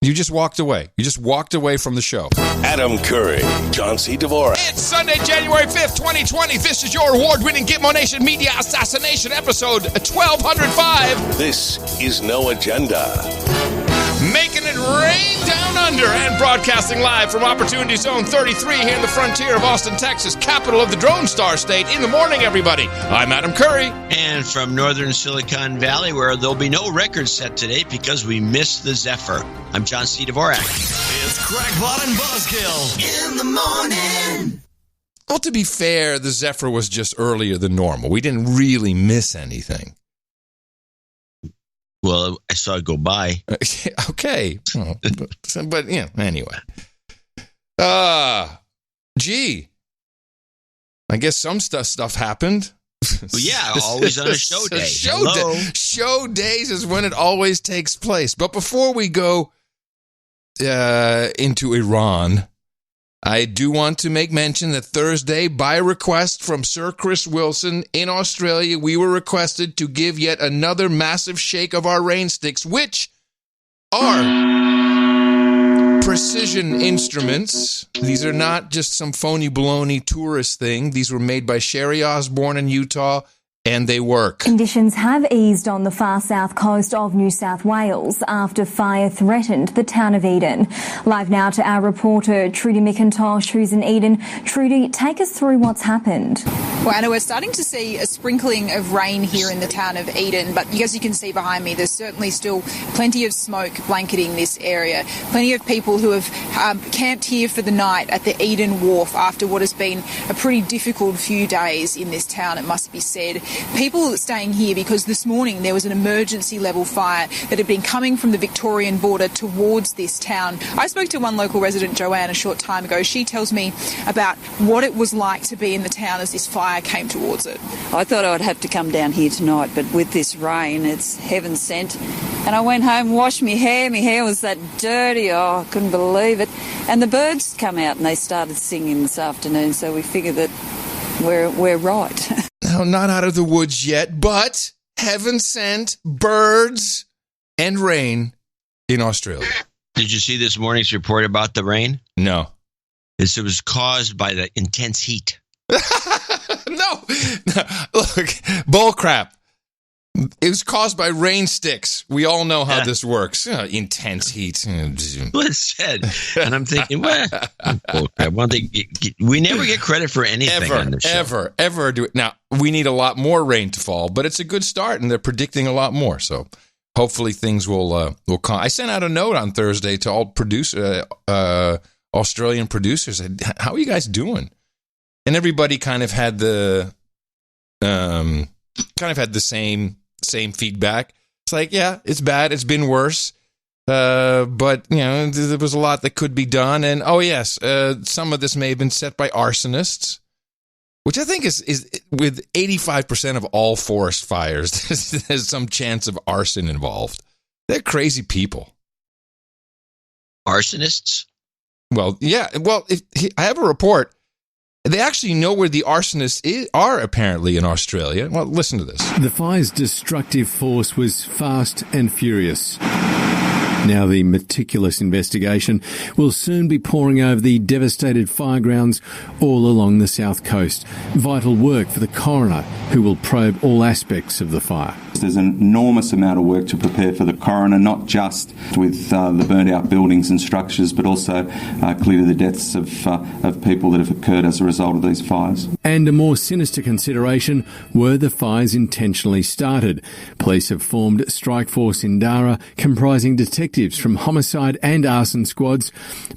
You just walked away. You just walked away from the show. Adam Curry, John C. Dvorak. It's Sunday, January 5th, 2020. This is your award-winning Gitmo Nation Media Assassination episode 1205. This is No Agenda. Making it rain down under and broadcasting live from Opportunity Zone 33 here in the frontier of Austin, Texas, capital of the Drone Star State. In the morning, everybody. I'm Adam Curry. And from northern Silicon Valley, where there'll be no record set today because we missed the Zephyr. I'm John C. Dvorak. It's Crackpot and Buzzkill in the morning. Well, to be fair, the Zephyr was just earlier than normal. We didn't really miss anything. Well, I saw it go by. Okay. But, you know, anyway. Gee. I guess some stuff happened. Well, yeah, always on a show day. Show days is when it always takes place. But before we go into Iran, I do want to make mention that Thursday, by request from Sir Chris Wilson in Australia, we were requested to give yet another massive shake of our rain sticks, which are precision instruments. These are not just some phony baloney tourist thing. These were made by Sherry Osborne in Utah, and they work. Conditions have eased on the far south coast of New South Wales after fire threatened the town of Eden. Live now to our reporter Trudy McIntosh, who's in Eden. Trudy, take us through what's happened. Well, Anna, we're starting to see a sprinkling of rain here in the town of Eden, but as you can see behind me, there's certainly still plenty of smoke blanketing this area. Plenty of people who have camped here for the night at the Eden Wharf after what has been a pretty difficult few days in this town, it must be said. People staying here because this morning there was an emergency level fire that had been coming from the Victorian border towards this town. I spoke to one local resident, Joanne, a short time ago. She tells me about what it was like to be in the town as this fire came towards it. I thought I'd have to come down here tonight, but with this rain, it's heaven sent. And I went home, washed my hair. My hair was that dirty. Oh, I couldn't believe it. And the birds come out and they started singing this afternoon, so we figured that we're right. No, not out of the woods yet, but heaven sent birds and rain in Australia. Did you see this morning's report about the rain? No. It was caused by the intense heat. No. Look, bull crap. It was caused by rain sticks. We all know how this works. Intense heat. What it said. And I'm thinking, well, one thing, we never get credit for anything on this show. Ever do it. Now, we need a lot more rain to fall, but it's a good start, and they're predicting a lot more. So hopefully things will come. I sent out a note on Thursday to all Australian producers. How are you guys doing? And everybody kind of had the same feedback. It's like, yeah, it's bad. It's been worse. But, you know, there was a lot that could be done. And, oh, yes, some of this may have been set by arsonists, which I think is with 85% of all forest fires, there's some chance of arson involved. They're crazy people. Arsonists? Well, yeah. Well, I have a report. They actually know where the arsonists are, apparently, in Australia. Well, listen to this. The fire's destructive force was fast and furious. Now the meticulous investigation will soon be pouring over the devastated firegrounds all along the south coast. Vital work for the coroner, who will probe all aspects of the fire. There's an enormous amount of work to prepare for the coroner, not just with the burnt out buildings and structures, but also clear to the deaths of people that have occurred as a result of these fires. And a more sinister consideration, were the fires intentionally started? Police have formed a strike force in Dara, comprising detectives from homicide and arson squads,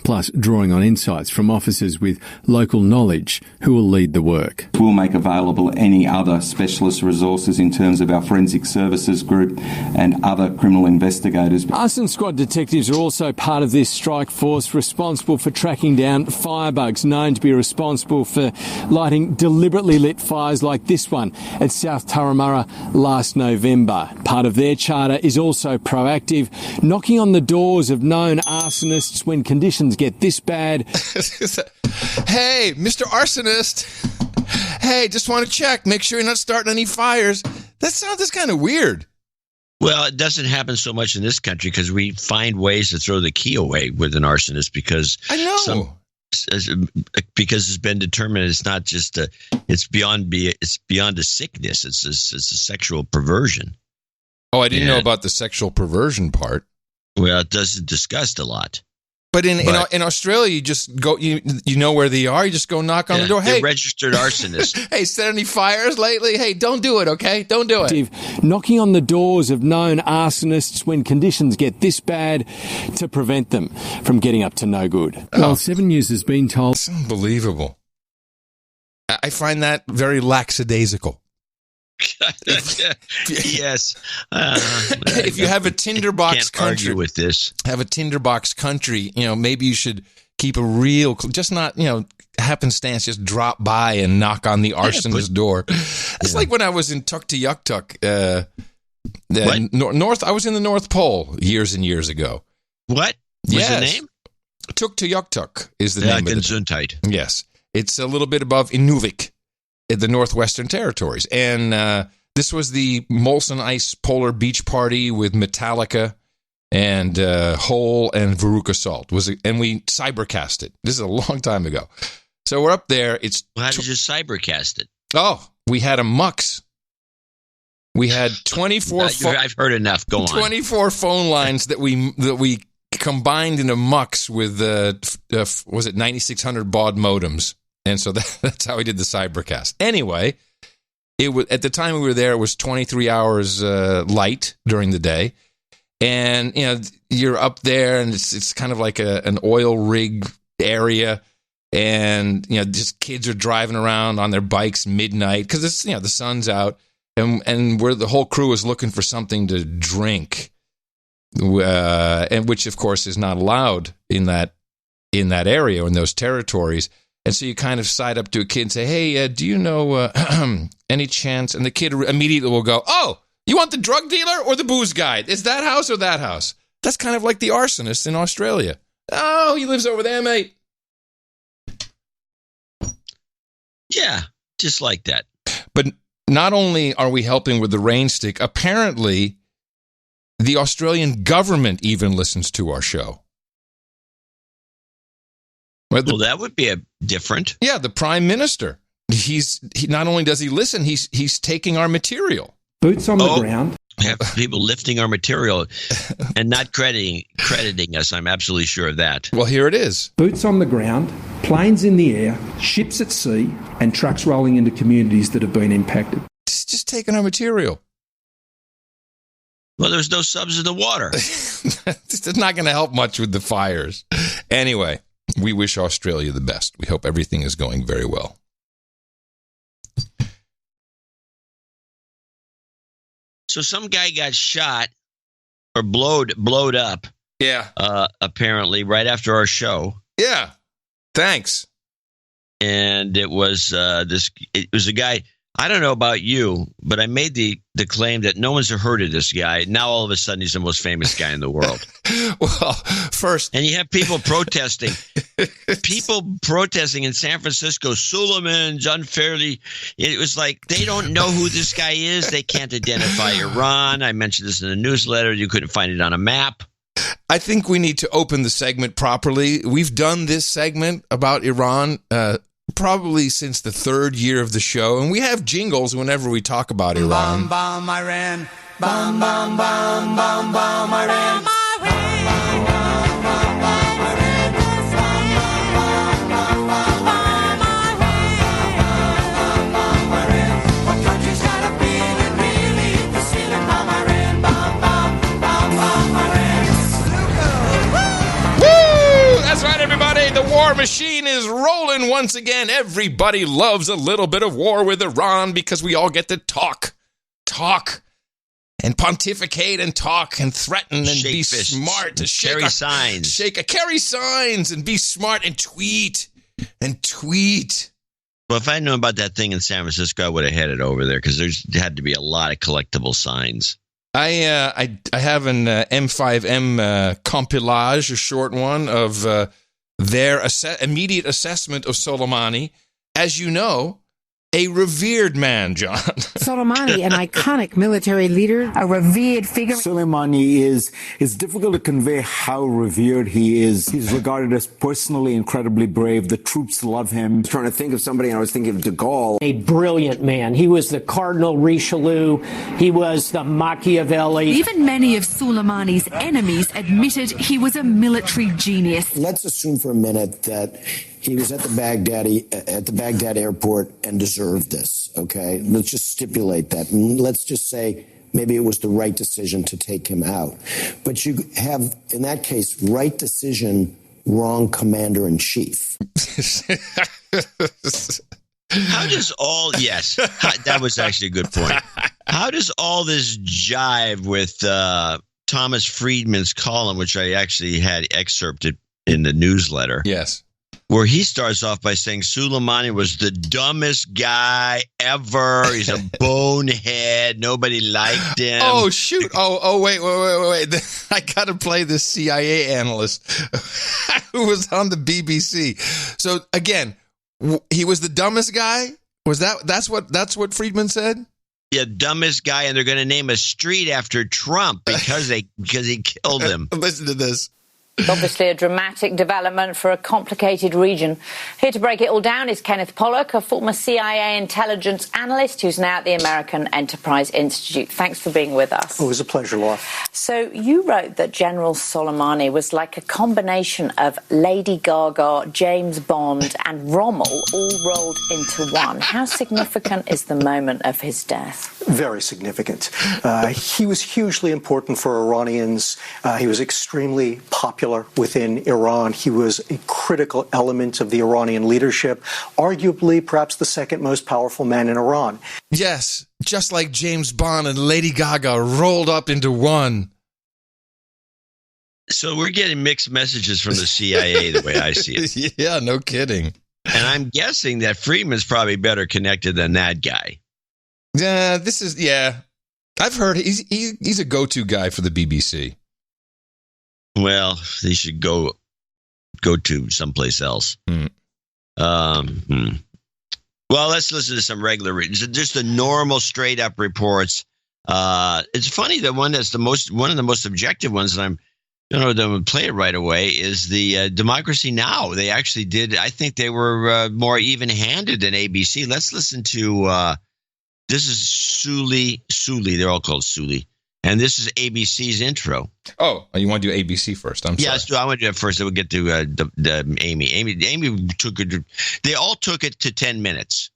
plus drawing on insights from officers with local knowledge who will lead the work. We'll make available any other specialist resources in terms of our forensic services group and other criminal investigators. Arson squad detectives are also part of this strike force responsible for tracking down firebugs known to be responsible for lighting deliberately lit fires like this one at South Turramurra last November. Part of their charter is also proactive, knocking on the doors of known arsonists when conditions get this bad. Hey, Mr. Arsonist. Hey, just want to check. Make sure you're not starting any fires. That's kind of weird. Well, it doesn't happen so much in this country because we find ways to throw the key away with an arsonist because I know. Because it's been determined it's not just it's beyond a sickness. It's a sexual perversion. Oh, I didn't know about the sexual perversion part. Well, it doesn't discussed a lot. But in Australia, you just go. You know where they are. You just go knock on the door. Hey, registered arsonist. Hey, set any fires lately? Hey, don't do it. Okay, don't do it. Knocking on the doors of known arsonists when conditions get this bad to prevent them from getting up to no good. Well, 7 News has been told. It's unbelievable. I find that very lackadaisical. Yes. If you have a tinderbox country, with this, have a tinderbox country, maybe you should keep a real, just not, happenstance, just drop by and knock on the arsonist's door. It's like when I was in Tuktoyaktuk, north. I was in the North Pole years and years ago. What was the name? Tuktoyaktuk is the name of it. Yes, it's a little bit above Inuvik, in the Northwestern Territories. And this was the Molson Ice Polar Beach Party with Metallica and Hole and Veruca Salt. And we cybercast it. This is a long time ago. So we're up there. How did you cybercast it? Oh, we had a MUX. We had 24... I've heard enough. Go on. 24 phone lines that we combined in a MUX with, was it 9600 baud modems. And so that's how we did the cybercast. Anyway, it was at the time we were there, it was 23 hours light during the day. And, you're up there and it's kind of like an oil rig area. And, just kids are driving around on their bikes midnight because it's, the sun's out. And where the whole crew is looking for something to drink, and which, of course, is not allowed in that area, in those territories. And so you kind of side up to a kid and say, hey, do you know any chance? And the kid immediately will go, oh, you want the drug dealer or the booze guy? Is that house or that house? That's kind of like the arsonist in Australia. Oh, he lives over there, mate. Yeah, just like that. But not only are we helping with the rain stick, apparently the Australian government even listens to our show. Well, that would be different. Yeah, the Prime Minister. He not only does he listen, he's taking our material. Boots on the ground. We have people lifting our material and not crediting us. I'm absolutely sure of that. Well, here it is. Boots on the ground, planes in the air, ships at sea, and trucks rolling into communities that have been impacted. It's just taking our material. Well, there's no subs in the water. It's not going to help much with the fires. Anyway. We wish Australia the best. We hope everything is going very well. So some guy got shot or blowed up. Yeah. Apparently, right after our show. Yeah. Thanks. And it was It was a guy. I don't know about you, but I made the claim that no one's heard of this guy. Now all of a sudden he's the most famous guy in the world. Well, first, and you have people protesting. People protesting in San Francisco, Suleiman's unfairly. It was like they don't know who this guy is. They can't identify Iran. I mentioned this in the newsletter. You couldn't find it on a map. I think we need to open the segment properly. We've done this segment about Iran probably since the third year of the show, and we have jingles whenever we talk about Iran. Bomb, bomb, Iran. Bomb, bomb, bomb, bomb, bomb, Iran. That's right, everybody. The war machine is rolling once again. Everybody loves a little bit of war with Iran because we all get to talk, and pontificate and talk and threaten and shake be fists, smart. To carry signs. Carry signs and be smart and tweet. Well, if I knew about that thing in San Francisco, I would have headed over there because there had to be a lot of collectible signs. I have an M5M compilage, a short one, of their immediate assessment of Soleimani. As you know, A revered man, John. Soleimani, an iconic military leader, a revered figure. Soleimani is difficult to convey how revered he is. He's regarded as personally incredibly brave. The troops love him. I was trying to think of somebody, and I was thinking of de Gaulle. A brilliant man. He was the Cardinal Richelieu. He was the Machiavelli. Even many of Soleimani's enemies admitted he was a military genius. Let's assume for a minute that he was at the Baghdad airport and deserved this, okay? Let's just stipulate that. And let's just say maybe it was the right decision to take him out. But you have, in that case, right decision, wrong commander-in-chief. How does all, yes, that was actually a good point. How does all this jive with Thomas Friedman's column, which I actually had excerpted in the newsletter? Yes. Where he starts off by saying Soleimani was the dumbest guy ever. He's a bonehead. Nobody liked him. Oh, shoot. Oh, wait. I got to play this CIA analyst who was on the BBC. So, again, he was the dumbest guy? That's what Friedman said? Yeah, dumbest guy, and they're going to name a street after Trump because he killed him. Listen to this. Obviously a dramatic development for a complicated region. Here to break it all down is Kenneth Pollock, a former CIA intelligence analyst who's now at the American Enterprise Institute. Thanks for being with us. Oh, it was a pleasure, Laura. So you wrote that General Soleimani was like a combination of Lady Gaga, James Bond and Rommel all rolled into one. How significant is the moment of his death? Very significant. He was hugely important for Iranians. He was extremely popular within Iran. He was a critical element of the Iranian leadership, arguably perhaps the second most powerful man in Iran. Yes, just like James Bond and Lady Gaga rolled up into one. So we're getting mixed messages from the CIA the way I see it. Yeah, no kidding. And I'm guessing that Friedman's probably better connected than that guy. Yeah, I've heard he's a go-to guy for the BBC. Well, they should go to someplace else. Well, let's listen to some regular, just the normal, straight up reports. It's funny that one of the most objective ones, and I don't know if they would play it right away, is the Democracy Now! They actually did. I think they were more even-handed than ABC. Let's listen to. This is Sully. They're all called Sully. And this is ABC's intro. Oh, you want to do ABC first? I'm sorry. Yes, I want to do it first. Then we'll get to Amy. Amy took it. They all took it to 10 minutes.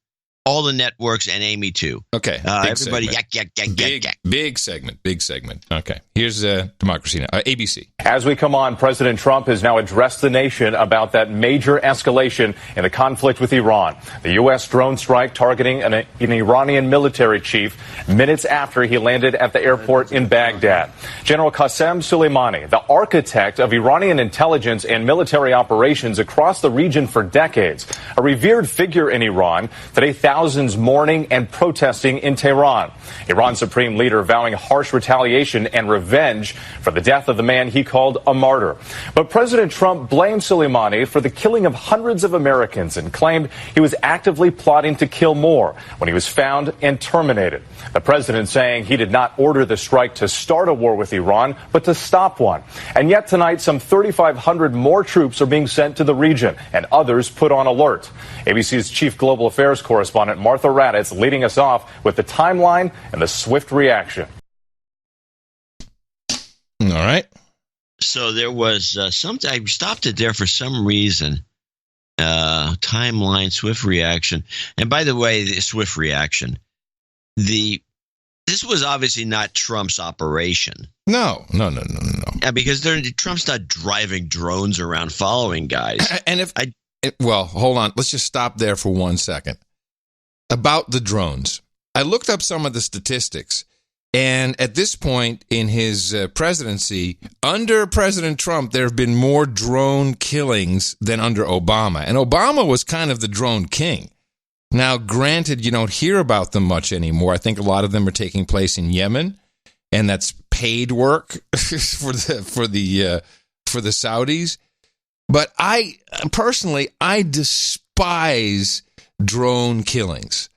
All the networks and Amy too. Okay. Everybody Big segment. Okay. Here's Democracy Now! ABC. As we come on, President Trump has now addressed the nation about that major escalation in the conflict with Iran. The U.S. drone strike targeting an Iranian military chief minutes after he landed at the airport in Baghdad. General Qasem Soleimani, the architect of Iranian intelligence and military operations across the region for decades, a revered figure in Iran. Today, thousands mourning and protesting in Tehran. Iran's supreme leader vowing harsh retaliation and revenge for the death of the man he called a martyr. But President Trump blamed Soleimani for the killing of hundreds of Americans and claimed he was actively plotting to kill more when he was found and terminated. The president saying he did not order the strike to start a war with Iran, but to stop one. And yet tonight, some 3,500 more troops are being sent to the region and others put on alert. ABC's chief global affairs correspondent Martha Raddatz leading us off with the timeline and the swift reaction. All right. So there was something. I stopped it there for some reason. Timeline, swift reaction. And by the way, the swift reaction. This was obviously not Trump's operation. No. Yeah, because Trump's not driving drones around following guys. And well, hold on. Let's just stop there for 1 second. About the drones, I looked up some of the statistics, and at this point in his presidency, under President Trump, there have been more drone killings than under Obama. And Obama was kind of the drone king. Now, granted, you don't hear about them much anymore. I think a lot of them are taking place in Yemen, and that's paid work for the Saudis. But I personally despise drone killings.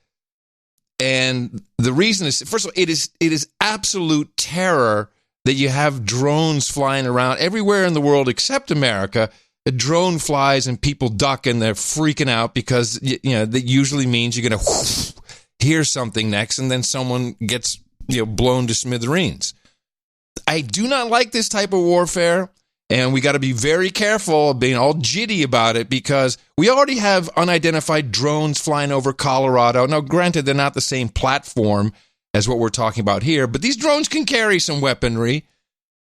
And the reason is, first of all, it is absolute terror that you have drones flying around everywhere in the world except America. A drone flies and people duck and they're freaking out because, that usually means you're going to hear something next and then someone gets, blown to smithereens. I do not like this type of warfare. And we got to be very careful of being all jitty about it because we already have unidentified drones flying over Colorado. Now, granted, they're not the same platform as what we're talking about here, but these drones can carry some weaponry.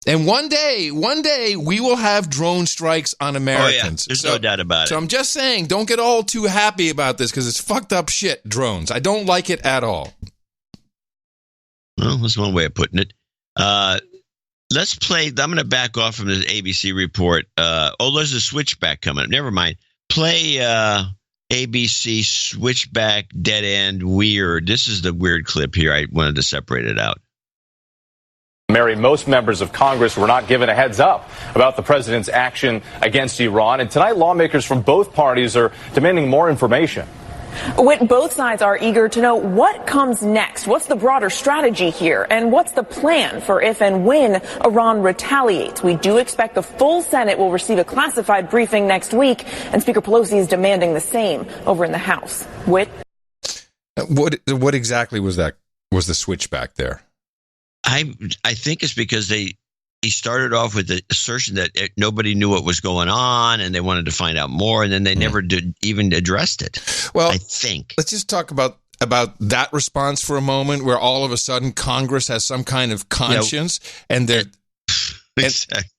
And one day, we will have drone strikes on Americans. Oh, yeah. There's no doubt about it. So I'm just saying, don't get all too happy about this because it's fucked up shit, drones. I don't like it at all. Well, that's one way of putting it. Let's play. I'm going to back off from the ABC report. There's a switchback coming up. Never mind. Play ABC switchback dead end weird. This is the weird clip here. I wanted to separate it out. Mary, most members of Congress were not given a heads up about the president's action against Iran. And tonight, lawmakers from both parties are demanding more information. Both sides are eager to know what comes next. What's the broader strategy here? And what's the plan for if and when Iran retaliates? We do expect the full Senate will receive a classified briefing next week, and Speaker Pelosi is demanding the same over in the House. What exactly was that? Was the switchback there? I think it's because he started off with the assertion that nobody knew what was going on and they wanted to find out more, and then they never did even addressed it. Well, I think let's just talk about that response for a moment, where all of a sudden Congress has some kind of conscience, and they're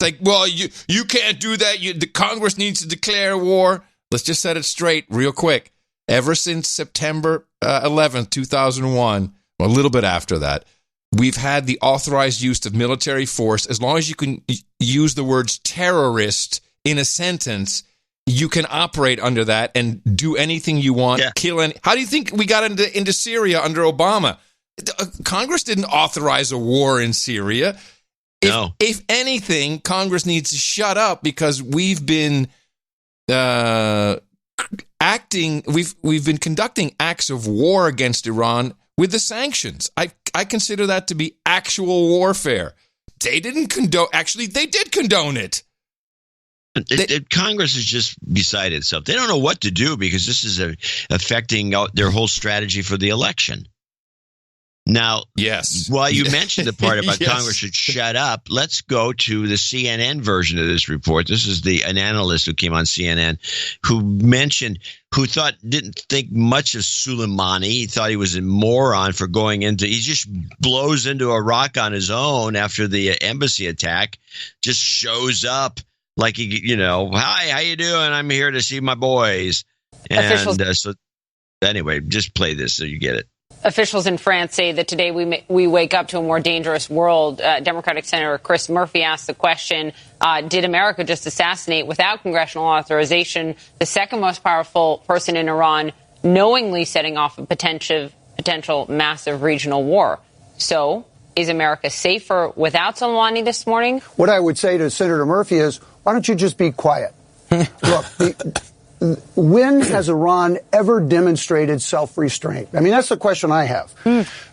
like, well, you can't do that. The Congress needs to declare war. Let's just set it straight real quick. Ever since September 11th, 2001, or a little bit after that, we've had the authorized use of military force. As long as you can use the words terrorist in a sentence, you can operate under that and do anything you want, kill any. How do you think we got into Syria under Obama? Congress didn't authorize a war in Syria. If anything, Congress needs to shut up because we've been we've been conducting acts of war against Iran with the sanctions. I consider that to be actual warfare. They didn't condone. Actually, they did condone it. Congress is just beside itself. They don't know what to do because this is affecting their whole strategy for the election. Now, yes. While you mentioned the part about Congress should shut up, let's go to the CNN version of this report. This is an analyst who came on CNN who didn't think much of Soleimani. He thought he was a moron for going into. He just blows into Iraq on his own after the embassy attack. Just shows up like hi, how you doing? I'm here to see my boys. And so anyway, just play this so you get it. Officials in France say that today we wake up to a more dangerous world. Democratic Senator Chris Murphy asked the question, did America just assassinate without congressional authorization the second most powerful person in Iran, knowingly setting off a potential massive regional war? So is America safer without Soleimani this morning? What I would say to Senator Murphy is, why don't you just be quiet? Look, when has Iran ever demonstrated self-restraint? I mean, that's the question I have.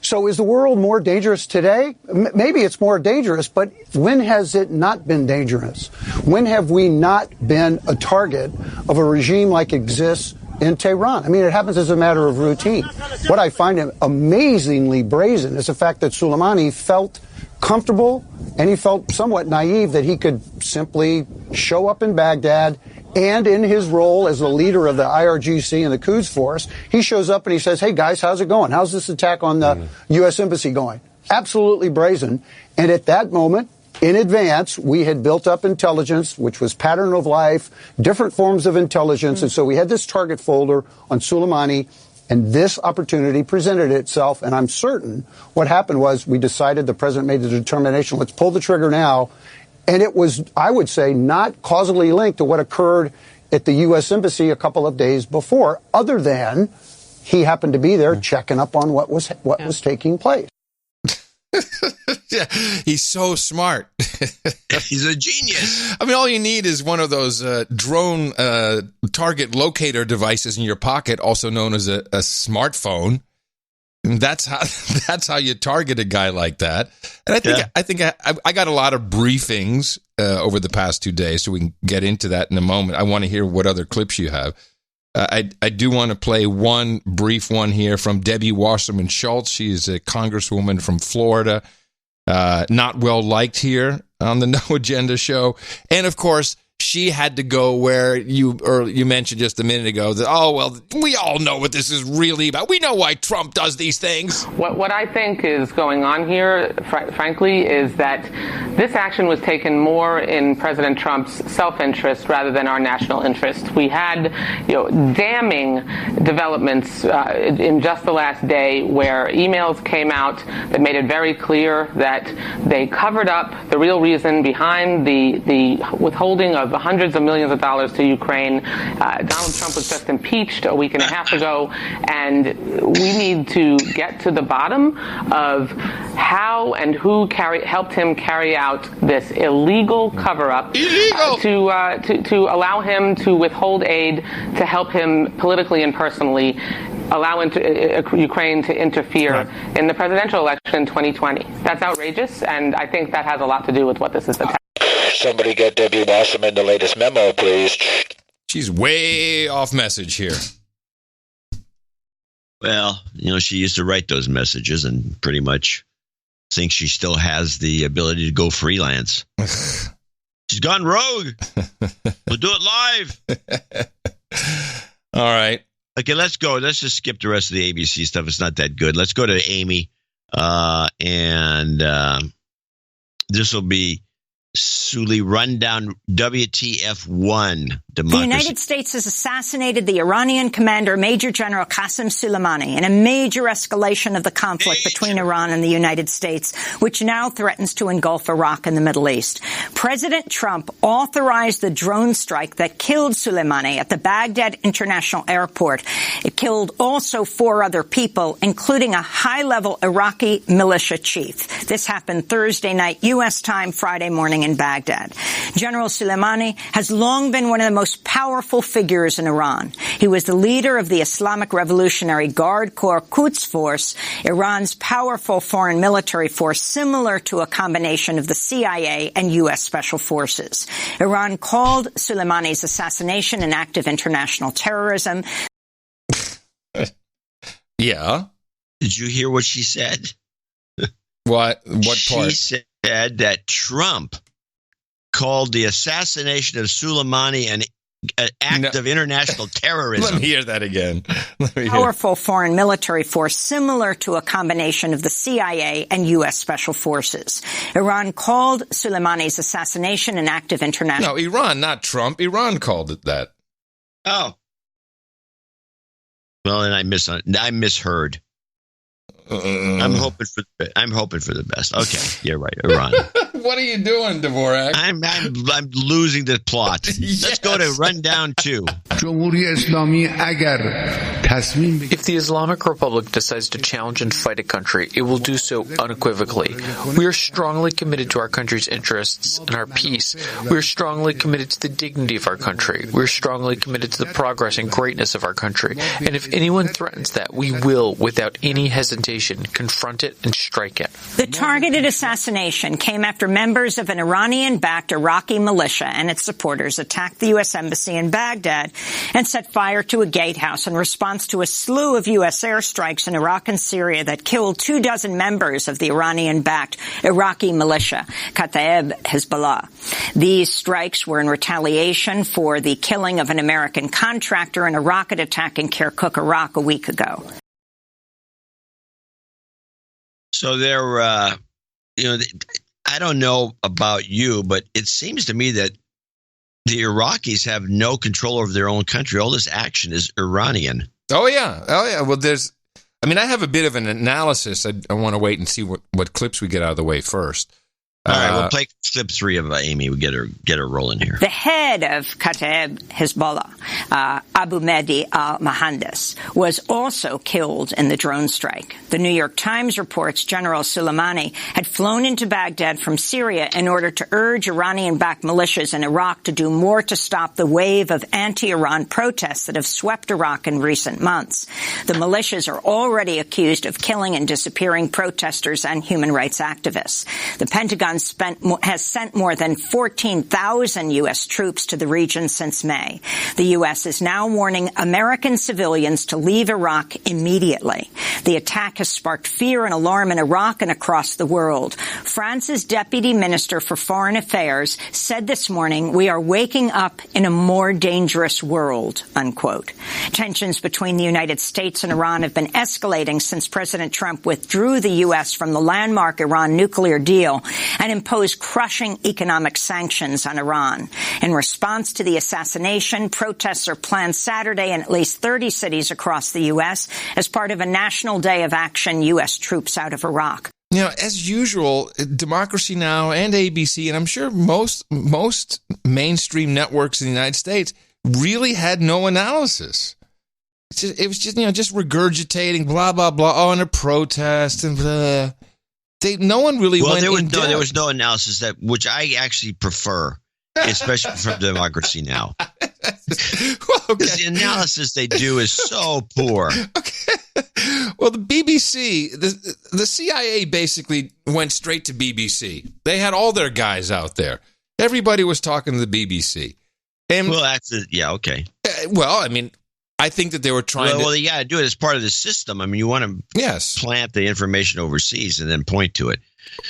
So is the world more dangerous today? Maybe it's more dangerous, but when has it not been dangerous? When have we not been a target of a regime like exists in Tehran? I mean, it happens as a matter of routine. What I find amazingly brazen is the fact that Soleimani felt comfortable and he felt somewhat naive that he could simply show up in Baghdad, and in his role as the leader of the IRGC and the Quds Force, he shows up and he says, hey, guys, how's it going? How's this attack on the U.S. Embassy going? Absolutely brazen. And at that moment, in advance, we had built up intelligence, which was pattern of life, different forms of intelligence. And so we had this target folder on Soleimani, and this opportunity presented itself. And I'm certain what happened was we decided, the president made the determination, let's pull the trigger now. And it was, I would say, not causally linked to what occurred at the U.S. Embassy a couple of days before, other than he happened to be there checking up on what was taking place. Yeah, he's so smart. He's a genius. I mean, all you need is one of those drone target locator devices in your pocket, also known as a smartphone. That's how you target a guy like that. And I think I got a lot of briefings over the past 2 days, so we can get into that in a moment. I want to hear what other clips you have. I do want to play one brief one here from Debbie Wasserman Schultz. She is a congresswoman from Florida, not well liked here on the No Agenda show. And of course, she had to go where you mentioned just a minute ago that, we all know what this is really about. We know why Trump does these things. What I think is going on here, frankly, is that this action was taken more in President Trump's self-interest rather than our national interest. We had, damning developments in just the last day where emails came out that made it very clear that they covered up the real reason behind the withholding of hundreds of millions of dollars to Ukraine. Donald Trump was just impeached a week and a half ago, and we need to get to the bottom of how and who helped him carry out this illegal cover-up to allow him to withhold aid to help him politically and personally, allow Ukraine to interfere in the presidential election in 2020. That's outrageous, and I think that has a lot to do with what this is about. Somebody get Debbie Wasserman the latest memo, please. She's way off message here. Well, she used to write those messages and pretty much thinks she still has the ability to go freelance. She's gone rogue. We'll do it live. All right. Okay, let's go. Let's just skip the rest of the ABC stuff. It's not that good. Let's go to Amy. This will be Suli Rundown WTF1 democracy. The United States has assassinated the Iranian commander, Major General Qasem Soleimani, in a major escalation of the conflict between Iran and the United States, which now threatens to engulf Iraq and the Middle East. President Trump authorized the drone strike that killed Soleimani at the Baghdad International Airport. It killed also 4 other people, including a high-level Iraqi militia chief. This happened Thursday night, U.S. time, Friday morning in Baghdad. General Soleimani has long been one of the most powerful figures in Iran. He was the leader of the Islamic Revolutionary Guard Corps Quds Force, Iran's powerful foreign military force similar to a combination of the CIA and U.S. Special Forces. Iran called Soleimani's assassination an act of international terrorism. Yeah. Did you hear what she said? What part? She said that Trump called the assassination of Soleimani an act of international terrorism. Let me hear that again. Powerful foreign military force similar to a combination of the CIA and U.S. Special Forces. Iran called Soleimani's assassination an act of international... No, Iran, not Trump. Iran called it that. Oh. Well, and I misheard. I'm hoping for the best. Okay, you're right, Iran. What are you doing, Dvorak? I'm losing the plot. Yes. Let's go to Rundown 2. If the Islamic Republic decides to challenge and fight a country, it will do so unequivocally. We are strongly committed to our country's interests and our peace. We are strongly committed to the dignity of our country. We are strongly committed to the progress and greatness of our country. And if anyone threatens that, we will, without any hesitation, confront it and strike it. The targeted assassination came after members of an Iranian-backed Iraqi militia and its supporters attacked the U.S. Embassy in Baghdad and set fire to a gatehouse in response to a slew of U.S. airstrikes in Iraq and Syria that killed 24 members of the Iranian-backed Iraqi militia, Kataib Hezbollah. These strikes were in retaliation for the killing of an American contractor in a rocket attack in Kirkuk, Iraq, a week ago. So they're, I don't know about you, but it seems to me that the Iraqis have no control over their own country. All this action is Iranian. Oh, yeah. Well, I have a bit of an analysis. I want to wait and see what clips we get out of the way first. All right, we'll play clip 3 of Amy. We get her rolling here. The head of Kataib Hezbollah, Abu Mahdi al-Mohandes, was also killed in the drone strike. The New York Times reports General Soleimani had flown into Baghdad from Syria in order to urge Iranian-backed militias in Iraq to do more to stop the wave of anti-Iran protests that have swept Iraq in recent months. The militias are already accused of killing and disappearing protesters and human rights activists. The Pentagon has sent more than 14,000 U.S. troops to the region since May. The U.S. is now warning American civilians to leave Iraq immediately. The attack has sparked fear and alarm in Iraq and across the world. France's Deputy Minister for Foreign Affairs said this morning, "We are waking up in a more dangerous world," unquote. Tensions between the United States and Iran have been escalating since President Trump withdrew the U.S. from the landmark Iran nuclear deal and imposed crushing economic sanctions on Iran. In response to the assassination, protests are planned Saturday in at least 30 cities across the U.S. as part of a national day of action, U.S. troops out of Iraq. You know, as usual, Democracy Now! And ABC, and I'm sure most mainstream networks in the United States really had no analysis. It was just, just regurgitating blah, blah, blah, oh, and a protest and blah. No one really went in depth. There was no analysis, which I actually prefer, especially from Democracy Now! Because the analysis they do is so poor. Okay. Well, the BBC, the CIA basically went straight to BBC. They had all their guys out there. Everybody was talking to the BBC. And, well, okay. Well, I mean, I think that they were trying Well, you got to do it as part of the system. I mean, you want to plant the information overseas and then point to it.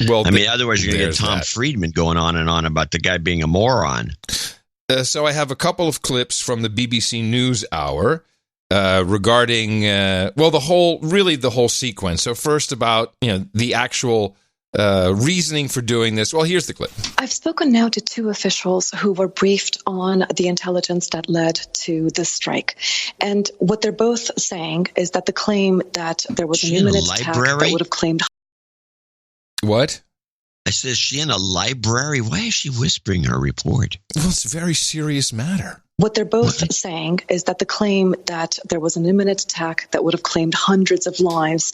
Well, otherwise you're going to get Tom Friedman going on and on about the guy being a moron. So I have a couple of clips from the BBC News Hour regarding, the whole sequence. So first about, the actual reasoning for doing this. Well, here's the clip. I've spoken now to 2 officials who were briefed on the intelligence that led to this strike. And what they're both saying is that the claim that there was an imminent attack that would have claimed... What? I said, is she in a library? Why is she whispering her report? Well, it's a very serious matter. What they're both saying is that the claim that there was an imminent attack that would have claimed hundreds of lives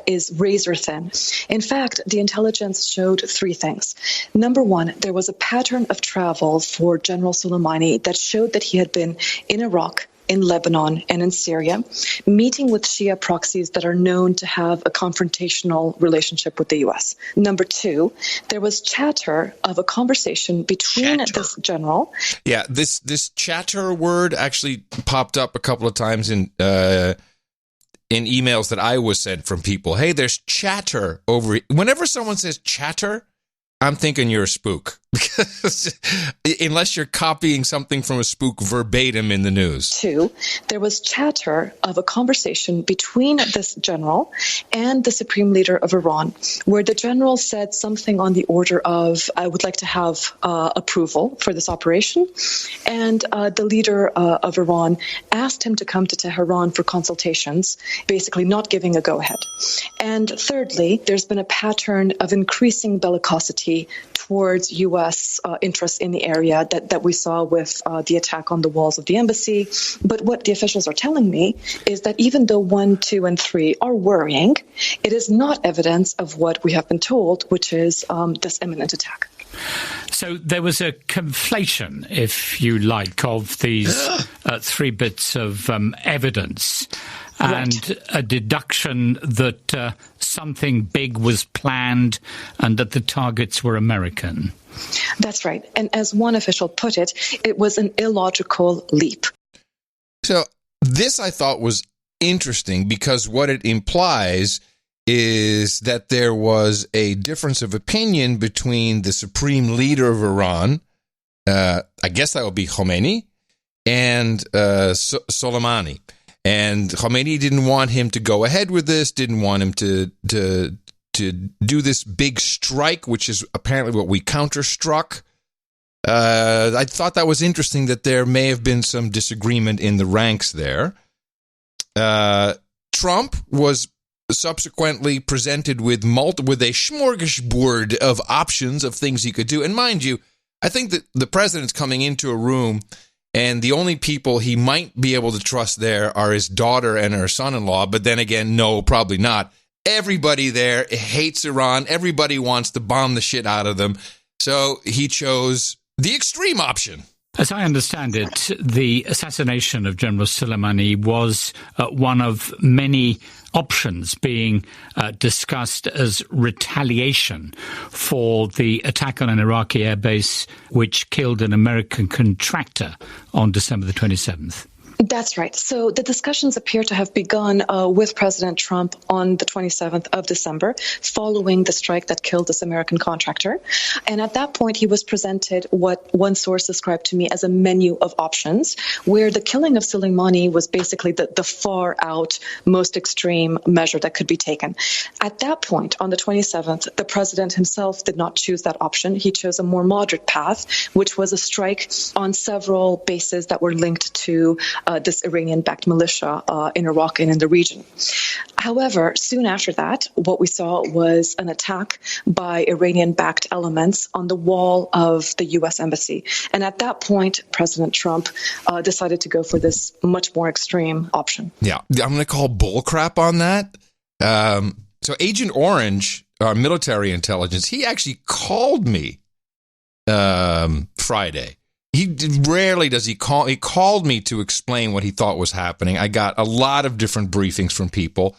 is razor thin. In fact, the intelligence showed 3 things. Number 1, there was a pattern of travel for General Soleimani that showed that he had been in Iraq, in Lebanon, and in Syria, meeting with Shia proxies that are known to have a confrontational relationship with the U.S. Number 2, there was chatter of a conversation between this general. Yeah, this chatter word actually popped up a couple of times in emails that I was sent from people. Hey, there's chatter over. Whenever someone says chatter, I'm thinking you're a spook. Because unless you're copying something from a spook verbatim in the news. 2, there was chatter of a conversation between this general and the supreme leader of Iran, where the general said something on the order of, I would like to have approval for this operation. And the leader of Iran asked him to come to Tehran for consultations, basically not giving a go-ahead. And thirdly, there's been a pattern of increasing bellicosity towards U.S. Interests in the area that we saw with the attack on the walls of the embassy. But what the officials are telling me is that even though 1, 2, and 3 are worrying, it is not evidence of what we have been told, which is this imminent attack. So there was a conflation, if you like, of these 3 bits of evidence. And a deduction that something big was planned and that the targets were American. That's right. And as one official put it, it was an illogical leap. So this I thought was interesting because what it implies is that there was a difference of opinion between the supreme leader of Iran, I guess that would be Khomeini, and Soleimani. And Khomeini didn't want him to go ahead with this, didn't want him to do this big strike, which is apparently what we counterstruck. I thought that was interesting that there may have been some disagreement in the ranks there. Trump was subsequently presented with a smorgasbord of options of things he could do. And mind you, I think that the president's coming into a room, and the only people he might be able to trust there are his daughter and her son-in-law. But then again, no, probably not. Everybody there hates Iran. Everybody wants to bomb the shit out of them. So he chose the extreme option. As I understand it, the assassination of General Soleimani was one of many options being discussed as retaliation for the attack on an Iraqi airbase which killed an American contractor on December the 27th. That's right. So the discussions appear to have begun with President Trump on the 27th of December, following the strike that killed this American contractor. And at that point, he was presented what one source described to me as a menu of options, where the killing of Soleimani was basically the far out, most extreme measure that could be taken. At that point, on the 27th, the president himself did not choose that option. He chose a more moderate path, which was a strike on several bases that were linked to this Iranian-backed militia in Iraq and in the region. However, soon after that, what we saw was an attack by Iranian-backed elements on the wall of the U.S. Embassy. And at that point, President Trump decided to go for this much more extreme option. Yeah, I'm going to call bullcrap on that. So Agent Orange, our military intelligence, he actually called me Friday. Rarely does he call. He called me to explain what he thought was happening. I got a lot of different briefings from people.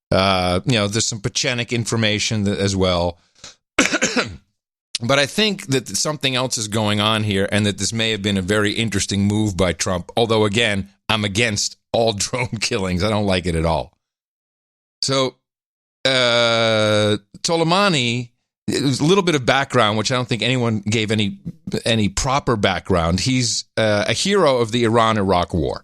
There's some Pechenic information as well. But I think that something else is going on here, and that this may have been a very interesting move by Trump. Although, again, I'm against all drone killings. I don't like it at all. So, Soleimani, a little bit of background, which I don't think anyone gave any proper background. He's a hero of the Iran-Iraq War.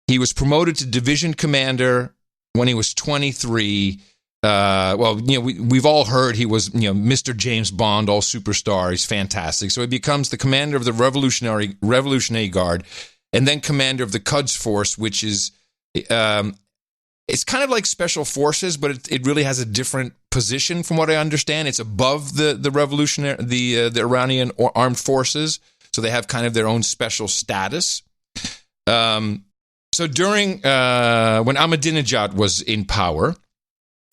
He was promoted to division commander when he was 23. We've all heard he was, Mr. James Bond, all superstar. He's fantastic. So he becomes the commander of the Revolutionary Guard, and then commander of the Quds Force, which is it's kind of like special forces, but it really has a different position from what I understand. It's above the Iranian armed forces, so they have kind of their own special status. So during when Ahmadinejad was in power,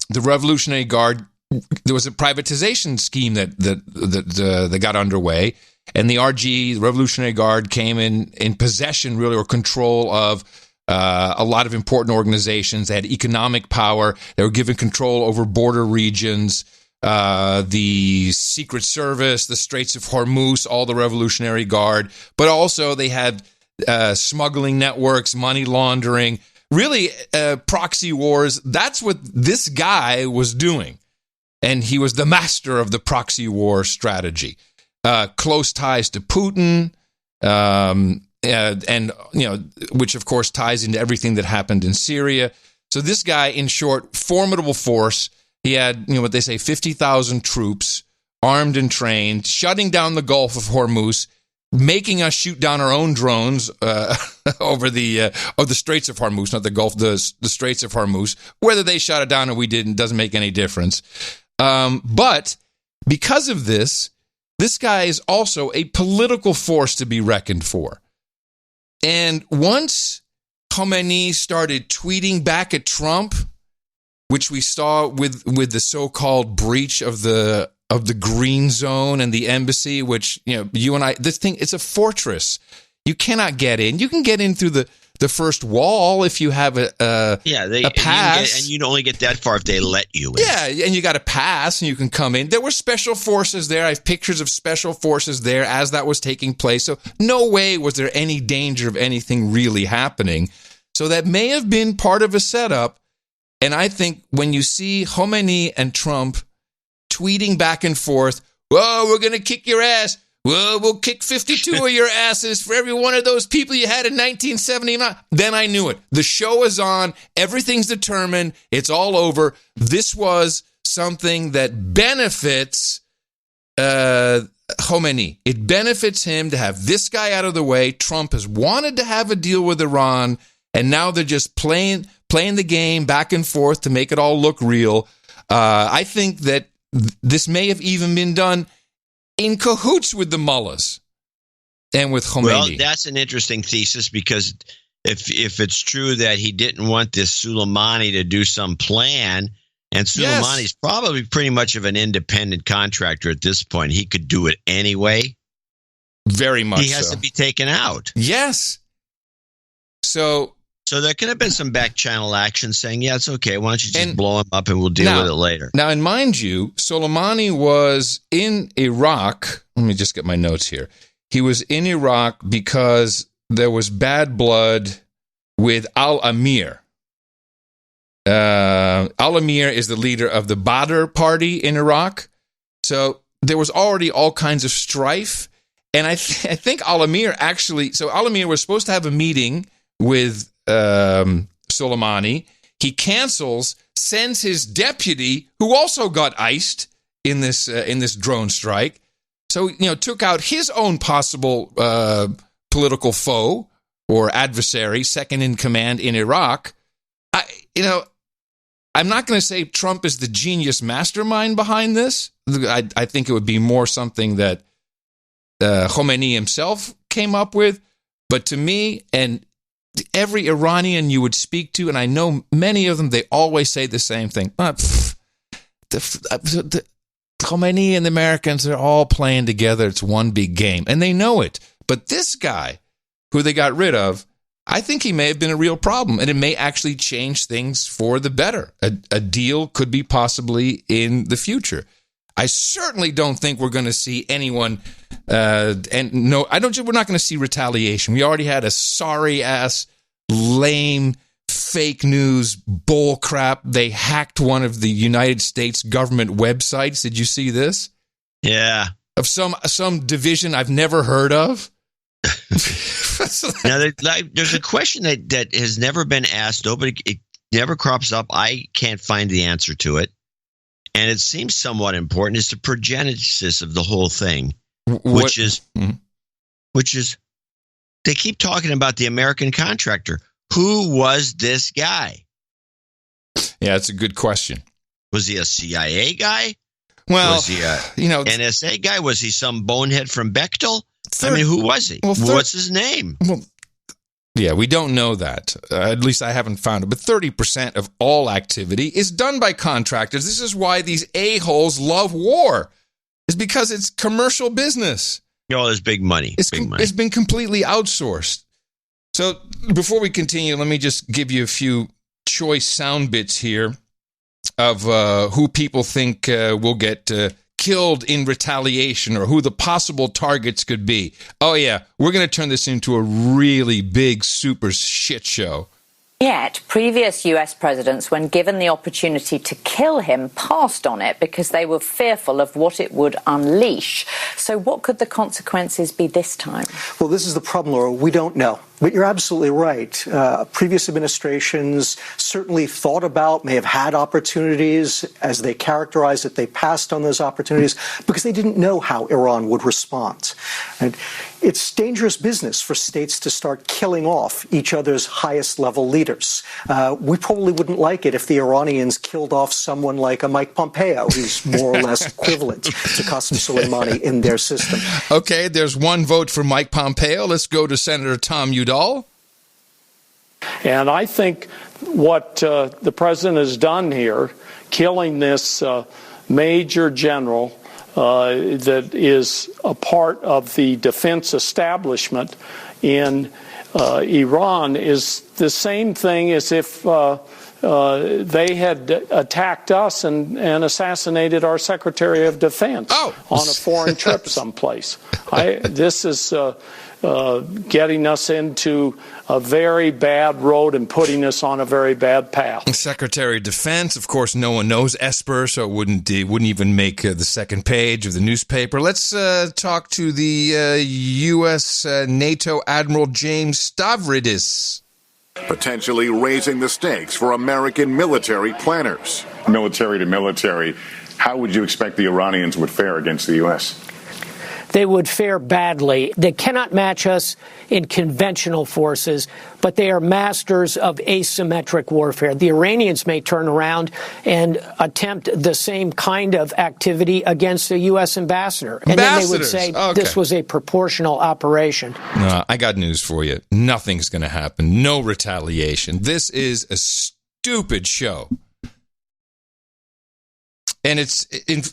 the Revolutionary Guard, there was a privatization scheme that got underway, and the RG, the Revolutionary Guard, came in possession, really, or control of a lot of important organizations. They had economic power. They were given control over border regions, the Secret Service, the Straits of Hormuz, all the Revolutionary Guard. But also they had smuggling networks, money laundering, really proxy wars. That's what this guy was doing. And he was the master of the proxy war strategy. Close ties to Putin, and which of course ties into everything that happened in Syria. So this guy, in short, formidable force. He had, what they say, 50,000 troops, armed and trained, shutting down the Gulf of Hormuz, making us shoot down our own drones over the Straits of Hormuz, not the Gulf, the Straits of Hormuz. Whether they shot it down or we didn't doesn't make any difference. But because of this guy is also a political force to be reckoned for. And once Khomeini started tweeting back at Trump, which we saw with the so-called breach of the green zone and the embassy, which, you and I, this thing, it's a fortress. You cannot get in. You can get in through the first wall if you have a pass. And you'd only get that far if they let you in. Yeah, and you got a pass and you can come in. There were special forces there. I have pictures of special forces there as that was taking place. So no way was there any danger of anything really happening. So that may have been part of a setup. And I think when you see Khomeini and Trump tweeting back and forth, "Whoa, we're going to kick your ass. Well, we'll kick 52 of your asses for every one of those people you had in 1979. Then I knew it. The show is on. Everything's determined. It's all over. This was something that benefits Khomeini. It benefits him to have this guy out of the way. Trump has wanted to have a deal with Iran, and now they're just playing playing the game back and forth to make it all look real. I think that this may have even been done in cahoots with the mullahs and with Khomeini. Well, that's an interesting thesis, because if it's true that he didn't want this Soleimani to do some plan, and Soleimani's probably pretty much of an independent contractor at this point, he could do it anyway. Very much so. He has to be taken out. Yes. So there could have been some back channel action saying, yeah, it's okay. Why don't you just blow him up and we'll deal with it later. Now, and mind you, Soleimani was in Iraq. Let me just get my notes here. He was in Iraq because there was bad blood with al-Amir. Al-Amir is the leader of the Badr party in Iraq. So there was already all kinds of strife. And I think al-Amir actually, so al-Amir was supposed to have a meeting with Soleimani. He cancels, sends his deputy, who also got iced in this drone strike. So, took out his own possible political foe or adversary, second in command in Iraq. I'm not going to say Trump is the genius mastermind behind this. I think it would be more something that Khomeini himself came up with. But to me, and every Iranian you would speak to, and I know many of them, they always say the same thing. The Khomeini and the Americans are all playing together. It's one big game, and they know it. But this guy, who they got rid of, I think he may have been a real problem, and it may actually change things for the better. A deal could be possibly in the future. I certainly don't think we're going to see anyone, we're not going to see retaliation. We already had a sorry-ass, lame, fake news bull crap. They hacked one of the United States government websites. Did you see this? Yeah. Of some division I've never heard of. Now, there's a question that has never been asked. It never crops up. I can't find the answer to it. And it seems somewhat important. It's the progenesis of the whole thing, which is they keep talking about the American contractor. Who was this guy? Yeah, it's a good question. Was he a CIA guy? Well, was he a NSA guy? Was he some bonehead from Bechtel? Who was he? What's his name? Well, yeah, we don't know that. At least I haven't found it. But 30% of all activity is done by contractors. This is why these a-holes love war. It's because it's commercial business. There's big money. It's been completely outsourced. So before we continue, let me just give you a few choice sound bits here of who people think will get killed in retaliation, or who the possible targets could be. Oh, yeah, we're going to turn this into a really big, super shit show. Yet, previous US presidents, when given the opportunity to kill him, passed on it because they were fearful of what it would unleash. So what could the consequences be this time? Well, this is the problem, Laura. We don't know. But you're absolutely right. Previous administrations certainly thought about, may have had opportunities. As they characterized it, they passed on those opportunities because they didn't know how Iran would respond. And it's dangerous business for states to start killing off each other's highest level leaders. We probably wouldn't like it if the Iranians killed off someone like a Mike Pompeo, who's more or less equivalent to Qasem Soleimani in their system. Okay, there's one vote for Mike Pompeo. Let's go to Senator Tom Udall. And I think what the president has done here, killing this major general that is a part of the defense establishment in Iran, is the same thing as if they had attacked us and assassinated our Secretary of Defense on a foreign trip someplace. This is getting us into a very bad road and putting us on a very bad path. Secretary of Defense, of course, no one knows Esper, so it wouldn't even make the second page of the newspaper. Let's talk to the U.S. NATO Admiral James Stavridis. Potentially raising the stakes for American military planners. Military to military, how would you expect the Iranians would fare against the U.S.? they would fare badly. They cannot match us in conventional forces, but they are masters of asymmetric warfare. The Iranians may turn around and attempt the same kind of activity against a U.S. ambassador. And then they would say this was a proportional operation. No, I got news for you. Nothing's going to happen. No retaliation. This is a stupid show. And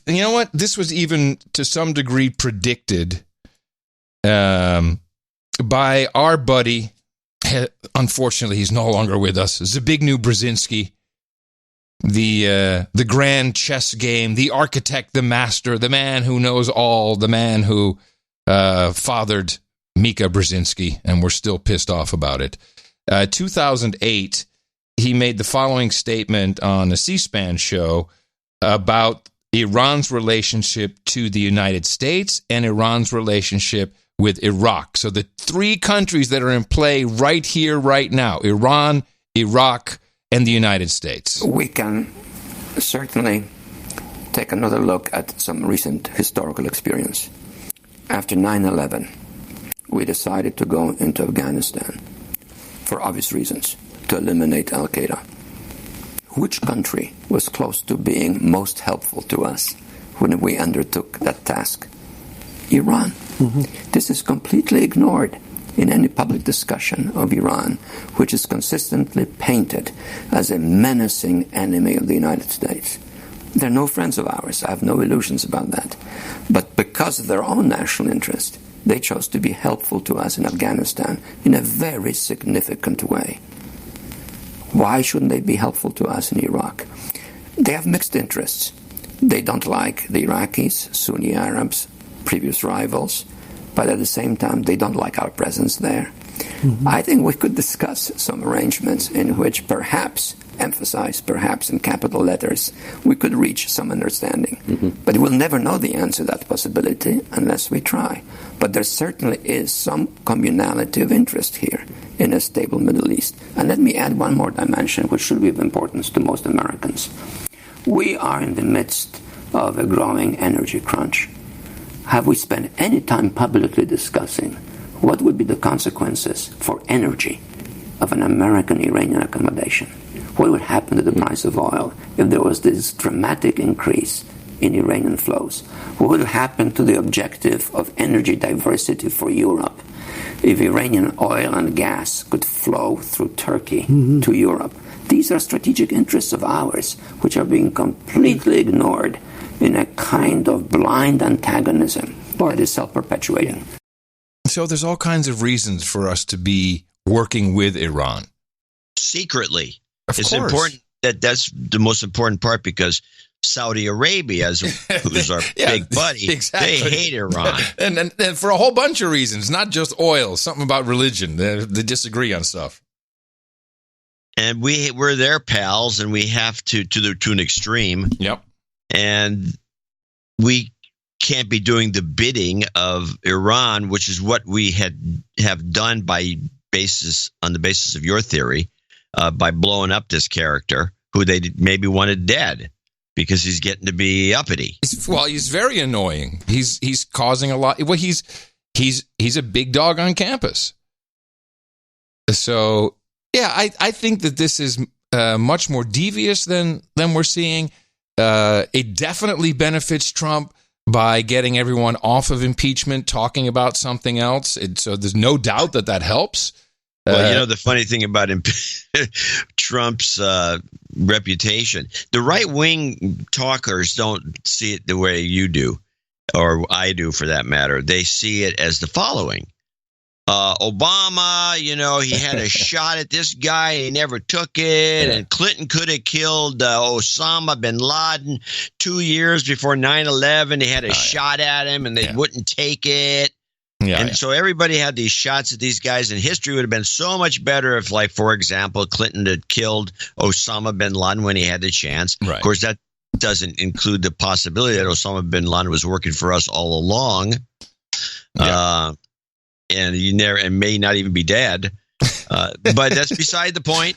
you know what? This was even to some degree predicted by our buddy. Unfortunately, he's no longer with us. Zbigniew Brzezinski, the grand chess game, the architect, the master, the man who knows all, the man who fathered Mika Brzezinski, and we're still pissed off about it. 2008, he made the following statement on a C-SPAN show about Iran's relationship to the United States and Iran's relationship with Iraq. So the three countries that are in play right here, right now, Iran, Iraq, and the United States. We can certainly take another look at some recent historical experience. After 9/11, we decided to go into Afghanistan for obvious reasons, to eliminate al-Qaeda. Which country was close to being most helpful to us when we undertook that task? Iran. Mm-hmm. This is completely ignored in any public discussion of Iran, which is consistently painted as a menacing enemy of the United States. They're no friends of ours. I have no illusions about that. But because of their own national interest, they chose to be helpful to us in Afghanistan in a very significant way. Why shouldn't they be helpful to us in Iraq? They have mixed interests. They don't like the Iraqis, Sunni Arabs, previous rivals, but at the same time, they don't like our presence there. Mm-hmm. I think we could discuss some arrangements in which perhaps, emphasize perhaps in capital letters, we could reach some understanding. Mm-hmm. But we'll never know the answer to that possibility unless we try. But there certainly is some communality of interest here in a stable Middle East. And let me add one more dimension, which should be of importance to most Americans. We are in the midst of a growing energy crunch. Have we spent any time publicly discussing what would be the consequences for energy of an American-Iranian accommodation? What would happen to the price of oil if there was this dramatic increase in Iranian flows? What would happen to the objective of energy diversity for Europe if Iranian oil and gas could flow through Turkey to Europe? These are strategic interests of ours, which are being completely ignored in a kind of blind antagonism that is self-perpetuating. So there's all kinds of reasons for us to be working with Iran. Secretly. It's important that's the most important part, because Saudi Arabia, who's our big buddy, exactly. They hate Iran. and for a whole bunch of reasons, not just oil, something about religion. They disagree on stuff. And we're their pals, and we have to an extreme. Yep. And we can't be doing the bidding of Iran, which is what we have done on the basis of your theory, by blowing up this character who they maybe wanted dead because he's getting to be uppity. He's very annoying. He's causing a lot. Well, he's a big dog on campus. So yeah, I think that this is much more devious than we're seeing. It definitely benefits Trump by getting everyone off of impeachment, talking about something else. So there's no doubt that helps. Well, the funny thing about Trump's reputation, the right-wing talkers don't see it the way you do, or I do for that matter. They see it as the following. Obama, he had a shot at this guy. He never took it. And Clinton could have killed Osama bin Laden 2 years before 9/11. They had a shot at him, and they wouldn't take it. So everybody had these shots at these guys, and history would have been so much better if, like, for example, Clinton had killed Osama bin Laden when he had the chance. Right. Of course, that doesn't include the possibility that Osama bin Laden was working for us all along. Yeah. And may not even be dead. But that's beside the point.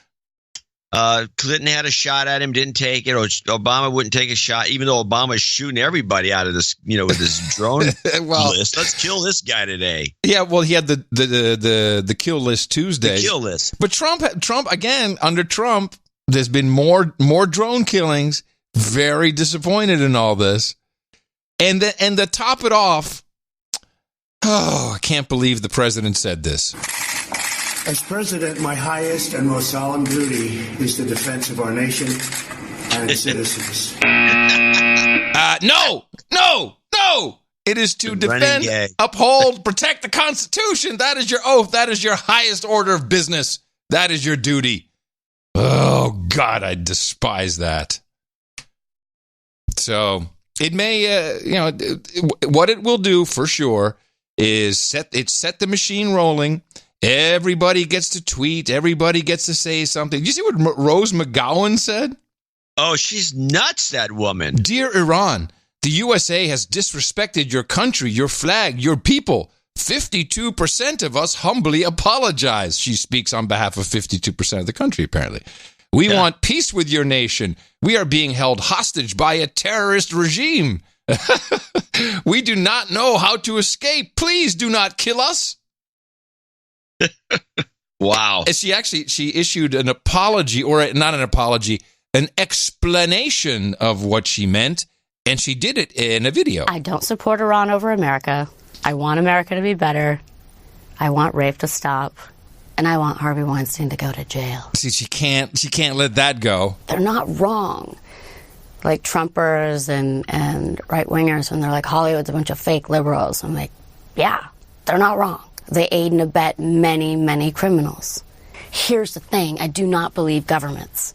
Clinton had a shot at him, didn't take it. Or Obama wouldn't take a shot, even though Obama's shooting everybody out of this, with his drone list. Let's kill this guy today. Yeah, well, he had the kill list Tuesday. The kill list. But Trump again, under Trump, there's been more drone killings. Very disappointed in all this. And to top it off, I can't believe the president said this. As president, my highest and most solemn duty is the defense of our nation and its citizens. No! It is to defend, uphold, protect the Constitution. That is your oath. That is your highest order of business. That is your duty. Oh, God, I despise that. So it may, what it will do for sure is set the machine rolling. Everybody gets to tweet. Everybody gets to say something. Did you see what Rose McGowan said? Oh, she's nuts, that woman. Dear Iran, the USA has disrespected your country, your flag, your people. 52% of us humbly apologize. She speaks on behalf of 52% of the country, apparently. We want peace with your nation. We are being held hostage by a terrorist regime. We do not know how to escape. Please do not kill us. Wow. She issued an apology, or not an apology, an explanation of what she meant, and she did it in a video. I don't support Iran over America. I want America to be better. I want rape to stop. And I want Harvey Weinstein to go to jail. See, she can't let that go. They're not wrong. Like Trumpers and right-wingers, when they're like, Hollywood's a bunch of fake liberals. I'm like, yeah, they're not wrong. They aid and abet many, many criminals. Here's the thing. I do not believe governments.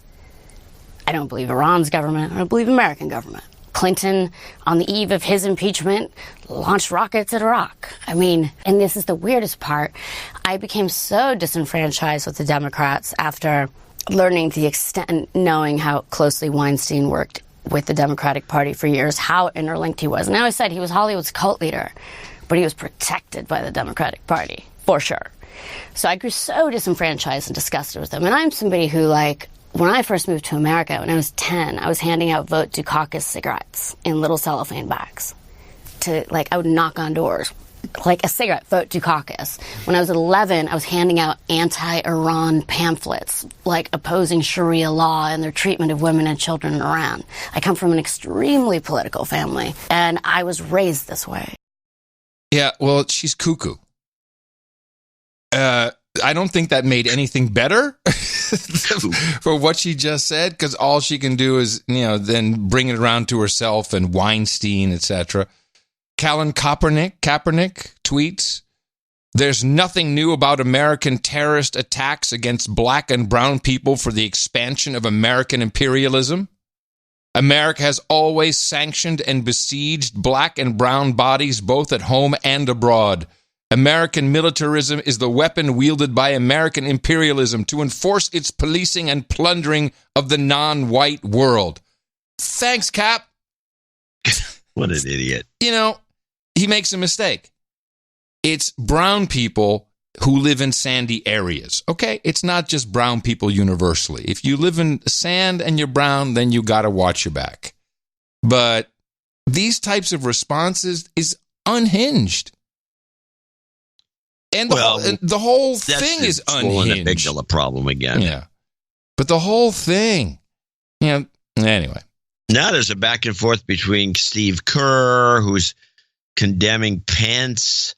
I don't believe Iran's government. I don't believe American government. Clinton, on the eve of his impeachment, launched rockets at Iraq. I mean, and this is the weirdest part. I became so disenfranchised with the Democrats after learning the extent, knowing how closely Weinstein worked with the Democratic Party for years, how interlinked he was. And I always said he was Hollywood's cult leader, but he was protected by the Democratic Party, for sure. So I grew so disenfranchised and disgusted with him. And I'm somebody who, when I first moved to America, when I was 10, I was handing out Vote Dukakis cigarettes in little cellophane bags. I would knock on doors. Like a cigarette, Vote Dukakis. When I was 11, I was handing out anti-Iran pamphlets, opposing Sharia law and their treatment of women and children in Iran. I come from an extremely political family, and I was raised this way. Yeah, well, she's cuckoo. I don't think that made anything better for what she just said, because all she can do is, then bring it around to herself and Weinstein, etc. Colin Kaepernick tweets, "There's nothing new about American terrorist attacks against black and brown people for the expansion of American imperialism. America has always sanctioned and besieged black and brown bodies both at home and abroad. American militarism is the weapon wielded by American imperialism to enforce its policing and plundering of the non-white world." Thanks, Cap. What an idiot. He makes a mistake. It's brown people who live in sandy areas, okay? It's not just brown people universally. If you live in sand and you're brown, then you got to watch your back. But these types of responses is unhinged. And the whole thing is unhinged. That's a big problem again. Yeah. But the whole thing, anyway. Now there's a back and forth between Steve Kerr, who's condemning Pence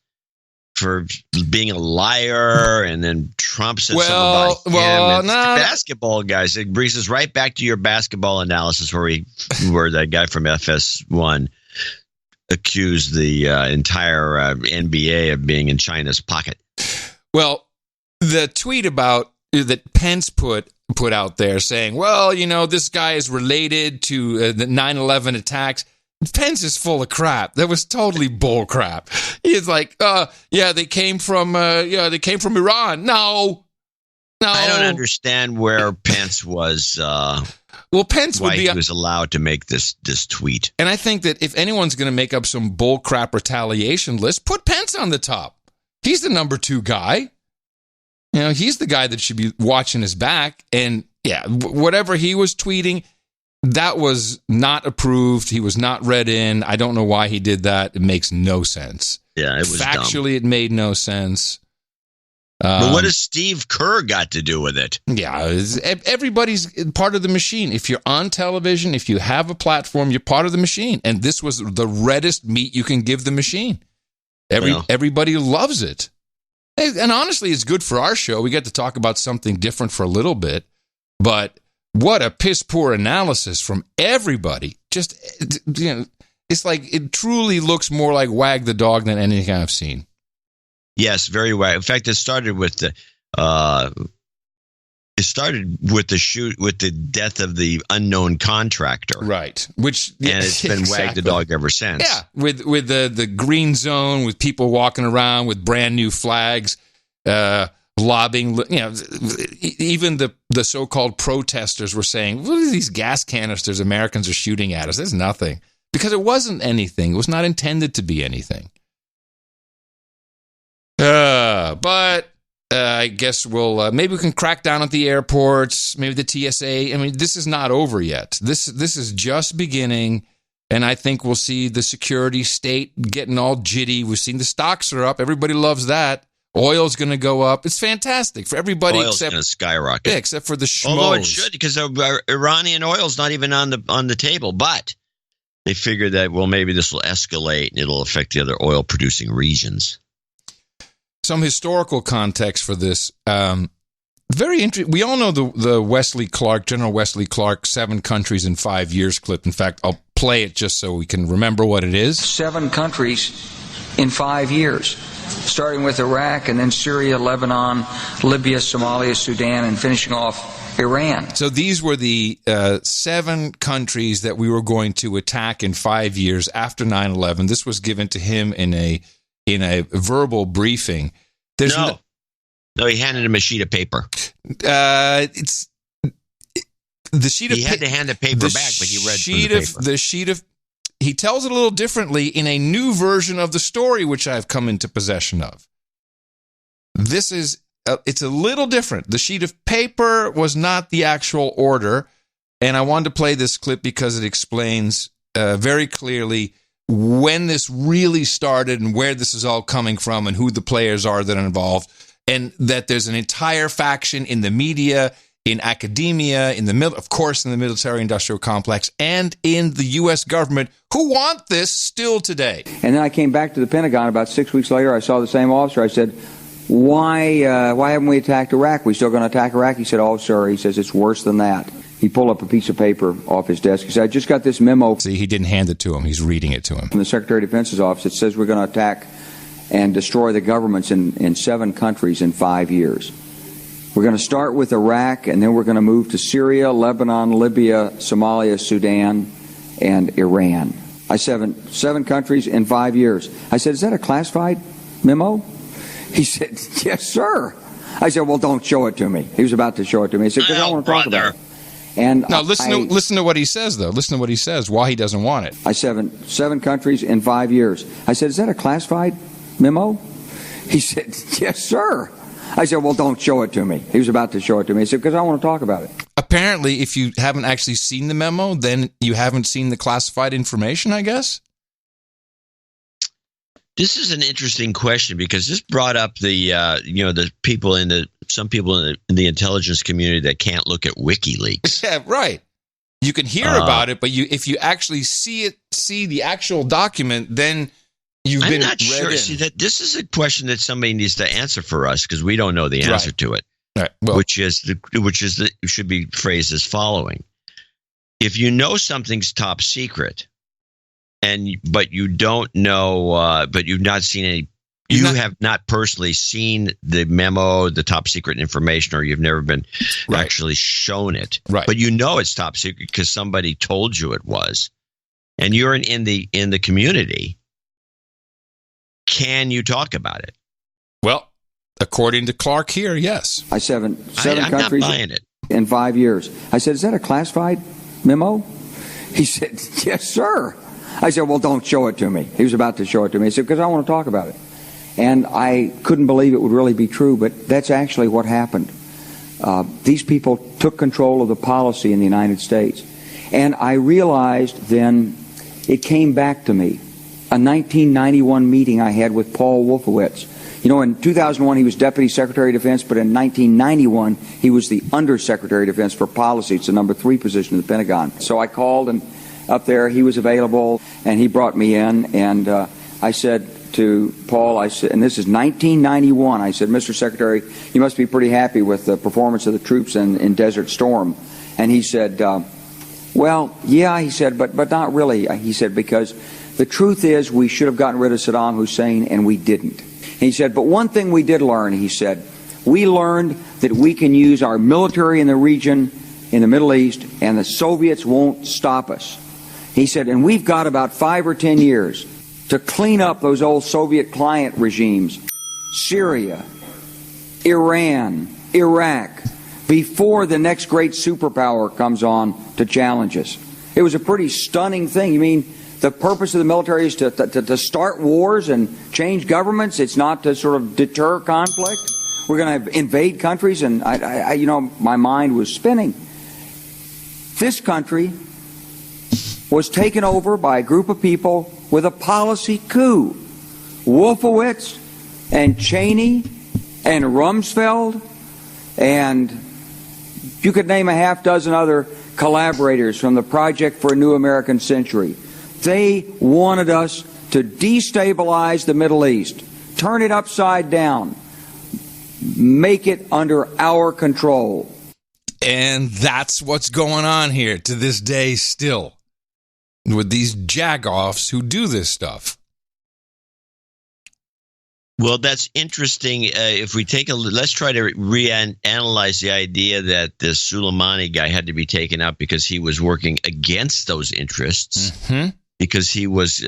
for being a liar, and then Trump said something about him. Basketball, guys. It brings us right back to your basketball analysis where that guy from FS1 accused the entire NBA of being in China's pocket. Well, the tweet about that Pence put out there saying, this guy is related to the 9/11 attacks. Pence is full of crap. That was totally bull crap. He's like, they came from Iran. No. I don't understand where Pence was. Pence would be. He was allowed to make this tweet. And I think that if anyone's going to make up some bull crap retaliation list, put Pence on the top. He's the number 2 guy. He's the guy that should be watching his back. And Yeah, whatever he was tweeting, that was not approved. He was not read in. I don't know why he did that. It makes no sense. Yeah, it was factually, it made no sense. But what has Steve Kerr got to do with it? Yeah, everybody's part of the machine. If you're on television, if you have a platform, you're part of the machine. And this was the reddest meat you can give the machine. Everybody loves it. And honestly, it's good for our show. We get to talk about something different for a little bit. But what a piss poor analysis from everybody. Just, it's like it truly looks more like Wag the Dog than anything I've seen. Yes, very well. In fact, it started with the death of the unknown contractor, right? And it's been Wag the Dog ever since. Yeah, with the green zone, with people walking around with brand new flags, lobbying. Even the so-called protesters were saying, "What are these gas canisters Americans are shooting at us?" There's nothing, because it wasn't anything. It was not intended to be anything. But I guess we'll maybe we can crack down at the airports, maybe the TSA. I mean, this is not over yet. This is just beginning, and I think we'll see the security state getting all jitty. We've seen the stocks are up. Everybody loves that. Oil's going to go up. It's fantastic for everybody. Oil's going to skyrocket. Yeah, except for the schmoes. Although it should, because Iranian oil's not even on the table. But they figure that, well, maybe this will escalate and it'll affect the other oil-producing regions. Some historical context for this. Very interesting. We all know the Wesley Clark, General Wesley Clark, 7 countries in 5 years clip. In fact, I'll play it just so we can remember what it is. 7 countries in 5 years, starting with Iraq and then Syria, Lebanon, Libya, Somalia, Sudan, and finishing off Iran. So these were the 7 countries that we were going to attack in 5 years after 9/11. This was given to him in a verbal briefing. No, he handed him a sheet of paper. It's the sheet of paper. He had to hand the paper back, but he read from the paper. He tells it a little differently in a new version of the story, which I've come into possession of. This is it's a little different. The sheet of paper was not the actual order, and I wanted to play this clip because it explains very clearly when this really started and where this is all coming from and who the players are that are involved, and that there's an entire faction in the media, in academia, in the military-industrial complex, and in the U.S. government who want this still today. And then I came back to the Pentagon about 6 weeks later. I saw the same officer. I said, why haven't we attacked Iraq? We still going to attack Iraq? He said, oh, sir. He says, it's worse than that. He pulled up a piece of paper off his desk. He said, I just got this memo. See, he didn't hand it to him. He's reading it to him. From the Secretary of Defense's office, it says we're going to attack and destroy the governments in 7 countries in 5 years. We're going to start with Iraq, and then we're going to move to Syria, Lebanon, Libya, Somalia, Sudan, and Iran. I said 7 countries in 5 years. I said, is that a classified memo? He said, yes, sir. I said, well, don't show it to me. He was about to show it to me. He said, because I want to talk about it. And now listen to what he says, though. Listen to what he says, why he doesn't want it. I said 7 countries in 5 years. I said, is that a classified memo? He said, yes, sir. I said, well, don't show it to me. He was about to show it to me. He said, because I want to talk about it. Apparently, if you haven't actually seen the memo, then you haven't seen the classified information, I guess? This is an interesting question because this brought up the people some people in the intelligence community that can't look at WikiLeaks. Yeah, right. You can hear about it, but if you actually see the actual document, then I'm not sure. See, that this is a question that somebody needs to answer for us because we don't know the answer to it. Right. Well, which should be phrased as following: if you know something's top secret, but you don't know, but you've not seen any, you have not personally seen the memo, the top secret information, or you've never been actually shown it. Right. But you know it's top secret because somebody told you it was, and you're in the community. Can you talk about it? Well, according to Clark here, yes. I said 7 I'm countries not buying it. in 5 years. I said, is that a classified memo? He said, yes, sir. I said, well, don't show it to me. He was about to show it to me. He said, because I want to talk about it. And I couldn't believe it would really be true, but that's actually what happened. these people took control of the policy in the United States. And I realized then, it came back to me, a 1991 meeting I had with Paul Wolfowitz. You know, in 2001 he was Deputy Secretary of Defense, but in 1991 he was the Undersecretary of Defense for Policy. It's the number 3 position in the Pentagon. So I called, and up there he was available, and he brought me in, and I said to Paul, I said, and this is 1991, I said, Mr. Secretary, you must be pretty happy with the performance of the troops in Desert Storm. And he said, well, yeah, he said, but not really. He said, because the truth is we should have gotten rid of Saddam Hussein, and we didn't. And he said, but one thing we did learn, he said, we learned that we can use our military in the region, in the Middle East, and the Soviets won't stop us. He said, and we've got about 5 or 10 years to clean up those old Soviet client regimes, Syria, Iran, Iraq, before the next great superpower comes on to challenge us. It was a pretty stunning thing. You mean the purpose of the military is to start wars and change governments? It's not to sort of deter conflict? We're going to invade countries? And I you know, my mind was spinning. This country was taken over by a group of people with a policy coup. Wolfowitz and Cheney and Rumsfeld, and you could name a half dozen other collaborators from the Project for a New American Century. They wanted us to destabilize the Middle East, turn it upside down, make it under our control. And that's what's going on here to this day still, with these jagoffs who do this stuff. Well, that's interesting. If we take let's try to reanalyze the idea that this Soleimani guy had to be taken out because he was working against those interests, because he was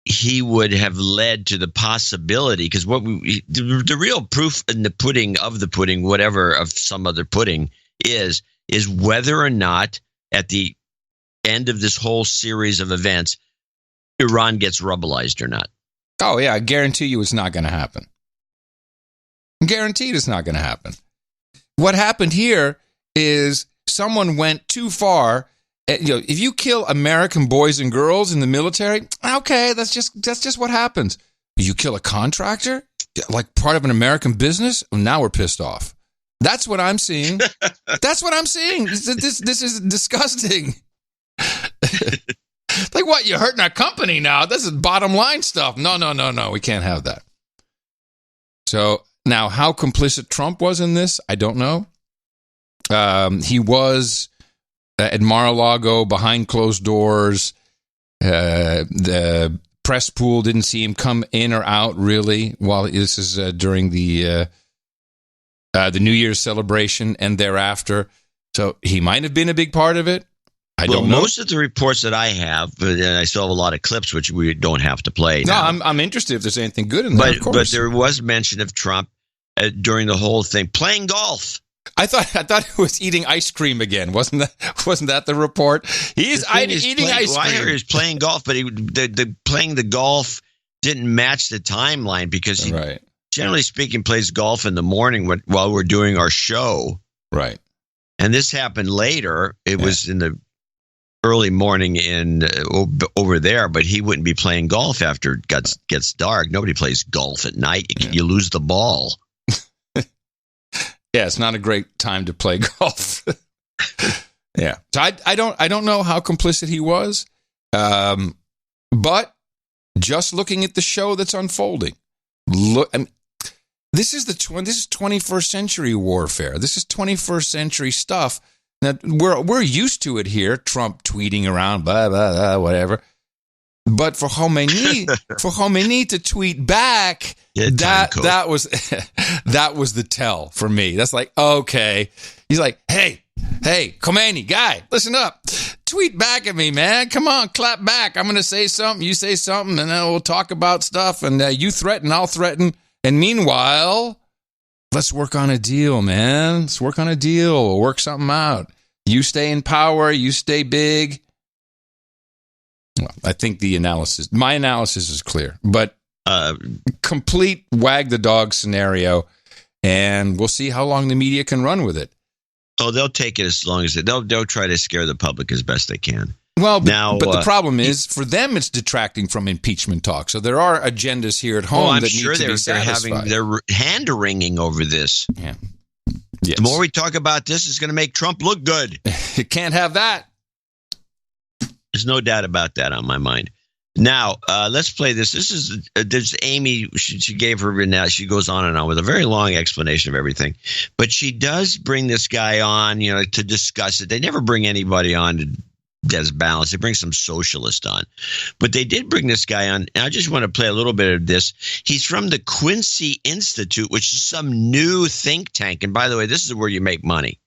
he would have led to the possibility, because the real proof in the pudding of the pudding, whatever of some other pudding, is whether or not at the end of this whole series of events, Iran gets rubblized or not. Oh, yeah, I guarantee you it's not going to happen. Guaranteed it's not going to happen. What happened here is someone went too far. You know, if you kill American boys and girls in the military, okay, that's just what happens. You kill a contractor, like part of an American business, now we're pissed off. That's what I'm seeing. That's what I'm seeing. This is disgusting. Like, what, you're hurting our company now? This is bottom line stuff. No. We can't have that. So now, how complicit Trump was in this, I don't know. He was at Mar-a-Lago behind closed doors. The press pool didn't see him come in or out, really, while this is during the New Year's celebration and thereafter. So he might have been a big part of it. I don't know. Most of the reports that I have, and I still have a lot of clips, which we don't have to play now. No, I'm interested if there's anything good in there, of course. But there was mention of Trump during the whole thing, playing golf. I thought he was eating ice cream again. Wasn't that the report? He's eating ice cream. I heard he was playing golf, but the playing the golf didn't match the timeline, because he, generally speaking, plays golf in the morning while we're doing our show. Right. And this happened later. It was in the early morning over there, but he wouldn't be playing golf after it gets dark. Nobody plays golf at night. You lose the ball. Yeah, it's not a great time to play golf. Yeah, so I don't know how complicit he was, but just looking at the show that's unfolding, this is 21st century warfare. This is 21st century stuff. Now, we're used to it here. Trump tweeting around, blah blah blah, whatever. But for Khomeini to tweet back, that was the tell for me. That's like, okay. He's like, hey, Khomeini guy, listen up. Tweet back at me, man. Come on, clap back. I'm gonna say something. You say something, and then we'll talk about stuff. And you threaten, I'll threaten. And meanwhile, let's work on a deal, man. Let's work on a deal. We'll work something out. You stay in power. You stay big. Well, I think my analysis is clear, but complete wag the dog scenario. and we'll see how long the media can run with it. Oh, they'll take it as long as they'll try to scare the public as best they can. Well, but the problem is, for them, it's detracting from impeachment talk. So there are agendas here at home I'm that sure need to be satisfied. they're hand-wringing over this. Yeah. Yes. The more we talk about this, it's going to make Trump look good. You can't have that. There's no doubt about that on my mind. Now, let's play this. There's Amy. She gave her now. She goes on and on with a very long explanation of everything, but she does bring this guy on, to discuss it. They never bring anybody on that's balanced. They bring some socialist on, but they did bring this guy on. And I just want to play a little bit of this. He's from the Quincy Institute, which is some new think tank. And by the way, this is where you make money.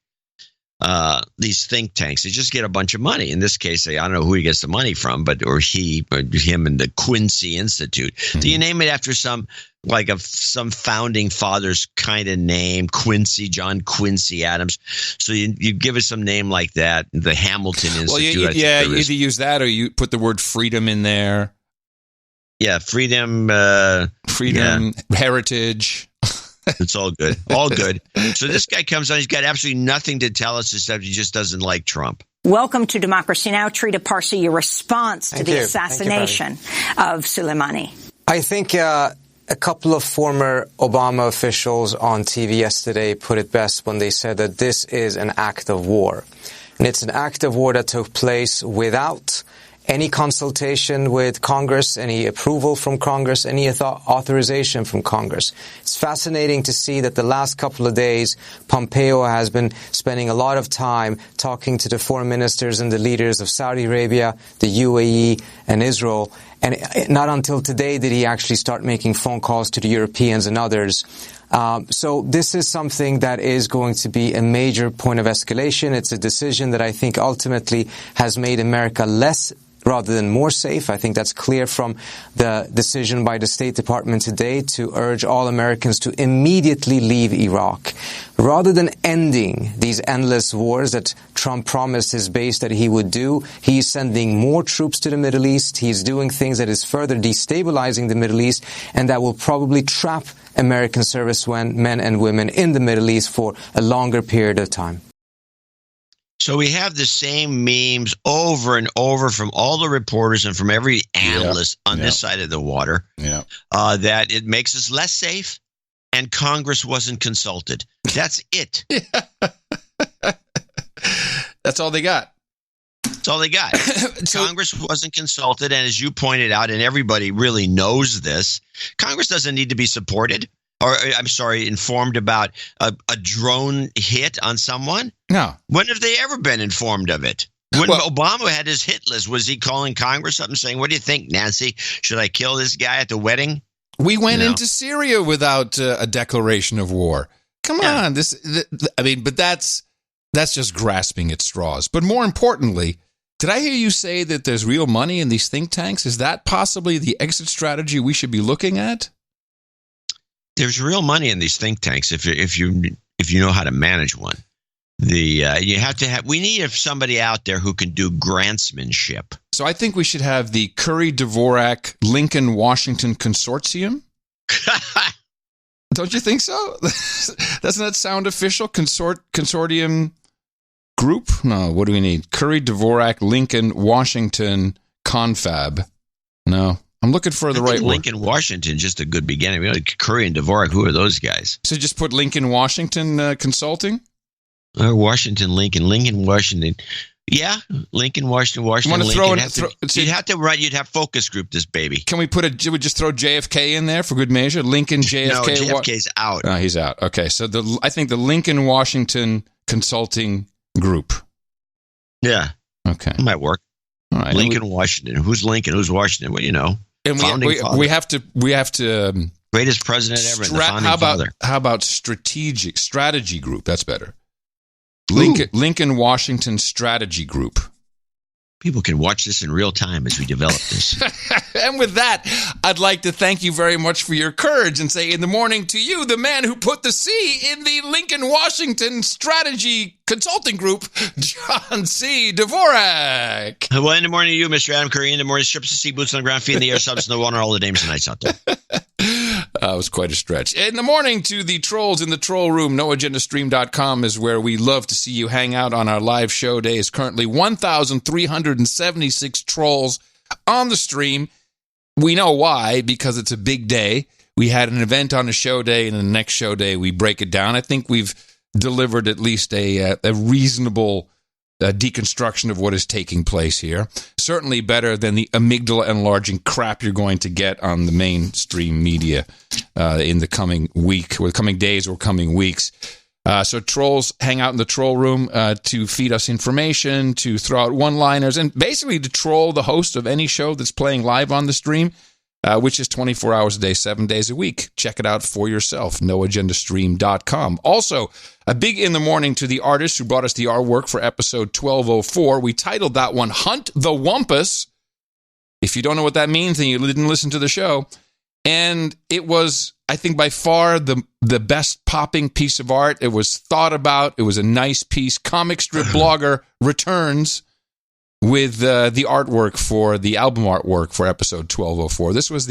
These think tanks, they just get a bunch of money. In this case, I don't know who he gets the money from, or him and the Quincy Institute. Mm-hmm. Do you name it after some founding father's kind of name, Quincy, John Quincy Adams? So you give it some name like that, the Hamilton Institute. Well, you either use that or you put the word freedom in there. Yeah, freedom. Heritage. It's all good. All good. So this guy comes on. He's got absolutely nothing to tell us except he just doesn't like Trump. Welcome to Democracy Now! Trita Parsi, your response to the assassination of Soleimani. I think a couple of former Obama officials on TV yesterday put it best when they said that this is an act of war. And it's an act of war that took place without any consultation with Congress, any approval from Congress, any authorization from Congress. It's fascinating to see that the last couple of days, Pompeo has been spending a lot of time talking to the foreign ministers and the leaders of Saudi Arabia, the UAE, and Israel. And not until today did he actually start making phone calls to the Europeans and others. So this is something that is going to be a major point of escalation. It's a decision that I think ultimately has made America less rather than more safe. I think that's clear from the decision by the State Department today to urge all Americans to immediately leave Iraq. Rather than ending these endless wars that Trump promised his base that he would do, he's sending more troops to the Middle East. He's doing things that is further destabilizing the Middle East and that will probably trap American servicemen and women in the Middle East for a longer period of time. So we have the same memes over and over from all the reporters and from every analyst on this side of the water that it makes us less safe and Congress wasn't consulted. That's it. That's all they got. That's all they got. Congress wasn't consulted. And as you pointed out, and everybody really knows this, Congress doesn't need to be supported. Or, I'm sorry, informed about a drone hit on someone? No. When have they ever been informed of it? When Obama had his hit list, was he calling Congress up and saying, what do you think, Nancy? Should I kill this guy at the wedding? We went into Syria without a declaration of war. Come on. But that's just grasping at straws. But more importantly, did I hear you say that there's real money in these think tanks? Is that possibly the exit strategy we should be looking at? There's real money in these think tanks if you know how to manage one. You have to have. We need somebody out there who can do grantsmanship. So I think we should have the Curry Dvorak Lincoln Washington Consortium. Don't you think so? Doesn't that sound official? Consortium group? No. What do we need? Curry Dvorak Lincoln Washington Confab. No. I'm looking for the right Lincoln, word. Washington, just a good beginning. Curry and Dvorak, who are those guys? So just put Lincoln, Washington Consulting? Washington, Lincoln, Washington. Yeah, Lincoln, Washington, Lincoln. You'd have focus group this baby. Can we just throw JFK in there for good measure? Lincoln, JFK. No, JFK's out. No, he's out. Okay, so I think the Lincoln, Washington Consulting Group. Yeah. Okay. It might work. All right. Lincoln, Washington. Who's Lincoln? Who's Washington? Well, you know. And we have to greatest president ever. The founding father. How about strategy group? That's better. Lincoln Washington Strategy Group. People can watch this in real time as we develop this. And with that, I'd like to thank you very much for your courage and say in the morning to you, the man who put the C in the Lincoln Washington Strategy Consulting Group, John C. Dvorak. Well, in the morning to you, Mr. Adam Curry. In the morning, strips of sea boots on the ground, feet in the air, subs in the water, all the dames and nights out there. It was quite a stretch. In the morning to the trolls in the troll room, noagendastream.com is where we love to see you hang out on our live show day. Is currently 1,376 trolls on the stream. We know why, because it's a big day. We had an event on a show day, and the next show day we break it down. I think we've delivered at least a reasonable deconstruction of what is taking place here. Certainly better than the amygdala enlarging crap you're going to get on the mainstream media in the coming week, or coming days, or coming weeks. So trolls hang out in the troll room to feed us information, to throw out one-liners, and basically to troll the host of any show that's playing live on the stream, which is 24 hours a day, 7 days a week. Check it out for yourself, noagendastream.com. Also, a big in the morning to the artist who brought us the artwork for episode 1204. We titled that one, Hunt the Wumpus. If you don't know what that means, then you didn't listen to the show. And it was, I think, by far the best popping piece of art. It was thought about. It was a nice piece. Comic strip blogger returns with the artwork for the album artwork for episode 1204. This was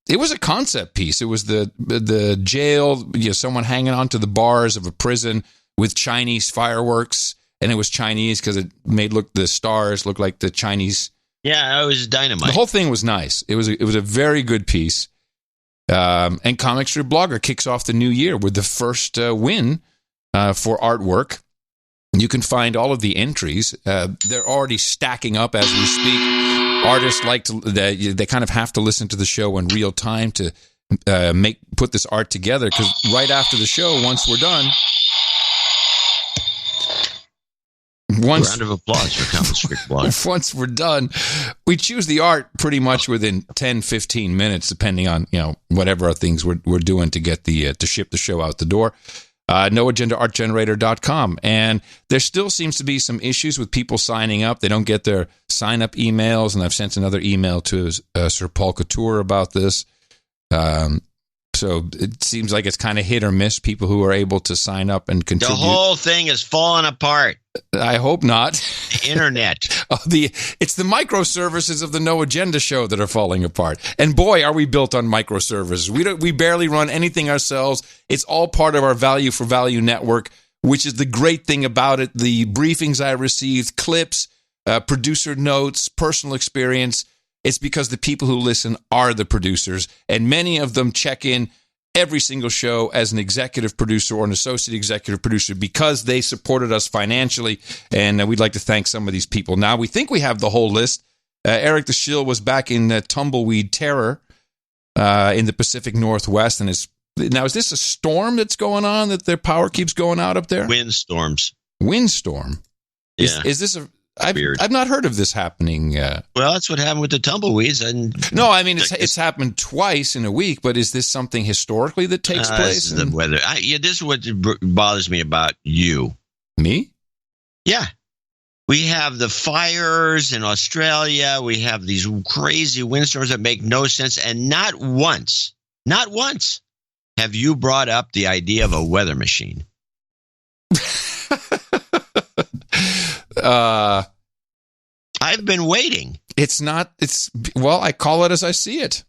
it was a concept piece. It was the jail, someone hanging onto the bars of a prison with Chinese fireworks, and it was Chinese because it made the stars look like the Chinese. Yeah, it was dynamite. The whole thing was nice. It was a very good piece. And Comic Strip Blogger kicks off the new year with the first win for artwork. You can find all of the entries. They're already stacking up as we speak. Artists they kind of have to listen to the show in real time to put this art together, because right after the show, once we're done, round of applause for Comic Strip Blogger. Once we're done, we choose the art pretty much within 10, 15 minutes, depending on whatever things we're doing to get to ship the show out the door. NoAgendaArtGenerator.com. And there still seems to be some issues with people signing up. They don't get their sign-up emails, and I've sent another email to Sir Paul Couture about this. So it seems like it's kind of hit or miss, people who are able to sign up and contribute. The whole thing is falling apart. I hope not. Internet. It's the microservices of the No Agenda show that are falling apart. And boy, are we built on microservices. We barely run anything ourselves. It's all part of our Value for Value network, which is the great thing about it. The briefings I received, clips, producer notes, personal experience. It's because the people who listen are the producers, and many of them check in every single show as an executive producer or an associate executive producer because they supported us financially, and we'd like to thank some of these people. Now, we think we have the whole list. Eric the Shill was back in Tumbleweed Terror in the Pacific Northwest, and is this a storm that's going on, that their power keeps going out up there? Windstorm. Yeah. Is this a... I've not heard of this happening. Well, that's what happened with the tumbleweeds. No, I mean, it's happened twice in a week, but is this something historically that takes place? This is the weather. This is what bothers me about you. Me? Yeah. We have the fires in Australia. We have these crazy windstorms that make no sense. And not once have you brought up the idea of a weather machine. I've been waiting. I call it as I see it.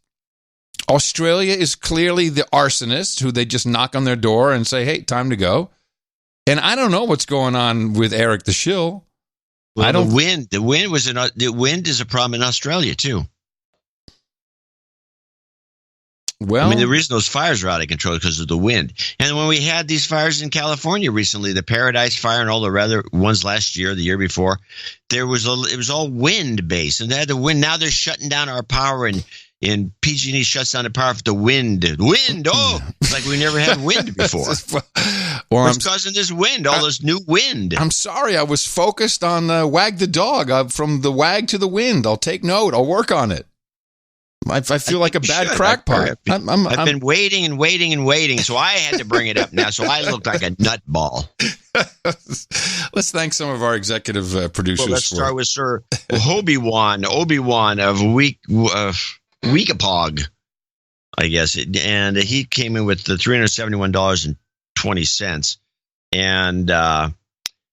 Australia is clearly the arsonist who they just knock on their door and say, hey, time to go. And I don't know what's going on with Eric the Shill. Well, the wind is a problem in Australia too. Well, I mean, the reason those fires are out of control is because of the wind. And when we had these fires in California recently, the Paradise Fire and all the other ones last year, the year before, it was all wind based, and they had the wind. Now they're shutting down our power, and PG&E shuts down the power for the wind. Wind, it's like we never had wind before. What's causing this wind? This new wind. I'm sorry, I was focused on Wag the Dog. From the wag to the wind. I'll take note. I'll work on it. I feel like a bad crackpot. I've been waiting and waiting and waiting, so I had to bring it up now, so I look like a nutball. Let's thank some of our executive producers. Well, let's start with Sir Obi-Wan of Weekapog, I guess. And he came in with the $371.20. And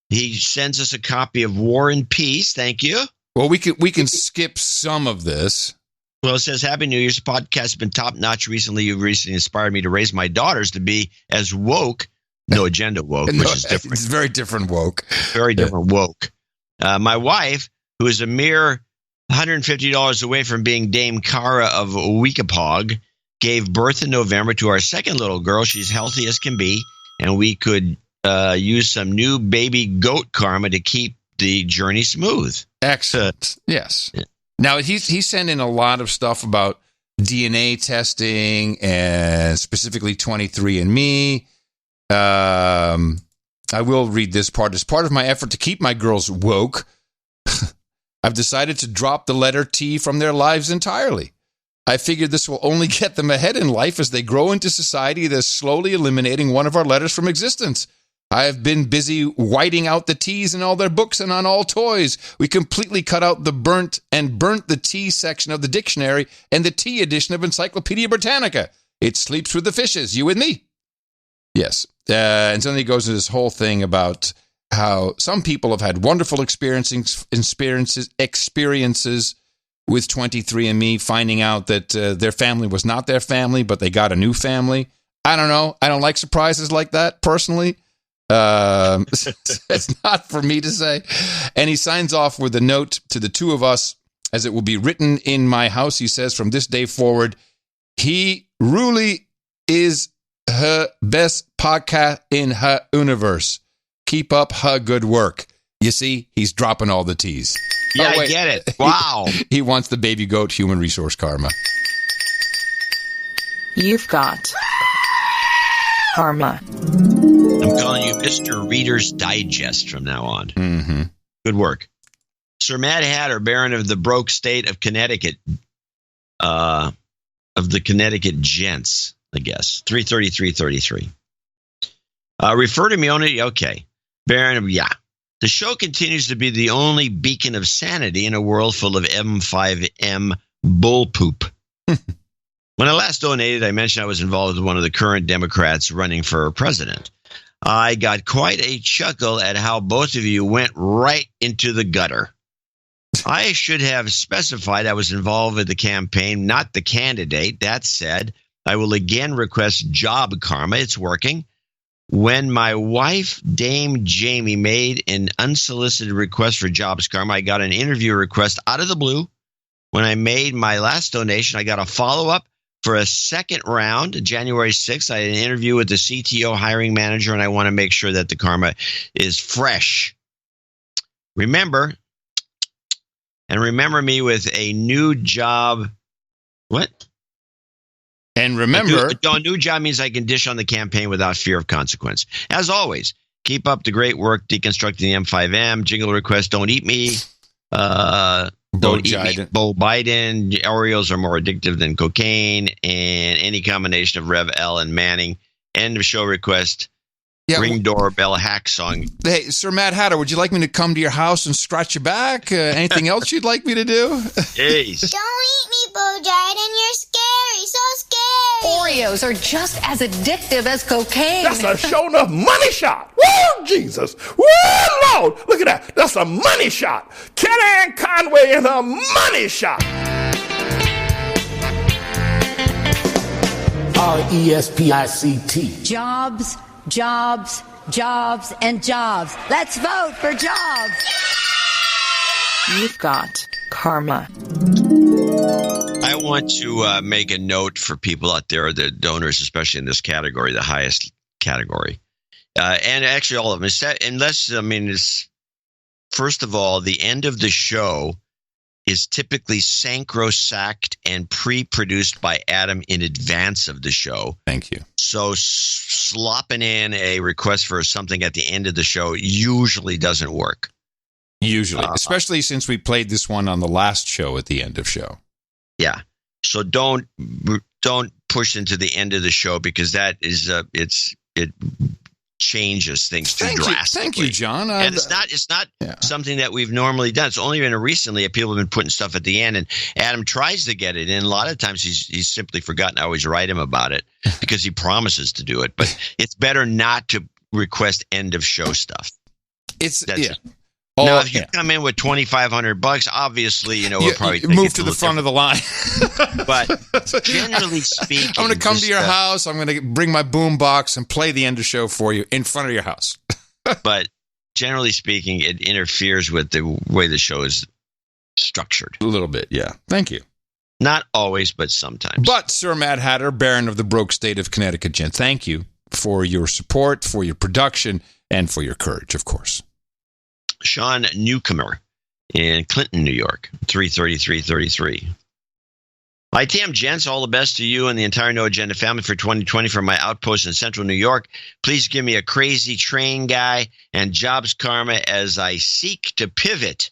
he sends us a copy of War and Peace. Thank you. Well, we can skip some of this. Well, it says, Happy New Year's. The podcast has been top-notch recently. You've recently inspired me to raise my daughters to be as woke, no agenda woke, which is different. It's very different woke. Very different woke. My wife, who is a mere $150 away from being Dame Cara of Weekapog, gave birth in November to our second little girl. She's healthy as can be, and we could use some new baby goat karma to keep the journey smooth. Excellent. Yes. Yeah. Now, he's sent in a lot of stuff about DNA testing and specifically 23andMe. I will read this part. As part of my effort to keep my girls woke, I've decided to drop the letter T from their lives entirely. I figured this will only get them ahead in life as they grow into society that is slowly eliminating one of our letters from existence. I have been busy whiting out the T's in all their books and on all toys. We completely cut out the burnt the T section of the dictionary and the T edition of Encyclopedia Britannica. It sleeps with the fishes, you with me? Yes. And so then he goes into this whole thing about how some people have had wonderful experiences with 23andMe, finding out that their family was not their family, but they got a new family. I don't know. I don't like surprises like that, personally. It's not for me to say. And he signs off with a note to the two of us, as it will be written in my house. He says, from this day forward, he really is her best podcast in her universe. Keep up her good work. You see, he's dropping all the T's. Yeah, I get it. Wow. He wants the baby goat human resource karma. You've got karma. I'm calling you Mr. Reader's Digest from now on. Mm-hmm. Good work. Sir Mad Hatter, Baron of the Broke State of Connecticut, of the Connecticut Gents, I guess. 33333. Refer to me only. Okay. Baron of, yeah. The show continues to be the only beacon of sanity in a world full of M5M bullpoop. When I last donated, I mentioned I was involved with one of the current Democrats running for president. I got quite a chuckle at how both of you went right into the gutter. I should have specified I was involved with the campaign, not the candidate. That said, I will again request job karma. It's working. When my wife, Dame Jamie, made an unsolicited request for jobs karma, I got an interview request out of the blue. When I made my last donation, I got a follow-up for a second round, January 6th. I had an interview with the CTO hiring manager, and I want to make sure that the karma is fresh. Remember me with a new job. What? And remember, a new job means I can dish on the campaign without fear of consequence. As always, keep up the great work deconstructing the M5M. Jingle request, don't eat me. Don't eat me. Bo Biden. Oreos are more addictive than cocaine. And any combination of Rev L and Manning. End of show request. Yeah, ring doorbell hack song. Hey, Sir Mad Hatter, would you like me to come to your house and scratch your back? Anything else you'd like me to do? Hey. Don't eat me, Bo Biden. You're scary. So scary. Oreos are just as addictive as cocaine. That's a sure enough money shot. Woo, Jesus. Woo, Lord. Look at that. That's a money shot. Kellyanne Conway is a money shot. RESPICT. Jobs, jobs, jobs, and jobs. Let's vote for jobs. You've got karma. I want to make a note for people out there, the donors, especially in this category, the highest category. And actually all of them. It's first of all, the end of the show is typically sacrosanct and pre-produced by Adam in advance of the show. Thank you. So slopping in a request for something at the end of the show usually doesn't work. Usually, especially since we played this one on the last show at the end of show. Yeah. So don't push into the end of the show because that is it changes things too drastically. Thank you, John. And it's not something that we've normally done. It's only been recently that people have been putting stuff at the end, and Adam tries to get it in. A lot of times he's simply forgotten. I always write him about it because he promises to do it. But it's better not to request end of show stuff. Now, if you come in with $2,500, obviously, we'll probably take move it to the front of the line. But generally speaking, I'm going to come to your house. I'm going to bring my boom box and play the end of show for you in front of your house. But generally speaking, it interferes with the way the show is structured. A little bit, yeah. Thank you. Not always, but sometimes. But Sir Mad Hatter, Baron of the broke state of Connecticut, gent, thank you for your support, for your production, and for your courage, of course. Sean Newcomer in Clinton, New York, 33333. ITM gents, all the best to you and the entire No Agenda family for 2020 from my outpost in central New York. Please give me a crazy train guy and jobs karma as I seek to pivot,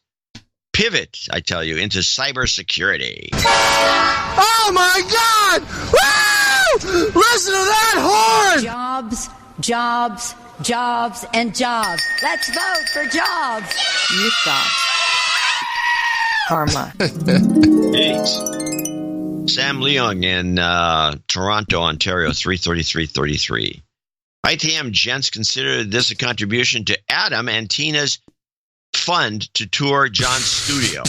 I tell you, into cybersecurity. Oh my God! Woo! Listen to that horn! Jobs, and jobs. Let's vote for jobs. You've got karma. Sam Leung in Toronto, Ontario, 33333. ITM gents, consider this a contribution to Adam and Tina's fund to tour John's studio.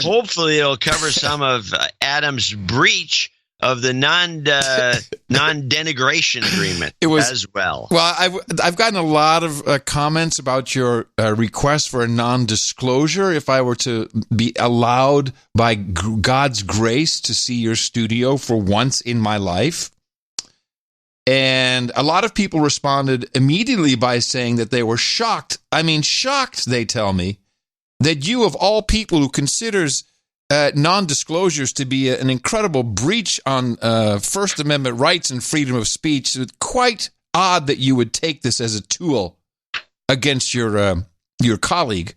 Hopefully it'll cover some of Adam's breach of the non-denigration agreement as well. Well, I've gotten a lot of comments about your request for a non-disclosure. If I were to be allowed by God's grace to see your studio for once in my life. And a lot of people responded immediately by saying that they were shocked. I mean, shocked, they tell me, that you of all people who considers non-disclosures to be an incredible breach on First Amendment rights and freedom of speech. It's quite odd that you would take this as a tool against your colleague.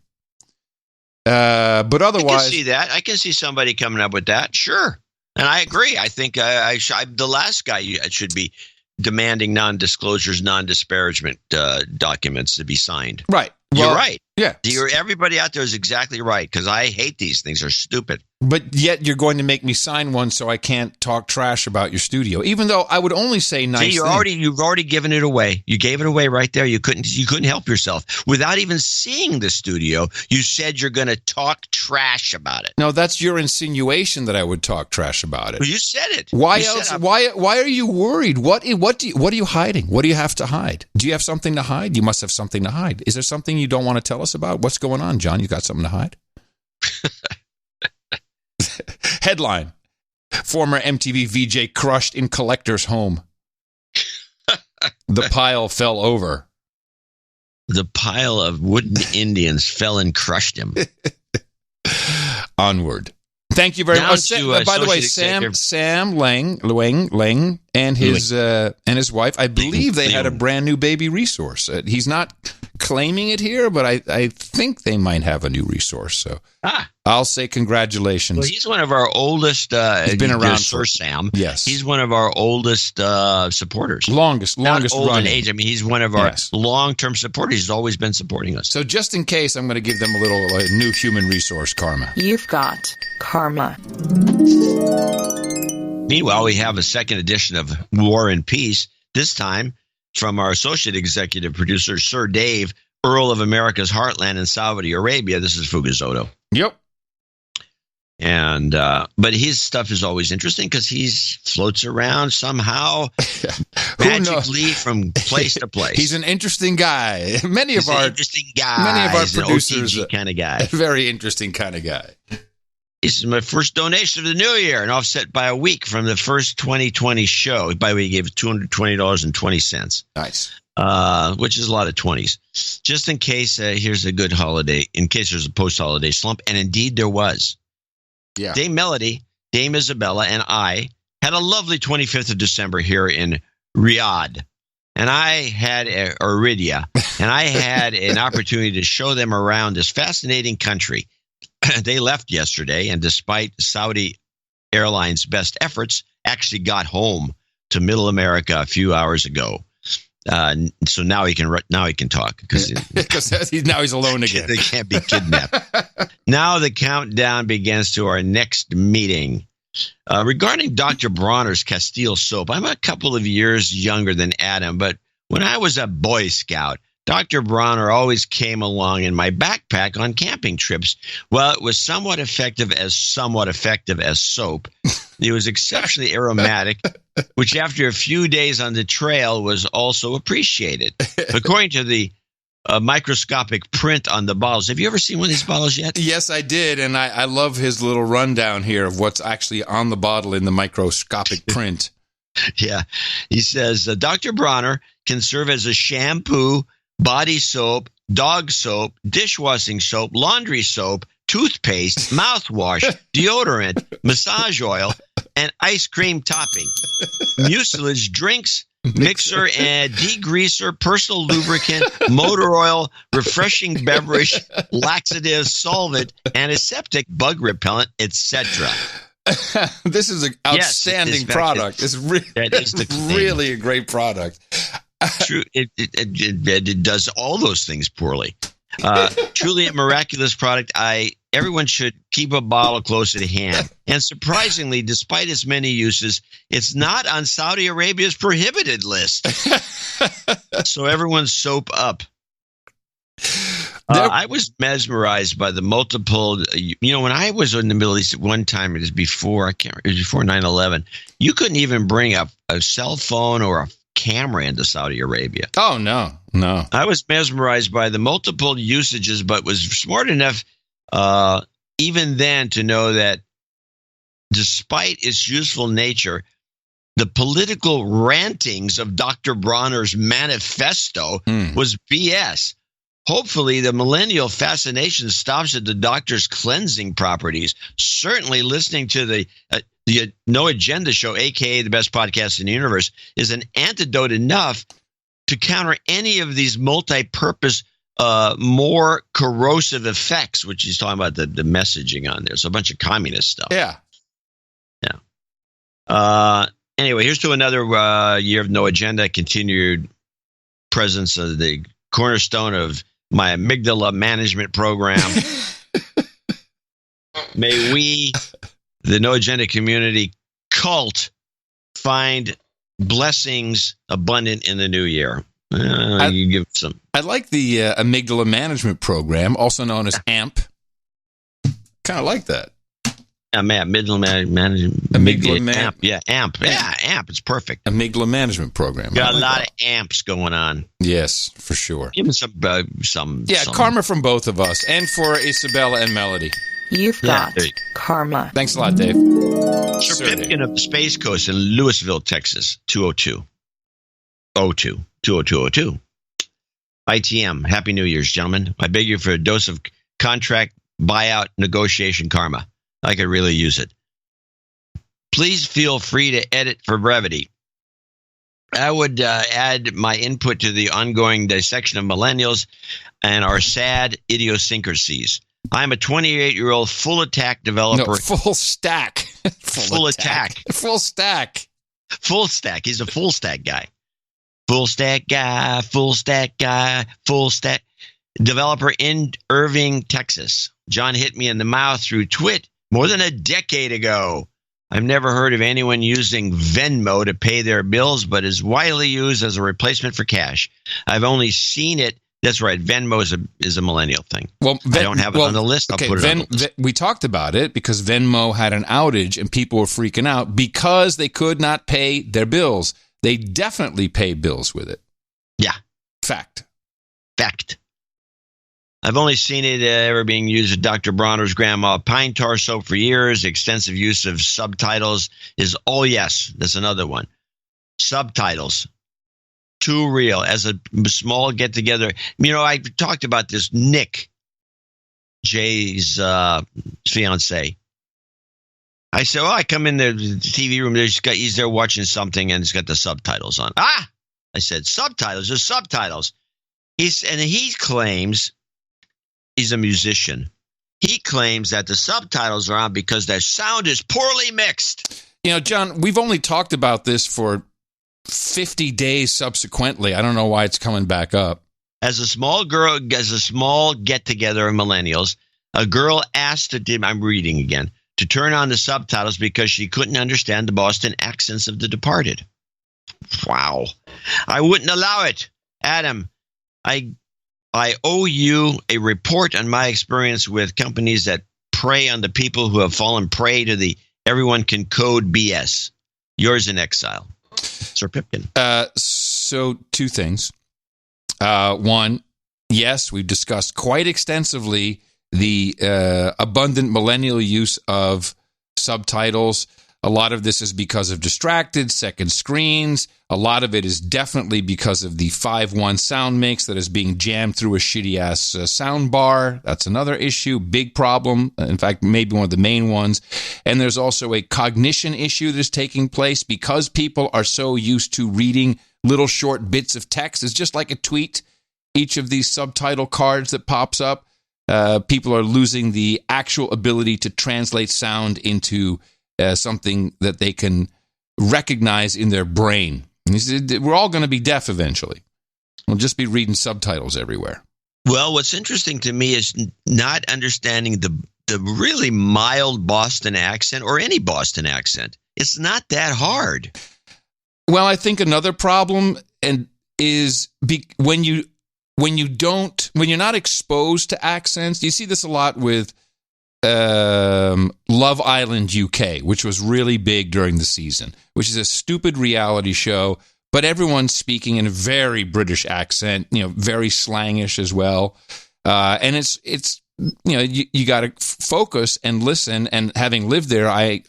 But otherwise, I can see that. I can see somebody coming up with that. Sure, and I agree. I think I'm the last guy should be demanding non-disclosures, non-disparagement documents to be signed. Right. Well, you're right. Yeah. Everybody out there is exactly right, because I hate these things. They're stupid. But yet you're going to make me sign one so I can't talk trash about your studio, even though I would only say nice things. You've already given it away. You gave it away right there. You couldn't help yourself. Without even seeing the studio, you said you're going to talk trash about it. No, that's your insinuation that I would talk trash about it. Well, you said it. Why else? Why are you worried? What are you hiding? What do you have to hide? Do you have something to hide? You must have something to hide. Is there something you don't want to tell us about? What's going on, John? You got something to hide? Headline: former MTV VJ crushed in collector's home. The pile fell over. The pile of wooden Indians fell and crushed him. Onward. Thank you very much. By the way, Sam Lang and his wife, I believe they had a brand new baby resource. He's not claiming it here, but I think they might have a new resource. So I'll say congratulations. Well, he's one of our oldest. He's been around Sir Sam. Yes, he's one of our oldest supporters. Longest Not old running. in age. I mean, he's one of our long-term supporters. He's always been supporting us. So just in case, I'm going to give them a little new human resource karma. You've got karma. Meanwhile, we have a second edition of War and Peace, this time from our associate executive producer, Sir Dave, Earl of America's Heartland in Saudi Arabia. This is Fugazoto. Yep. And but his stuff is always interesting because he floats around somehow magically from place to place. He's an interesting guy. Many of our producers, an OTG kind of guy. Very interesting kind of guy. This is my first donation of the new year, and offset by a week from the first 2020 show. By the way, he gave $220.20. Nice. Which is a lot of 20s. Just in case, here's a good holiday, in case there's a post-holiday slump, and indeed there was. Yeah. Dame Melody, Dame Isabella, and I had a lovely 25th of December here in Riyadh. And I had an opportunity to show them around this fascinating country. They left yesterday, and despite Saudi Airlines' best efforts, actually got home to Middle America a few hours ago. So now he can talk because he's alone again. They can't be kidnapped. Now the countdown begins to our next meeting. Regarding Dr. Bronner's Castile soap, I'm a couple of years younger than Adam, but when I was a Boy Scout, Dr. Bronner always came along in my backpack on camping trips. Well, it was somewhat effective as soap. It was exceptionally aromatic, which after a few days on the trail was also appreciated. According to the microscopic print on the bottles. Have you ever seen one of these bottles yet? Yes, I did, and I love his little rundown here of what's actually on the bottle in the microscopic print. Yeah. He says, Dr. Bronner can serve as a shampoo, body soap, dog soap, dishwashing soap, laundry soap, toothpaste, mouthwash, deodorant, massage oil, and ice cream topping. Mucilage, drinks, mixer and degreaser, personal lubricant, motor oil, refreshing beverage, laxative, solvent, antiseptic, bug repellent, etc. This is an outstanding product. It's really a great product. True, it does all those things poorly. Truly a miraculous product. Everyone should keep a bottle close at hand. And surprisingly, despite its many uses, it's not on Saudi Arabia's prohibited list. So everyone soap up. I was mesmerized by the multiple. When I was in the Middle East at one time, it was before 9/11. You couldn't even bring up a cell phone or a camera into Saudi Arabia. Oh, no. I was mesmerized by the multiple usages, but was smart enough even then to know that despite its useful nature, the political rantings of Dr. Bronner's manifesto was BS. Hopefully, the millennial fascination stops at the doctor's cleansing properties. Certainly, listening to the No Agenda show, a.k.a. the best podcast in the universe, is an antidote enough to counter any of these multi-purpose, more corrosive effects, which he's talking about the messaging on there. So a bunch of communist stuff. Yeah. Anyway, here's to another year of No Agenda, continued presence of the cornerstone of my amygdala management program. May we, the No Agenda community cult, find blessings abundant in the new year. You give some. I like the amygdala management program, also known as AMP. Kind of like that. Yeah, amygdala management. AMP. Yeah, AMP. Yeah, AMP. It's perfect. Amygdala management program. Got a lot of amps going on. Yes, for sure. Give them some. Yeah, karma from both of us, and for Isabella and Melody. You've got karma. Thanks a lot, Dave. Sir Pipkin of the Space Coast in Louisville, Texas, 20202. ITM. Happy New Year's, gentlemen. I beg you for a dose of contract buyout negotiation karma. I could really use it. Please feel free to edit for brevity. I would add my input to the ongoing dissection of millennials and our sad idiosyncrasies. I'm a 28-year-old full attack developer. No, full stack. Full attack. Full stack. Full stack. He's a full stack guy. Full stack guy. Full stack guy. Full stack developer in Irving, Texas. John hit me in the mouth through Twit more than a decade ago. I've never heard of anyone using Venmo to pay their bills, but is widely used as a replacement for cash. I've only seen it. That's right. Venmo is a millennial thing. Well, I don't have it on the list. I'll put it on the list. We talked about it because Venmo had an outage and people were freaking out because they could not pay their bills. They definitely pay bills with it. Yeah. Fact. I've only seen it ever being used with Dr. Bronner's grandma pine tar soap for years. Extensive use of subtitles is, oh yes, that's another one. Subtitles. Too real. As a small get-together. I talked about this. Nick, Jay's fiance. I said, I come in the TV room. He's there watching something, and it's got the subtitles on. I said, subtitles? There's subtitles. He claims... He's a musician. He claims that the subtitles are on because their sound is poorly mixed. John, we've only talked about this for 50 days subsequently. I don't know why it's coming back up. As a small get-together of millennials, a girl asked I'm reading again, to turn on the subtitles because she couldn't understand the Boston accents of The Departed. Wow. I wouldn't allow it. Adam, I owe you a report on my experience with companies that prey on the people who have fallen prey to the everyone can code BS. Yours in exile, Sir Pipkin. So 2 things. One, yes, we've discussed quite extensively the abundant millennial use of subtitles. A lot of this is because of distracted second screens. A lot of it is definitely because of the 5.1 sound mix that is being jammed through a shitty-ass sound bar. That's another issue, big problem. In fact, maybe one of the main ones. And there's also a cognition issue that is taking place because people are so used to reading little short bits of text. It's just like a tweet. Each of these subtitle cards that pops up, people are losing the actual ability to translate sound into something that they can recognize in their brain. We're all going to be deaf eventually. We'll just be reading subtitles everywhere. Well, what's interesting to me is not understanding the really mild Boston accent or any Boston accent. It's not that hard. Well, I think another problem is when you're not exposed to accents. You see this a lot with Love Island UK, which was really big during the season, which is a stupid reality show, but everyone's speaking in a very British accent, very slangish as well. And it's you got to focus and listen. And having lived there, I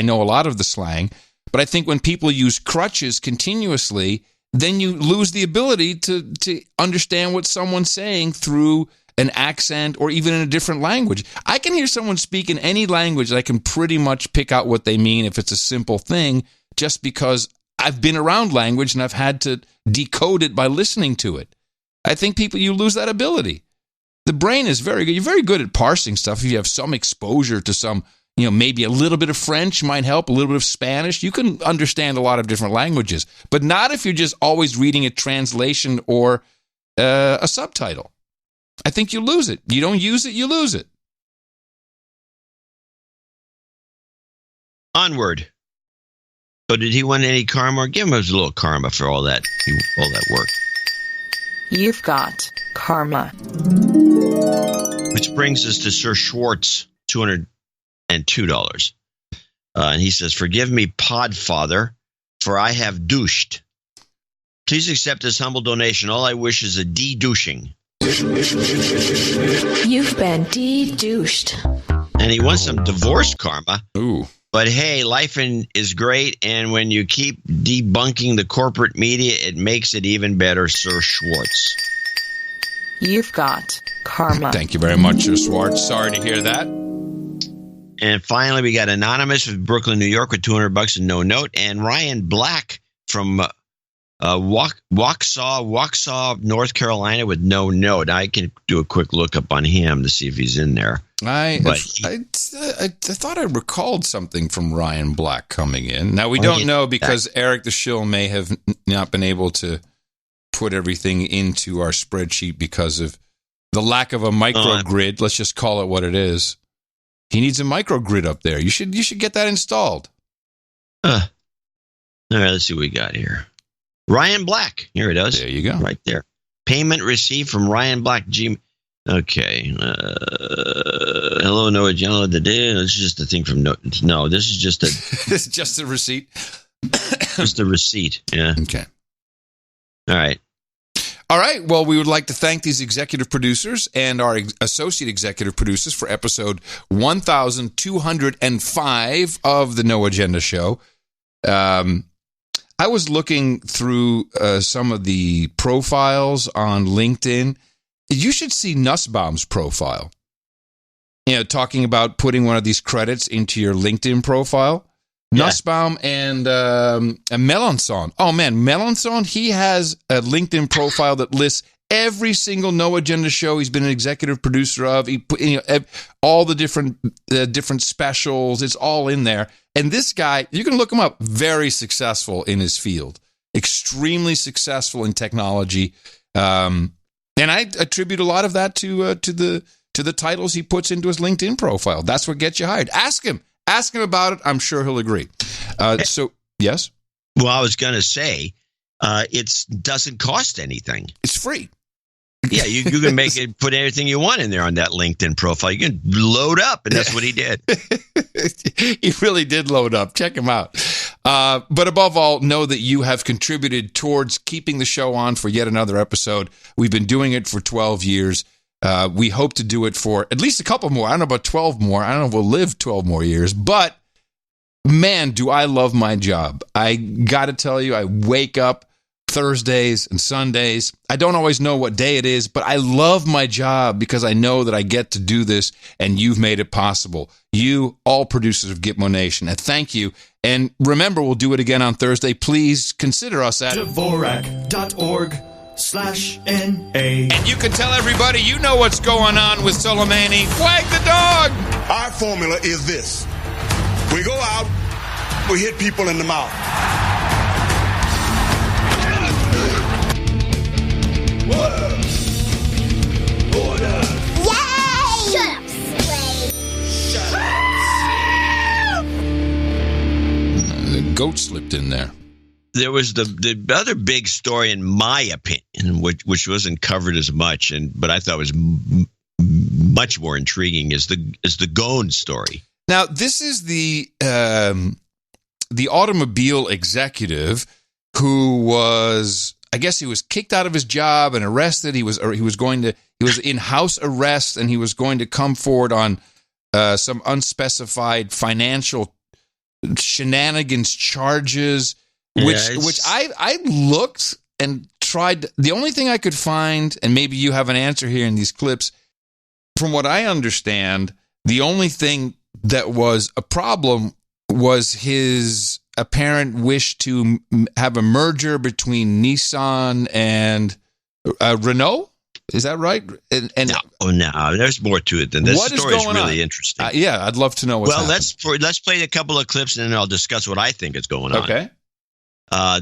know a lot of the slang, but I think when people use crutches continuously, then you lose the ability to understand what someone's saying through an accent or even in a different language. I can hear someone speak in any language. I can pretty much pick out what they mean if it's a simple thing, just because I've been around language and I've had to decode it by listening to it. I think you lose that ability. The brain is very good. You're very good at parsing stuff. If you have some exposure to some, maybe a little bit of French might help, a little bit of Spanish. You can understand a lot of different languages, but not if you're just always reading a translation or a subtitle. I think you lose it. You don't use it, you lose it. Onward. So did he want any karma? Or give him a little karma for all that work. You've got karma. Which brings us to Sir Schwartz, $202. And he says, "Forgive me, Podfather, for I have douched. Please accept this humble donation. All I wish is a de-douching." You've been de-douched. And he wants some divorce karma. Ooh. But hey, life is great, and when you keep debunking the corporate media, it makes it even better, Sir Schwartz. You've got karma. Thank you very much, Sir Schwartz. Sorry to hear that. And finally, we got Anonymous from Brooklyn, New York with $200 and no note, and Ryan Black from Waukesha, North Carolina with no note. I can do a quick look up on him to see if he's in there. I thought I recalled something from Ryan Black coming in. Now, we don't know because Eric the Shill may have not been able to put everything into our spreadsheet because of the lack of a microgrid. Let's just call it what it is. He needs a microgrid up there. You should get that installed. All right, let's see what we got here. Ryan Black. Here it is. There you go. Right there. Payment received from Ryan Black. Okay. Hello, Noah Jello. This is just a thing from No, this is just a... This is just a receipt? Just a receipt, yeah. Okay. All right. All right. Well, we would like to thank these executive producers and our associate executive producers for episode 1205 of the No Agenda Show. I was looking through some of the profiles on LinkedIn. You should see Nussbaum's profile. Talking about putting one of these credits into your LinkedIn profile. Yeah. Nussbaum and Melanson. Oh, man, Melanson, he has a LinkedIn profile that lists every single No Agenda show he's been an executive producer of. He put, all the different specials. It's all in there. And this guy, you can look him up, very successful in his field, extremely successful in technology. And I attribute a lot of that to the titles he puts into his LinkedIn profile. That's what gets you hired. Ask him about it. I'm sure he'll agree. So, yes? Well, I was going to say, it doesn't cost anything. It's free. Yeah, you can put everything you want in there on that LinkedIn profile. You can load up, and that's what he did. He really did load up. Check him out. But above all, know that you have contributed towards keeping the show on for yet another episode. We've been doing it for 12 years. We hope to do it for at least a couple more. I don't know about 12 more. I don't know if we'll live 12 more years. But, man, do I love my job. I got to tell you, I wake up Thursdays and Sundays. I don't always know what day it is, but I love my job because I know that I get to do this, and you've made it possible. You, all producers of Gitmo Nation, and thank you. And remember, we'll do it again on Thursday. Please consider us at Dvorak.org/NA. And you can tell everybody you know what's going on with Soleimani. Wag the dog! Our formula is this. We go out, we hit people in the mouth. Order! Yay! Shut up, slave! The goat slipped in there. There was the other big story, in my opinion, which wasn't covered as much, but I thought was much more intriguing, is the Ghosn story. Now, this is the automobile executive who was, I guess he was kicked out of his job and arrested. He was in house arrest, and he was going to come forward on some unspecified financial shenanigans charges, which I looked and tried. The only thing I could find, and maybe you have an answer here in these clips, from what I understand, the only thing that was a problem was his apparent wish to have a merger between Nissan and Renault. Is that right? And no, there's more to it than this. What story is really on? Interesting. Yeah, I'd love to know what's happening. Let's play a couple of clips, and then I'll discuss what I think is going on. Okay.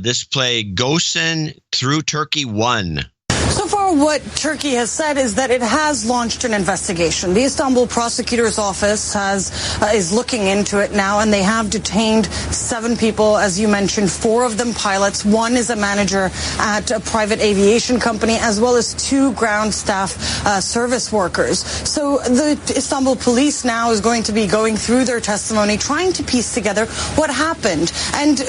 This play, Ghosn through Turkey 1. So far, what Turkey has said is that it has launched an investigation. The Istanbul prosecutor's office is looking into it now, and they have detained 7 people, as you mentioned, 4 of them pilots. 1 is a manager at a private aviation company, as well as 2 ground staff service workers. So the Istanbul police now is going to be going through their testimony, trying to piece together what happened. And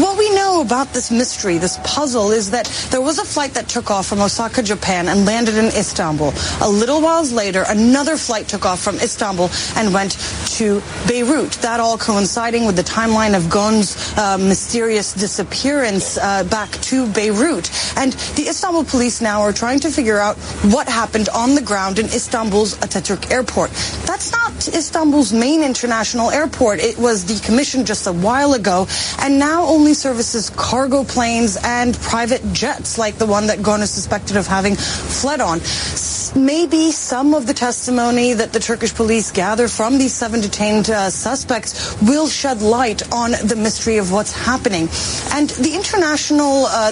what we know about this mystery, this puzzle, is that there was a flight that took off from Osaka, Japan, and landed in Istanbul. A little while later, another flight took off from Istanbul and went to Beirut. That all coinciding with the timeline of Ghosn's mysterious disappearance back to Beirut. And the Istanbul police now are trying to figure out what happened on the ground in Istanbul's Atatürk airport. That's not Istanbul's main international airport. It was decommissioned just a while ago, and now only services cargo planes and private jets like the one that Ghosn is suspected of having fled on. Maybe some of the testimony that the Turkish police gather from these 7 detained suspects will shed light on the mystery of what's happening. And the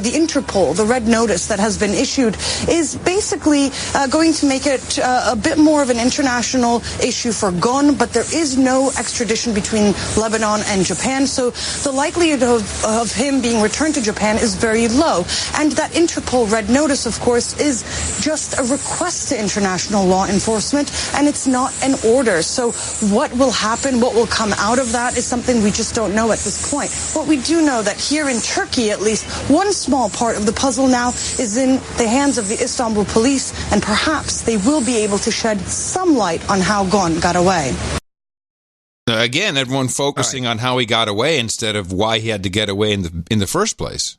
the Interpol, the red notice that has been issued, is basically going to make it a bit more of an international issue for Ghosn, but there is no extradition between Lebanon and Japan, so the likelihood of him being returned to Japan is very low. And that Interpol red notice, of course, is just a request to international law enforcement, and it's not an order. So what will happen, what will come out of that, is something we just don't know at this point. What we do know that here in Turkey, at least, one small part of the puzzle now is in the hands of the Istanbul police, and perhaps they will be able to shed some light on how Ghosn got away. Again, everyone focusing on how he got away instead of why he had to get away in the first place.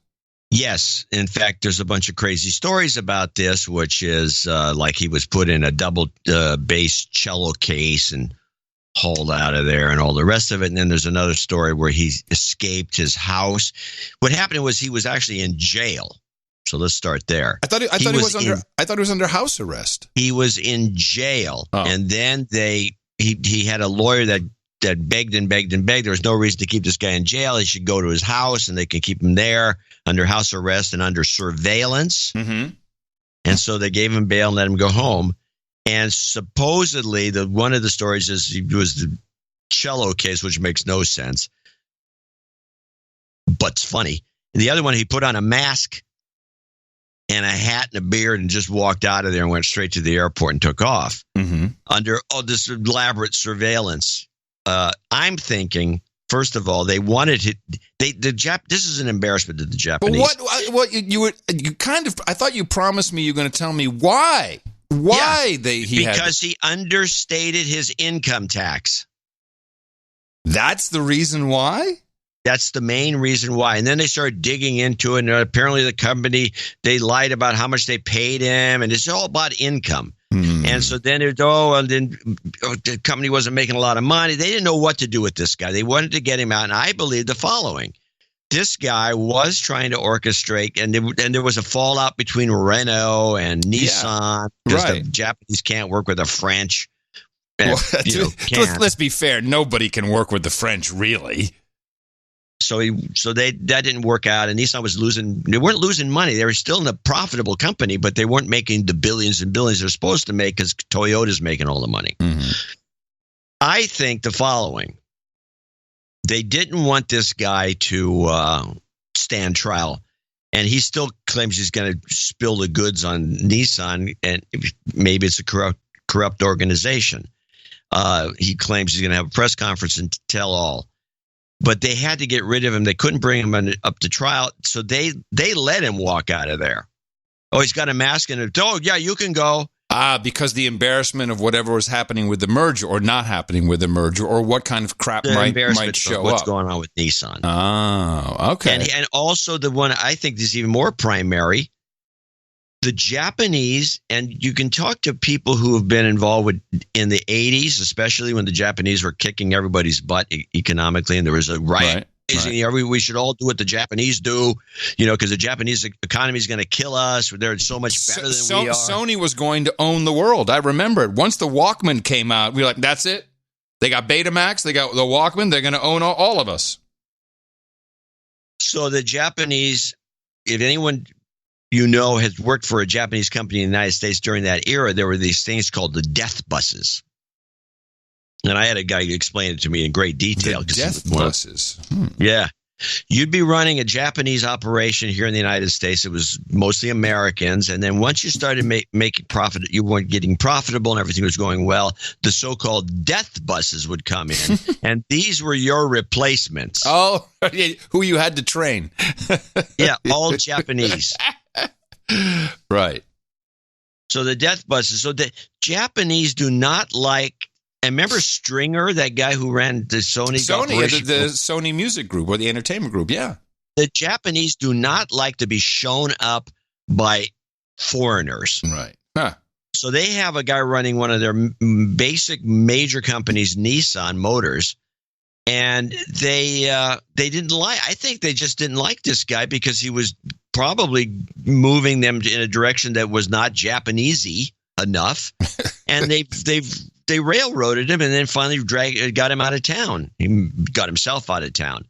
Yes. In fact, there's a bunch of crazy stories about this, which is like he was put in a double bass cello case and hauled out of there and all the rest of it. And then there's another story where he escaped his house. What happened was he was actually in jail. So let's start there. I thought he was under house arrest. He was in jail, and then he had a lawyer that begged and begged and begged. There was no reason to keep this guy in jail. He should go to his house, and they can keep him there under house arrest and under surveillance. Mm-hmm. And so they gave him bail and let him go home. And supposedly, one of the stories is it was the cello case, which makes no sense, but's funny. And the other one, he put on a mask and a hat and a beard and just walked out of there and went straight to the airport and took off under all this elaborate surveillance. I'm thinking, first of all, they wanted to. This is an embarrassment to the Japanese. But what you kind of? I thought you promised me you're going to tell me why. Why he understated his income tax. That's the reason why? That's the main reason why. And then they started digging into it. And apparently the company, they lied about how much they paid him. And it's all about income. And so then the company wasn't making a lot of money. They didn't know what to do with this guy. They wanted to get him out. And I believe the following. This guy was trying to orchestrate, and there was a fallout between Renault and Nissan because the Japanese can't work with the French. Let's be fair. Nobody can work with the French, really. So that didn't work out, and Nissan was losing. They weren't losing money; they were still in a profitable company, but they weren't making the billions and billions they're supposed to make because Toyota's making all the money. I think the following: they didn't want this guy to stand trial, and he still claims he's going to spill the goods on Nissan, and maybe it's a corrupt organization. He claims he's going to have a press conference and tell all. But they had to get rid of him. They couldn't bring him up to trial, so they let him walk out of there. Oh, he's got a mask and you can go. Because the embarrassment of whatever was happening with the merger or not happening with the merger, or what kind of crap might show what's up. going on with Nissan. Oh, okay. And also the one I think is even more primary, the Japanese, and you can talk to people who have been involved in the 80s, especially when the Japanese were kicking everybody's butt economically, and there was a riot. We should all do what the Japanese do, because the Japanese economy is going to kill us. They're so much better than we are. Sony was going to own the world. I remember it. Once the Walkman came out, we were like, that's it. They got Betamax. They got the Walkman. They're going to own all of us. So the Japanese, if anyone has worked for a Japanese company in the United States during that era, there were these things called the death buses. And I had a guy explain it to me in great detail. The death buses. Yeah. You'd be running a Japanese operation here in the United States. It was mostly Americans. And then once you started making profit, you weren't getting profitable and everything was going well, the so-called death buses would come in. And these were your replacements. Oh, who you had to train. Yeah, all Japanese. Right. So the death buses. So the Japanese do not like. And remember Stringer, that guy who ran the Sony the Sony Music Group or the Entertainment Group. Yeah. The Japanese do not like to be shown up by foreigners. Right. Huh. So they have a guy running one of their basic major companies, Nissan Motors. And they didn't like. I think they just didn't like this guy because he was probably moving them in a direction that was not Japanesey enough, and they railroaded him, and then finally got him out of town. He got himself out of town,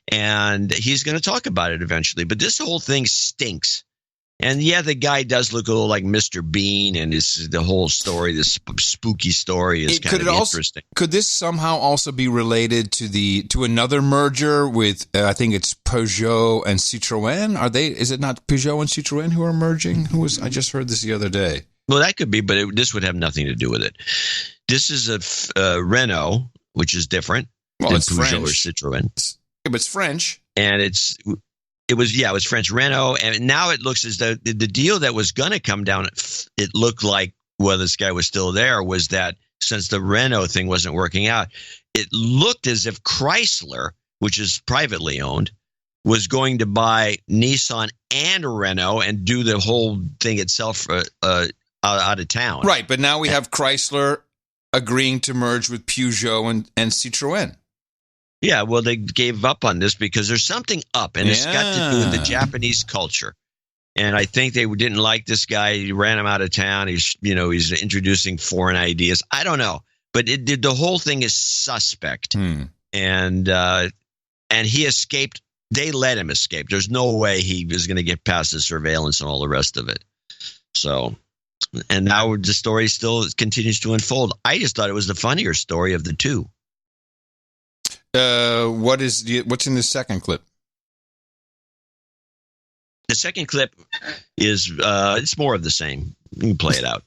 and he's going to talk about it eventually. But this whole thing stinks. And yeah, the guy does look a little like Mr. Bean, and the whole story, this spooky story, is kind of interesting. Could this somehow also be related to another merger with I think it's Peugeot and Citroën? Is it not Peugeot and Citroën who are merging? I just heard this the other day. Well, that could be, but this would have nothing to do with it. This is a Renault, which is different than it's Peugeot French. or Citroën. But it's French, and it was French Renault, and now it looks as though the deal that was going to come down, it looked like, well, this guy was still there, was that since the Renault thing wasn't working out, it looked as if Chrysler, which is privately owned, was going to buy Nissan and Renault and do the whole thing itself out of town. Right, but now we have Chrysler agreeing to merge with Peugeot and Citroën. Yeah, well, they gave up on this because there's something up, and it's got to do with the Japanese culture. And I think they didn't like this guy. He ran him out of town. He's introducing foreign ideas. I don't know, but the whole thing is suspect. And he escaped. They let him escape. There's no way he was going to get past the surveillance and all the rest of it. So, and now the story still continues to unfold. I just thought it was the funnier story of the two. What's in the second clip? The second clip is it's more of the same. You can play it out.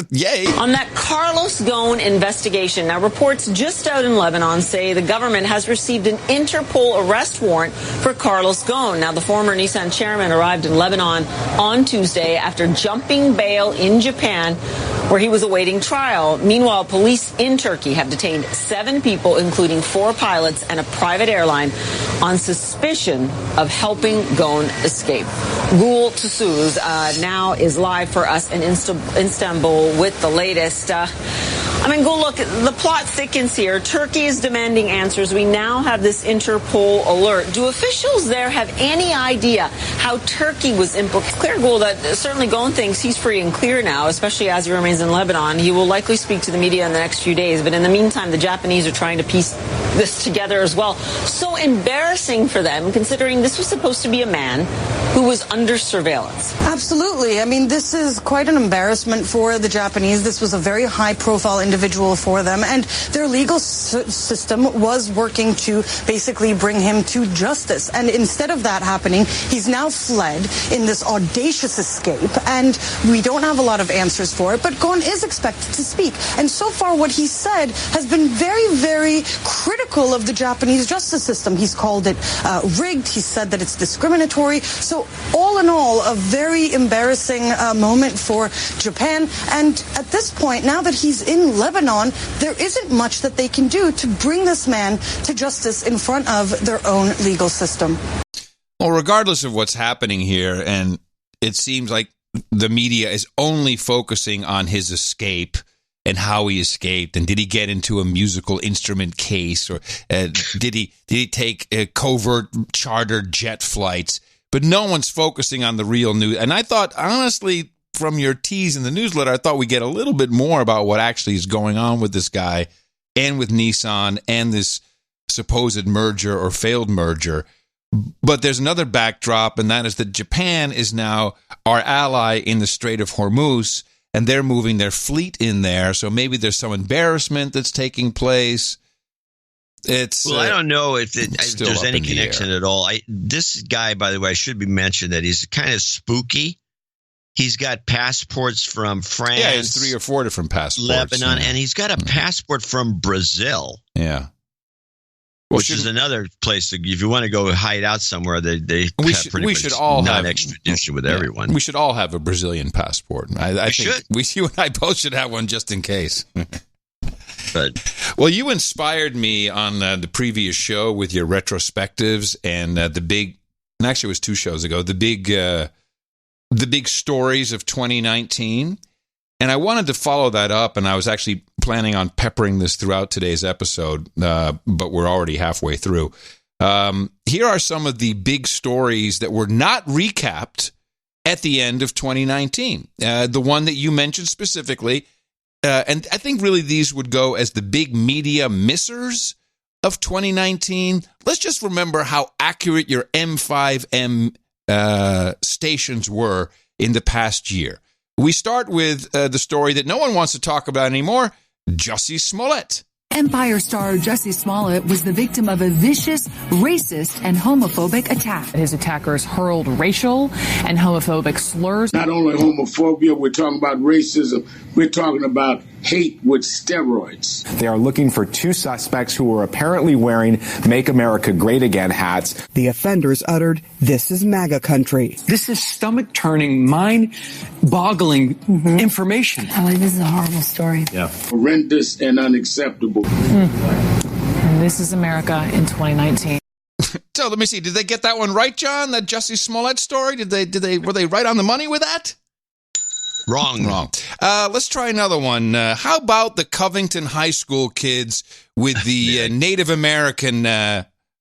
Yay. On that Carlos Ghosn investigation. Now, reports just out in Lebanon say the government has received an Interpol arrest warrant for Carlos Ghosn. Now, the former Nissan chairman arrived in Lebanon on Tuesday after jumping bail in Japan, where he was awaiting trial. Meanwhile, police in Turkey have detained 7 people, including 4 pilots and a private airline, on suspicion of helping Ghosn escape. Gul Tasuz now is live for us in Istanbul with the latest. Gul, look, the plot thickens here. Turkey is demanding answers. We now have this Interpol alert. Do officials there have any idea how Turkey was implicated? Clear, Gul, that certainly Ghosn thinks he's free and clear now, especially as he remains in Lebanon. He will likely speak to the media in the next few days. But in the meantime, the Japanese are trying to piece this together as well. So embarrassing for them, considering this was supposed to be a man who was under surveillance. Absolutely. This is quite an embarrassment for the Japanese. This was a very high-profile individual for them, and their legal system was working to basically bring him to justice. And instead of that happening, he's now fled in this audacious escape, and we don't have a lot of answers for it, but Ghosn is expected to speak. And so far, what he said has been very, very critical of the Japanese justice system. He's called it rigged. He said that it's discriminatory. So all in all, a very embarrassing moment for Japan. And at this point, now that he's in Lebanon, there isn't much that they can do to bring this man to justice in front of their own legal system. Well, regardless of what's happening here, and it seems like the media is only focusing on his escape and how he escaped, and did he get into a musical instrument case, or did he take covert chartered jet flights? But no one's focusing on the real news. And I thought, honestly, from your tease in the newsletter, I thought we'd get a little bit more about what actually is going on with this guy and with Nissan and this supposed merger or failed merger. But there's another backdrop, and that is that Japan is now our ally in the Strait of Hormuz, and they're moving their fleet in there. So maybe there's some embarrassment that's taking place. I don't know if there's any connection at all. This guy, by the way, should be mentioned that he's kind of spooky. He's got passports from France. Yeah, he has 3 or 4 different passports. Lebanon, and he's got a passport from Brazil. Yeah. Which is another place, if you want to go hide out somewhere, they should all have extradition with everyone. We should all have a Brazilian passport. I think you and I both should have one just in case. Well, you inspired me on the previous show with your retrospectives and actually it was 2 shows ago, the big stories of 2019. And I wanted to follow that up, and I was actually planning on peppering this throughout today's episode, but we're already halfway through. Here are some of the big stories that were not recapped at the end of 2019. The one that you mentioned specifically, and I think really these would go as the big media missers of 2019. Let's just remember how accurate your M5M stations were in the past year. We start with the story that no one wants to talk about anymore, Jussie Smollett. Empire star Jussie Smollett was the victim of a vicious, racist, and homophobic attack. His attackers hurled racial and homophobic slurs. Not only homophobia, we're talking about racism. We're talking about hate with steroids. They are looking for 2 suspects who were apparently wearing Make America Great Again hats. The offenders uttered, "This is MAGA country." This is stomach-turning, mind-boggling information. Ellie, this is a horrible story. Yeah. Horrendous and unacceptable. And this is America in 2019. So let me see. Did they get that one right, John? That Jussie Smollett story? Were they right on the money with that? Wrong. Let's try another one. How about the Covington High School kids with the Native American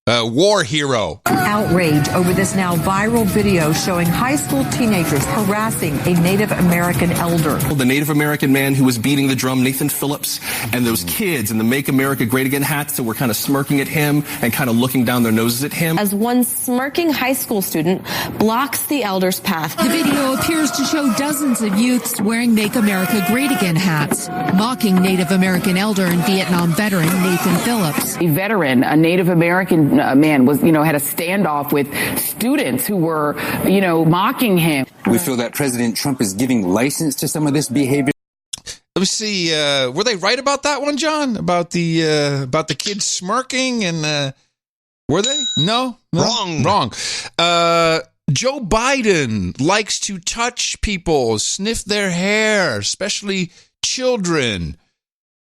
war hero? Outrage over this now viral video showing high school teenagers harassing a Native American elder. The Native American man who was beating the drum, Nathan Phillips, and those kids in the Make America Great Again hats that were kind of smirking at him and kind of looking down their noses at him. As one smirking high school student blocks the elder's path. The video appears to show dozens of youths wearing Make America Great Again hats, mocking Native American elder and Vietnam veteran Nathan Phillips. A veteran, a Native American man was, had a standoff with students who were, mocking him. We feel that President Trump is giving license to some of this behavior. Let me see. Were they right about that one, John? About the kids smirking and were they? No? Wrong. Joe Biden likes to touch people, sniff their hair, especially children.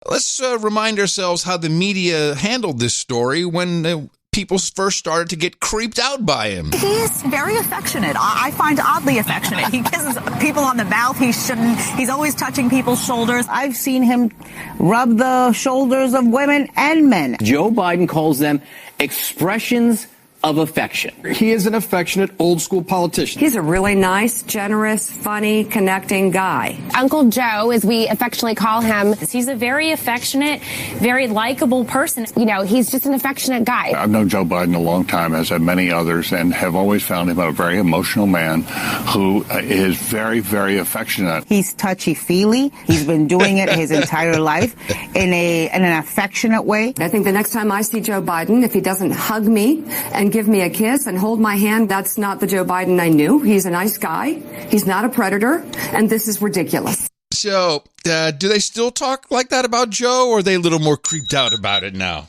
Let's remind ourselves how the media handled this story when people first started to get creeped out by him. He's very affectionate. I find oddly affectionate. He kisses people on the mouth. He shouldn't. He's always touching people's shoulders. I've seen him rub the shoulders of women and men. Joe Biden calls them expressions of affection. He is an affectionate, old-school politician. He's a really nice, generous, funny, connecting guy. Uncle Joe, as we affectionately call him, he's a very affectionate, very likable person. He's just an affectionate guy. I've known Joe Biden a long time, as have many others, and have always found him a very emotional man who is very, very affectionate. He's touchy-feely. He's been doing it his entire life in an affectionate way. I think the next time I see Joe Biden, if he doesn't hug me and give me a kiss and hold my hand, that's not the Joe Biden I knew. He's a nice guy. He's not a predator. And this is ridiculous. So, do they still talk like that about Joe, or are they a little more creeped out about it now?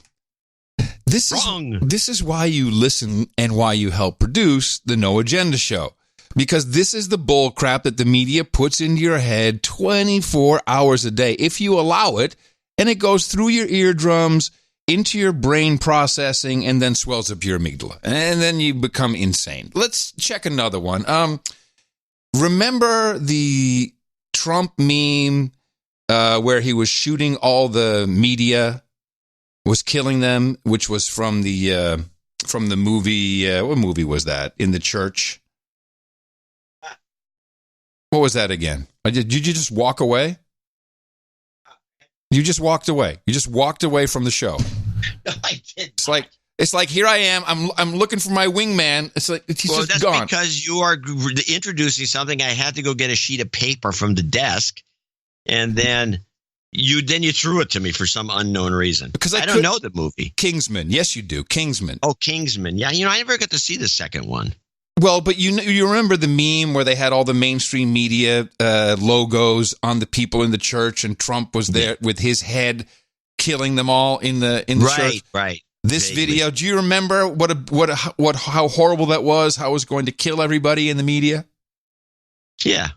This is why you listen and why you help produce the No Agenda Show. Because this is the bull crap that the media puts into your head 24 hours a day. If you allow it, and it goes through your eardrums, into your brain processing, and then swells up your amygdala. And then you become insane. Let's check another one. Remember the Trump meme where he was shooting all the media, was killing them, which was from the movie, what movie was that? In the church? What was that again? Did you just walk away? You just walked away. You just walked away from the show. No, I didn't. It's like here I am. I'm looking for my wingman. It's like he's just that's gone. Because you are introducing something. I had to go get a sheet of paper from the desk, and then you threw it to me for some unknown reason. Because I don't know the movie. Kingsman. Yes, you do. Kingsman. Oh, Kingsman. Yeah, I never got to see the second one. Well, but you remember the meme where they had all the mainstream media logos on the people in the church, and Trump was there with his head killing them all in the church. Right. This video, do you remember how horrible that was? How it was going to kill everybody in the media? Yeah.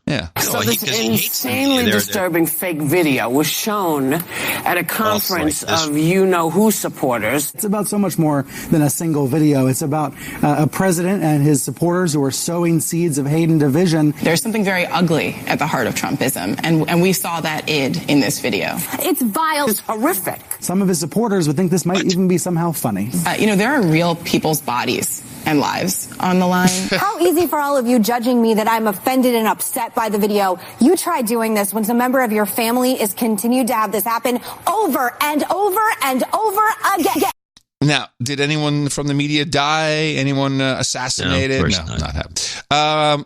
So this insanely disturbing fake video was shown at a conference of you-know-who supporters. It's about so much more than a single video. It's about a president and his supporters who are sowing seeds of hate and division. There's something very ugly at the heart of Trumpism, and we saw that in this video. It's vile. It's horrific. Some of his supporters would think this might even be somehow funny. There are real people's bodies and lives on the line. How easy for all of you judging me that I'm offended and upset by the video. You try doing this when some member of your family is continued to have this happen over and over and over again. Now, did anyone from the media die? Anyone assassinated? No, of course not happened.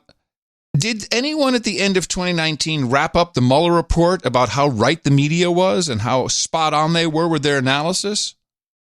Did anyone at the end of 2019 wrap up the Mueller report about how right the media was and how spot on they were with their analysis?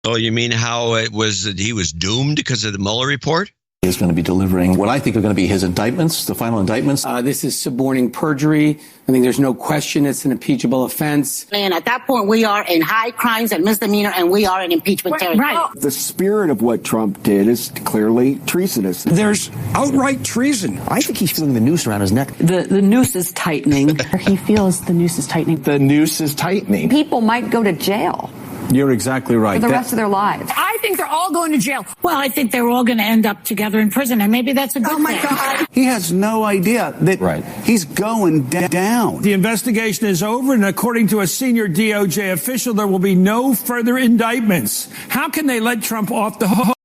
Oh, you mean how it was that he was doomed because of the Mueller report? Is going to be delivering what I think are going to be his indictments, the final indictments. This is suborning perjury. I think there's no question it's an impeachable offense. And at that point, we are in high crimes and misdemeanor, and we are in impeachment territory. Right. The spirit of what Trump did is clearly treasonous. There's outright treason. I think he's feeling the noose around his neck. The noose is tightening. He feels the noose is tightening. The noose is tightening. People might go to jail You're exactly right. for the rest of their lives. I think they're all going to jail. Well, I think they're all going to end up together in prison, and maybe that's a good thing. Oh, my God. He has no idea that he's going down. The investigation is over, and according to a senior DOJ official, there will be no further indictments. How can they let Trump off the hook?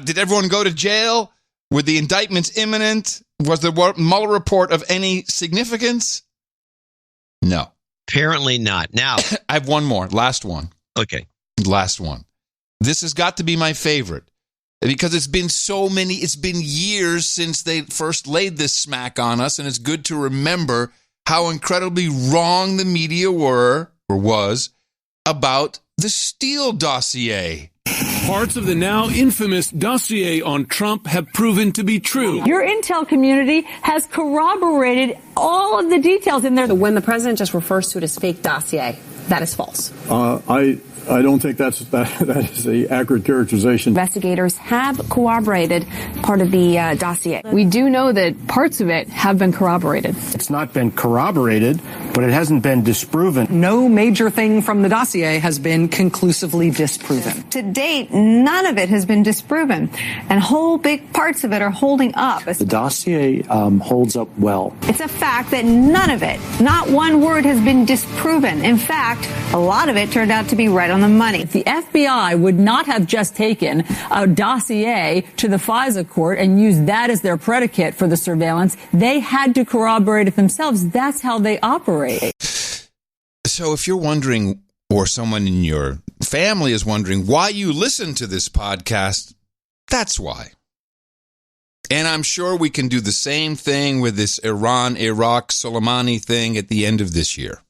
Did everyone go to jail? Were the indictments imminent? Was the Mueller report of any significance? No. Apparently not. Now, I have one more. Last one. Okay. Last one. This has got to be my favorite because it's been years since they first laid this smack on us, and it's good to remember how incredibly wrong the media was about the Steele dossier. Parts of the now infamous dossier on Trump have proven to be true. Your intel community has corroborated all of the details in there. When the president just refers to it as fake dossier, that is false. I don't think that is the accurate characterization. Investigators have corroborated part of the dossier. We do know that parts of it have been corroborated. It's not been corroborated, but it hasn't been disproven. No major thing from the dossier has been conclusively disproven. To date, none of it has been disproven, and whole big parts of it are holding up. The dossier holds up well. It's a fact that none of it, not one word, has been disproven. In fact, a lot of it turned out to be right on the money. The FBI would not have just taken a dossier to the FISA court and used that as their predicate for the surveillance. They had to corroborate it themselves. That's how they operate. So if you're wondering, or someone in your family is wondering why you listen to this podcast, that's why. And I'm sure we can do the same thing with this Iran, Iraq, Soleimani thing at the end of this year.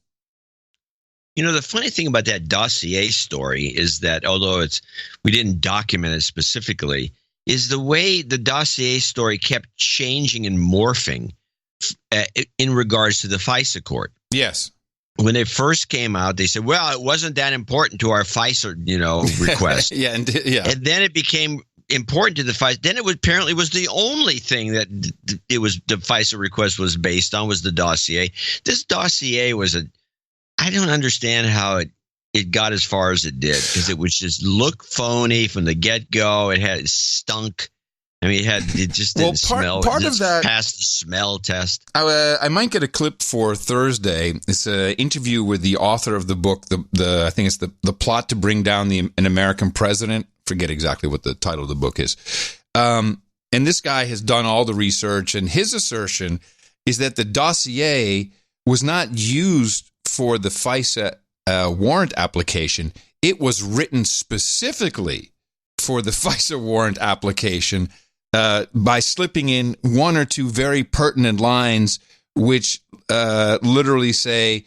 You know, the funny thing about that dossier story is that although we didn't document it specifically, is the way the dossier story kept changing and morphing in regards to the FISA court. Yes. When they first came out, they said, well, it wasn't that important to our FISA, request. And then it became important to the FISA. Then it apparently was the only thing that the FISA request was based on was the dossier. This dossier was I don't understand how it got as far as it did, because it was just look phony from the get-go. It stunk. I mean, it just didn't smell. Part of that passed the smell test. I might get a clip for Thursday. It's an interview with the author of the book. I think it's the plot to bring down an American president. Forget exactly what the title of the book is. And this guy has done all the research, and his assertion is that the dossier was not used for the FISA warrant application. It was written specifically for the FISA warrant application by slipping in one or two very pertinent lines, which literally say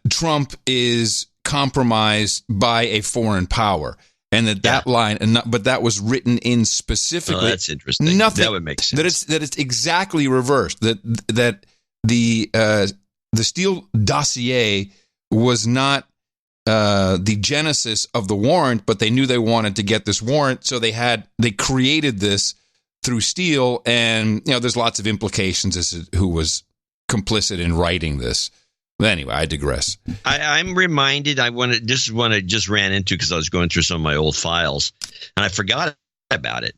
Trump is compromised by a foreign power. And that line, but that was written in specifically. Oh, that's interesting. Nothing, that would make sense. That it's exactly reversed. That the Steele dossier was not the genesis of the warrant, but they knew they wanted to get this warrant, so they created this through Steele, and there's lots of implications as to who was complicit in writing this. But anyway, I digress. I'm reminded. This is one I just ran into because I was going through some of my old files, and I forgot about it.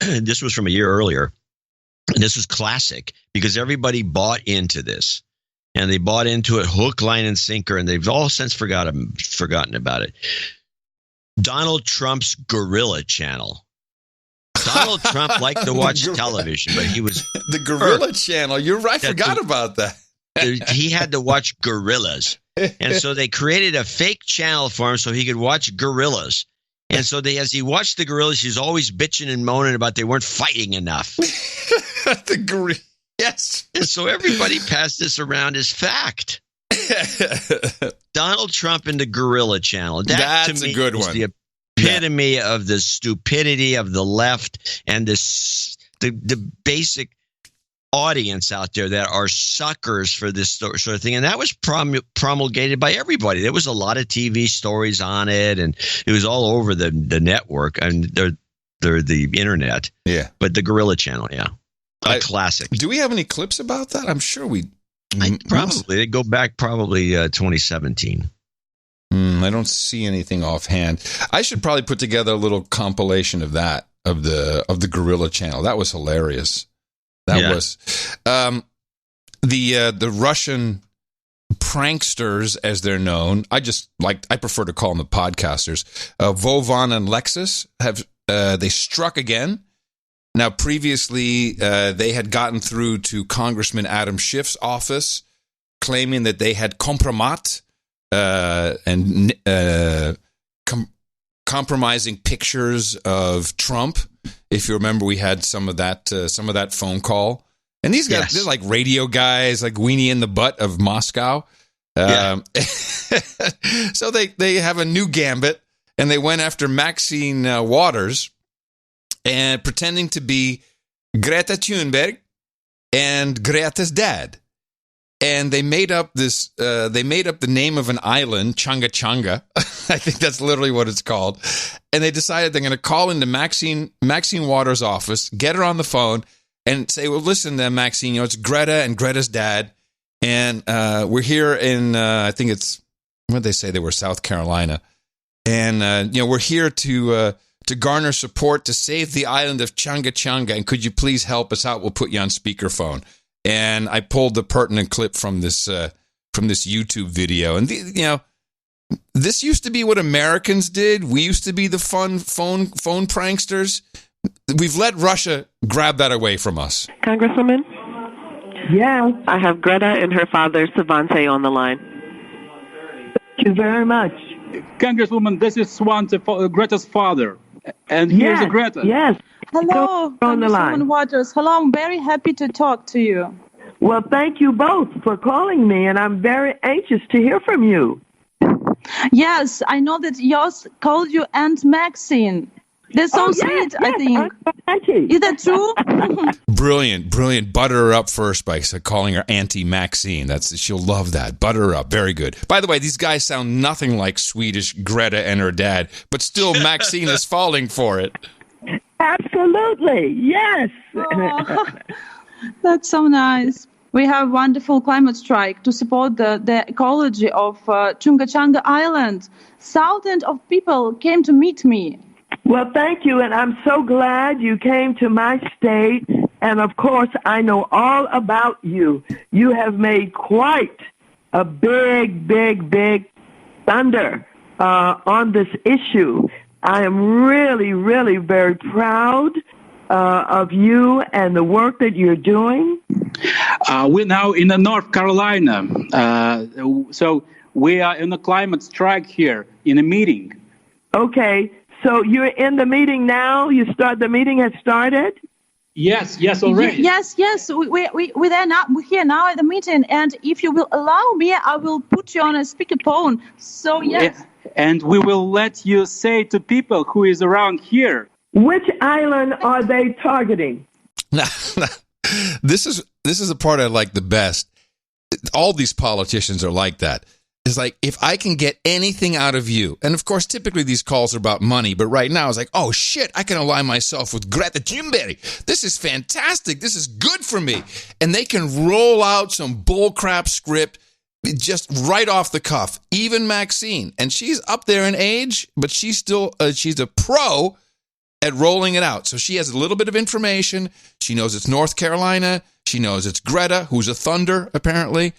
This was from a year earlier, and this was classic because everybody bought into this. And they bought into it hook, line, and sinker, and they've all since forgotten about it. Donald Trump's Gorilla Channel. Donald Trump liked to watch television, but he was the Gorilla Channel. You're right. I forgot about that. He had to watch gorillas, and so they created a fake channel for him so he could watch gorillas. And so as he watched the gorillas, he's always bitching and moaning about they weren't fighting enough. The gorilla. Yes. And so everybody passed this around as fact. Donald Trump and the Gorilla Channel. That's to me a good is one. The epitome of the stupidity of the left and the basic audience out there that are suckers for this sort of thing. And that was promulgated by everybody. There was a lot of TV stories on it, and it was all over the network and they're the internet. Yeah. But the Gorilla Channel, yeah. A classic. Do we have any clips about that? I'm sure we probably. They go back probably 2017. I don't see anything offhand. I should probably put together a little compilation of that, of the Gorilla Channel. That was hilarious. That was the Russian pranksters, as they're known. I prefer to call them the podcasters. Vovan and Lexus they struck again. Now, previously, they had gotten through to Congressman Adam Schiff's office, claiming that they had compromat and compromising pictures of Trump. If you remember, we had some of that phone call. And these guys, they're like radio guys, like weenie in the butt of Moscow. So they have a new gambit. and they went after Maxine Waters and pretending to be Greta Thunberg and Greta's dad. And they made up this. They made up the name of an island, Changa Changa. I think that's literally what it's called. And they decided they're going to call into Maxine Waters' office, get her on the phone, and say, "Well, listen, Maxine. It's Greta and Greta's dad, and we're here in. I think it's what they say they were South Carolina, and we're here to garner support to save the island of Changa Changa. And could you please help us out? We'll put you on speakerphone." And I pulled the pertinent clip from this YouTube video. And, this used to be what Americans did. We used to be the fun phone pranksters. We've let Russia grab that away from us. Congresswoman? Yeah. I have Greta and her father, Svante, on the line. Thank you very much. Congresswoman, this is Svante, Greta's father. And here's Greta. Yes. Hello, on the line. Congresswoman Waters. Hello, I'm very happy to talk to you. Well, thank you both for calling me, and I'm very anxious to hear from you. Yes, I know that yours called you Aunt Maxine. That's so sweet, I think. Is that true? Brilliant. Butter her up first by calling her Auntie Maxine. She'll love that. Butter her up. Very good. By the way, these guys sound nothing like Swedish Greta and her dad, but still Maxine is falling for it. Absolutely, yes. Oh, that's so nice. We have wonderful climate strike to support the ecology of Chunga Changa Island. Thousands of people came to meet me. Well, thank you, and I'm so glad you came to my state. And, of course, I know all about you. You have made quite a big thunder on this issue. I am really, really very proud of you and the work that you're doing. We're now in North Carolina. So we are in a climate strike here in a meeting. Okay. So you're in the meeting now? The meeting has started? Yes, already. Yes. We're there now. We're here now at the meeting. And if you will allow me, I will put you on a speakerphone. So, yes. Yeah. And we will let you say to people who is around here. Which island are they targeting? This is the part I like the best. All these politicians are like that. It's like, if I can get anything out of you, and of course, typically these calls are about money, but right now it's like, oh shit, I can align myself with Greta Thunberg. This is fantastic. This is good for me. And they can roll out some bullcrap script just right off the cuff. Even Maxine, and she's up there in age, but she's still, she's a pro at rolling it out. So she has a little bit of information. She knows it's North Carolina. She knows it's Greta, who's a thunder, apparently.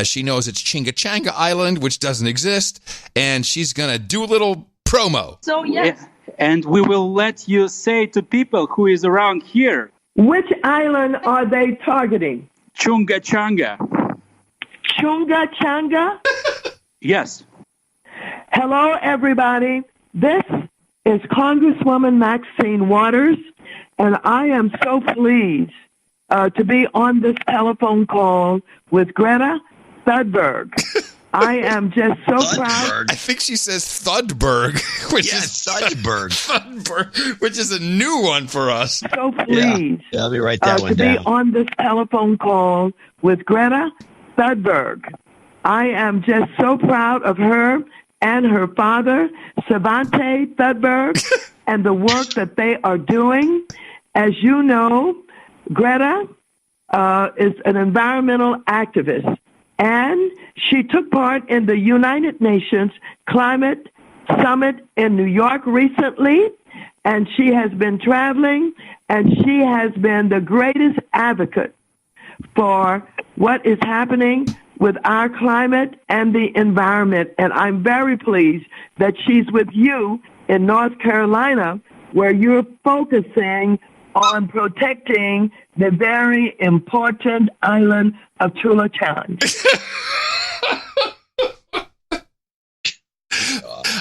She knows it's Chunga Changa Island, which doesn't exist, and she's going to do a little promo. So, yes. And we will let you say to people who is around here. Which island are they targeting? Chunga Changa. Chunga Changa? Yes. Hello, everybody. This is Congresswoman Maxine Waters, and I am so pleased to be on this telephone call with Greta Thunberg. I am just so proud. I think she says Thudberg, Thudberg, which is a new one for us. So pleased let me write that one down. To be on this telephone call with Greta Thunberg. I am just so proud of her and her father, Svante Thunberg, and the work that they are doing. As you know, Greta is an environmental activist, and she took part in the United Nations Climate Summit in New York recently, and she has been traveling, and she has been the greatest advocate for what is happening with our climate and the environment. And I'm very pleased that she's with you in North Carolina, where you're focusing on protecting the very important island of Chula Chang.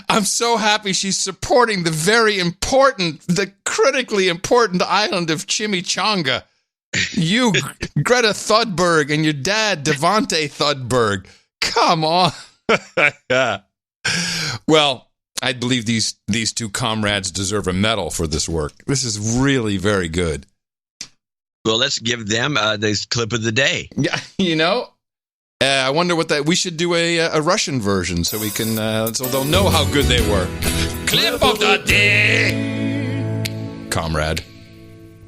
I'm so happy she's supporting the critically important island of Chimichanga. You, Greta Thunberg, and your dad, Devante Thunberg. Come on. Well, I believe these two comrades deserve a medal for this work. This is really very good. Well, let's give them this clip of the day. Yeah, I wonder what that. We should do a Russian version so we can so they'll know how good they were. Clip of the day, comrade.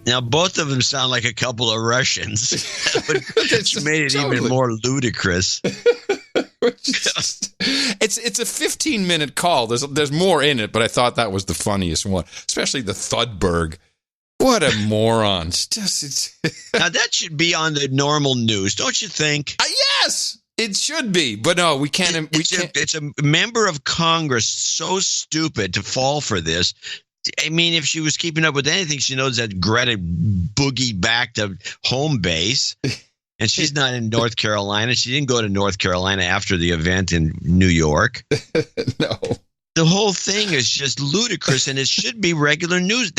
Now both of them sound like a couple of Russians. It's made it even more ludicrous. It's a 15-minute call. There's more in it, but I thought that was the funniest one, especially the Thudberg. What a moron! Now that should be on the normal news, don't you think? Yes, it should be. But no, we can't. It's a member of Congress so stupid to fall for this. I mean, if she was keeping up with anything, she knows that Greta boogie back to home base. And she's not in North Carolina. She didn't go to North Carolina after the event in New York. No. The whole thing is just ludicrous, and it should be regular news.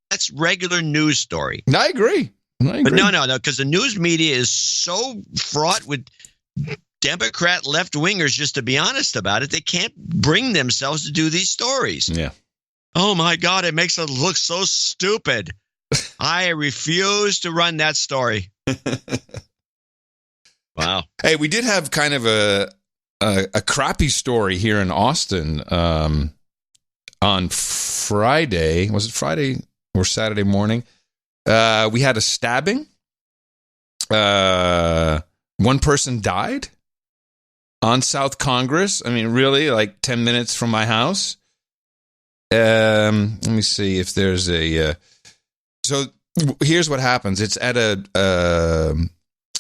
That's regular news story. I agree. But no, because the news media is so fraught with Democrat left-wingers, just to be honest about it, they can't bring themselves to do these stories. Yeah. Oh, my God, it makes it look so stupid. I refuse to run that story. Wow. Hey, we did have kind of a crappy story here in Austin on Friday. Was it Friday or Saturday morning? We had a stabbing. One person died on South Congress. I mean, really, like 10 minutes from my house. Let me see if there's a... So here's what happens. It's at a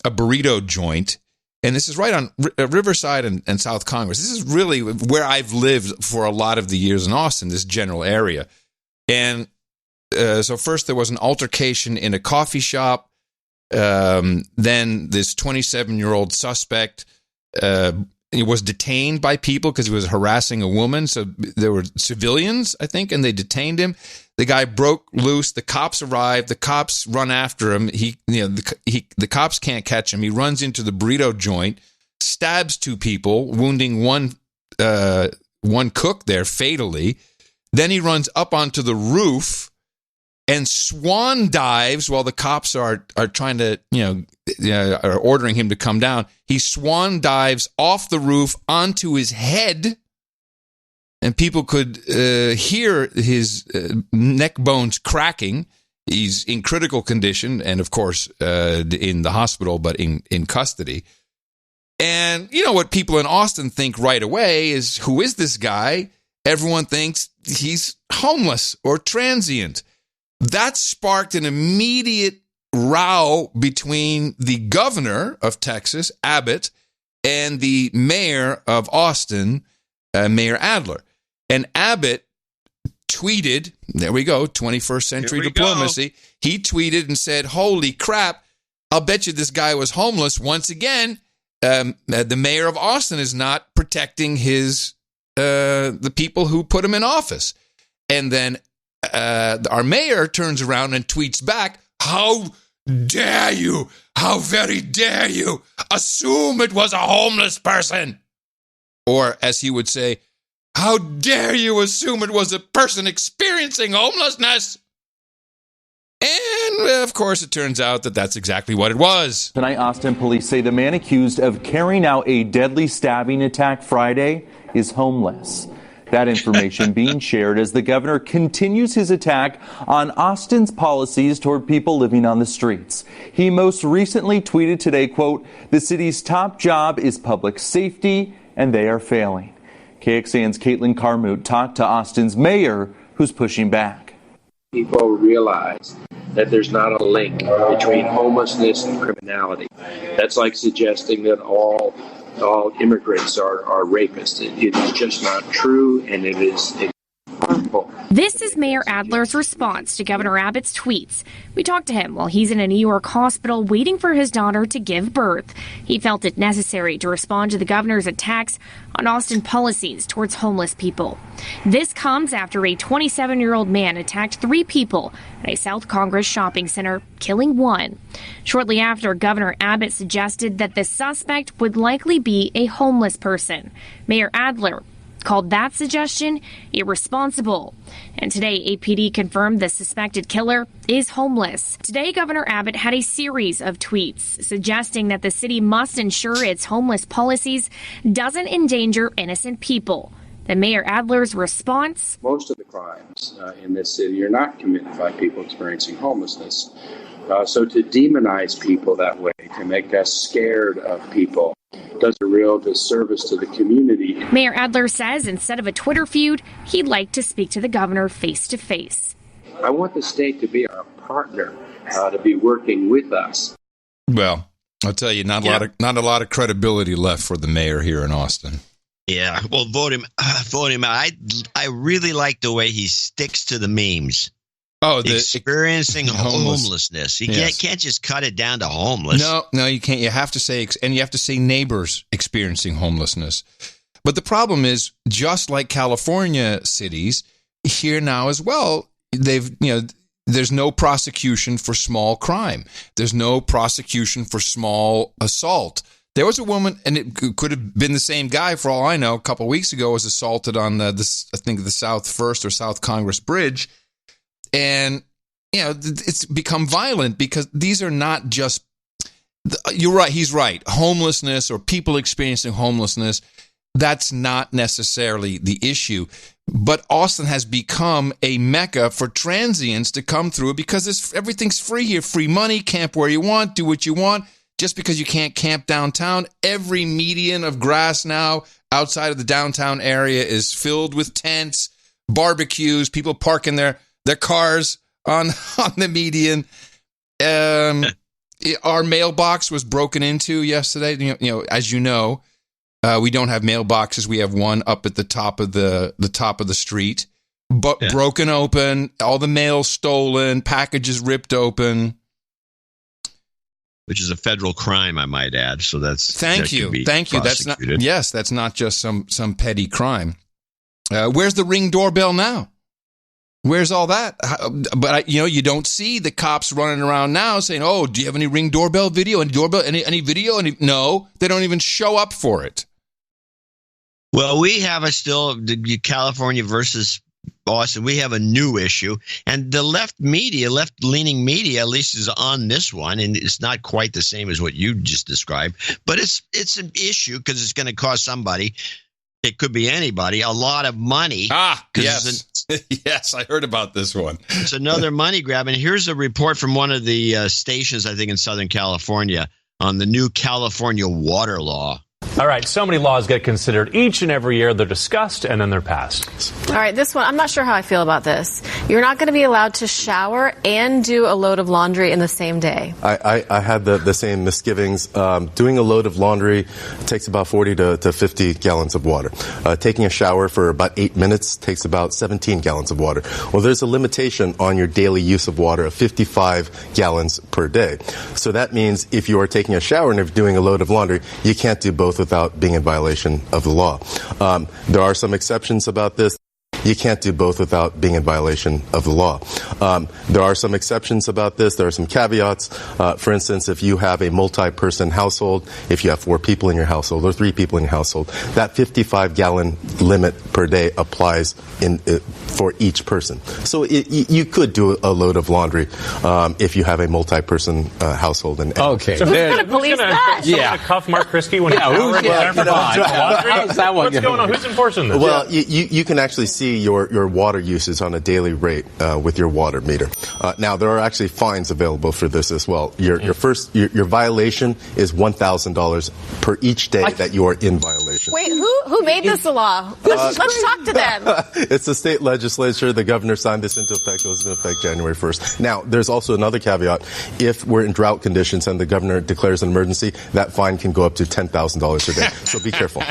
burrito joint, and this is right on Riverside and South Congress. This is really where I've lived for a lot of the years in Austin, this general area. And so first there was an altercation in a coffee shop. Then this 27-year-old suspect was detained by people because he was harassing a woman. So there were civilians, I think, and they detained him. The guy broke loose. The cops arrived. The cops run after him. The cops can't catch him. He runs into the burrito joint, stabs two people, wounding one cook there fatally. Then he runs up onto the roof and swan dives while the cops are trying to, are ordering him to come down. He swan dives off the roof onto his head. And people could hear his neck bones cracking. He's in critical condition and, of course, in the hospital, but in custody. And you know what people in Austin think right away is, who is this guy? Everyone thinks he's homeless or transient. That sparked an immediate row between the governor of Texas, Abbott, and the mayor of Austin, Mayor Adler. And Abbott tweeted, there we go, 21st century diplomacy. Go. He tweeted and said, holy crap, I'll bet you this guy was homeless. Once again, the mayor of Austin is not protecting the people who put him in office. And then our mayor turns around and tweets back, how dare you, how very dare you assume it was a homeless person? Or as he would say, how dare you assume it was a person experiencing homelessness? And, of course, it turns out that that's exactly what it was. Tonight, Austin police say the man accused of carrying out a deadly stabbing attack Friday is homeless. That information being shared as the governor continues his attack on Austin's policies toward people living on the streets. He most recently tweeted today, quote, the city's top job is public safety, and they are failing. KXAN's Caitlin Carmoot talked to Austin's mayor, who's pushing back. People realize that there's not a link between homelessness and criminality. That's like suggesting that all immigrants are rapists. It is just not true, and it is harmful. This is Mayor Adler's response to Governor Abbott's tweets. We talked to him while he's in a New York hospital waiting for his daughter to give birth. He felt it necessary to respond to the governor's attacks on Austin policies towards homeless people. This comes after a 27-year-old man attacked 3 people at a South Congress shopping center, killing 1. Shortly after, Governor Abbott suggested that the suspect would likely be a homeless person. Mayor Adler called that suggestion irresponsible. And today, APD confirmed the suspected killer is homeless. Today, Governor Abbott had a series of tweets suggesting that the city must ensure its homeless policies doesn't endanger innocent people. The Mayor Adler's response: most of the crimes in this city are not committed by people experiencing homelessness. So to demonize people that way, to make us scared of people, does a real disservice to the community. Mayor Adler says instead of a Twitter feud, he'd like to speak to the governor face to face. I want the state to be our partner, to be working with us. Well, I'll tell you, not a lot of credibility left for the mayor here in Austin. Yeah, well, vote him out. I really like the way he sticks to the memes. Oh, experiencing homelessness. You can't just cut it down to homeless. No, you can't. You have to say, and you have to say neighbors experiencing homelessness. But the problem is, just like California cities, here now as well, there's no prosecution for small crime. There's no prosecution for small assault. There was a woman, and it could have been the same guy for all I know, a couple of weeks ago, was assaulted on the South First or South Congress Bridge. And, it's become violent because these are not just, you're right, he's right, homelessness or people experiencing homelessness, that's not necessarily the issue. But Austin has become a mecca for transients to come through because everything's free here, free money, camp where you want, do what you want. Just because you can't camp downtown, every median of grass now outside of the downtown area is filled with tents, barbecues, people parking their cars on the median. Our mailbox was broken into yesterday. As you know, we don't have mailboxes. We have one up at the top of the street, but broken open, all the mail stolen, packages ripped open. Which is a federal crime, I might add. So thank you. That's not just some petty crime. Where's the Ring doorbell now? Where's all that? But you don't see the cops running around now saying, "Oh, do you have any Ring doorbell video? Any doorbell? Any video? No, they don't even show up for it." Well, we have the California versus Austin. We have a new issue, and the left-leaning media, at least, is on this one, and it's not quite the same as what you just described, but it's an issue because it's going to cost somebody. It could be anybody, a lot of money. Yes. Yes, I heard about this one. It's another money grab. And here's a report from one of the stations, I think, in Southern California on the new California water law. All right, so many laws get considered each and every year. They're discussed and then they're passed. All right, this one, I'm not sure how I feel about this. You're not going to be allowed to shower and do a load of laundry in the same day. I had the same misgivings. Doing a load of laundry takes about 40 to 50 gallons of water. Taking a shower for about 8 minutes takes about 17 gallons of water. Well, there's a limitation on your daily use of water of 55 gallons per day. So that means if you are taking a shower and if doing a load of laundry, you can't do both without being in violation of the law. There are some exceptions about this. You can't do both without being in violation of the law. There are some exceptions about this. There are some caveats. For instance, if you have a multi-person household, if you have 4 people in your household or 3 people in your household, that 55-gallon limit per day applies for each person. So you could do a load of laundry if you have a multi-person household. Okay. So who's going to police that? Someone going to cuff Mark Krisky when he's What's going on? Who's enforcing this? Well, you can actually see your water usage on a daily rate with your water meter. Now, there are actually fines available for this as well. Your violation is $1,000 per each day that you are in violation. Wait, who made this a law? Let's talk to them. It's the state legislature. The governor signed this into effect. It was in effect January 1st. Now, there's also another caveat. If we're in drought conditions and the governor declares an emergency, that fine can go up to $10,000 a day. So be careful.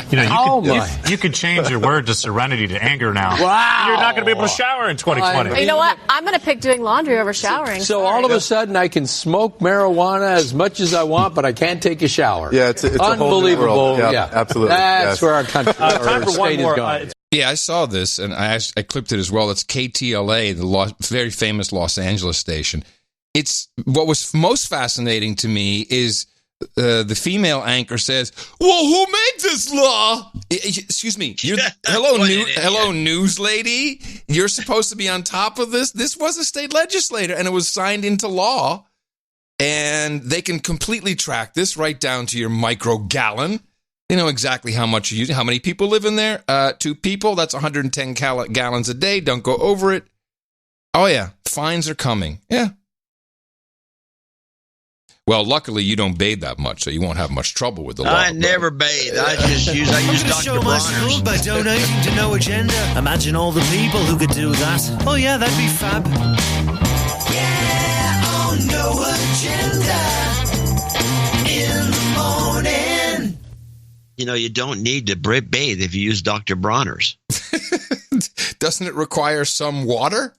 You could change your word to serenity to anger now. Wow. You're not going to be able to shower in 2020. You know what? I'm going to pick doing laundry over showering. So all of a sudden, I can smoke marijuana as much as I want, but I can't take a shower. Yeah, it's unbelievable. A whole new world. Yeah, absolutely. That's where our country, time our for one state more. is going. Yeah, I saw this, and I clipped it as well. It's KTLA, the very famous Los Angeles station. What was most fascinating to me is the female anchor says, "Well, who made this law?" Excuse me. Hello, news lady. You're supposed to be on top of this. This was a state legislator, and it was signed into law. And they can completely track this right down to your microgallon. They know exactly how much you're using. How many people live in there? 2 people. That's 110 gallons a day. Don't go over it. Oh, yeah. Fines are coming. Yeah. Well, luckily, you don't bathe that much, so you won't have much trouble with the law. I never bathe. I use Dr. Show my support by donating to No Agenda. Imagine all the people who could do that. Oh, yeah, that'd be fab. Yeah, on No Agenda in the morning. You know, you don't need to bathe if you use Dr. Bronner's. Doesn't it require some water?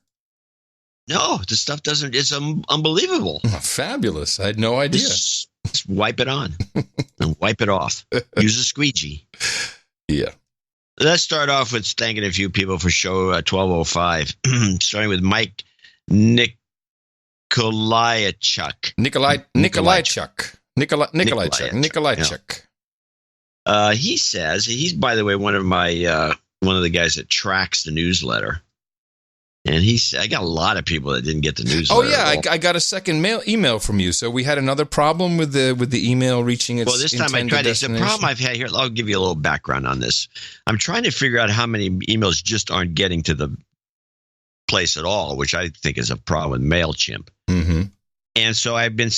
No, the stuff doesn't. It's unbelievable. Oh, fabulous. I had no idea. Just wipe it on and wipe it off. Use a squeegee. Yeah. Let's start off with thanking a few people for show 1205, starting with Mike Nikolaichuk. He says, he's, by the way, one of the guys that tracks the newsletter. And I got a lot of people that didn't get the newsletter. Oh yeah, I got a second email from you. So we had another problem with the email reaching its intended destination. Well, this time I tried. The problem I've had here. I'll give you a little background on this. I'm trying to figure out how many emails just aren't getting to the place at all, which I think is a problem with MailChimp. Mm-hmm. And so I've been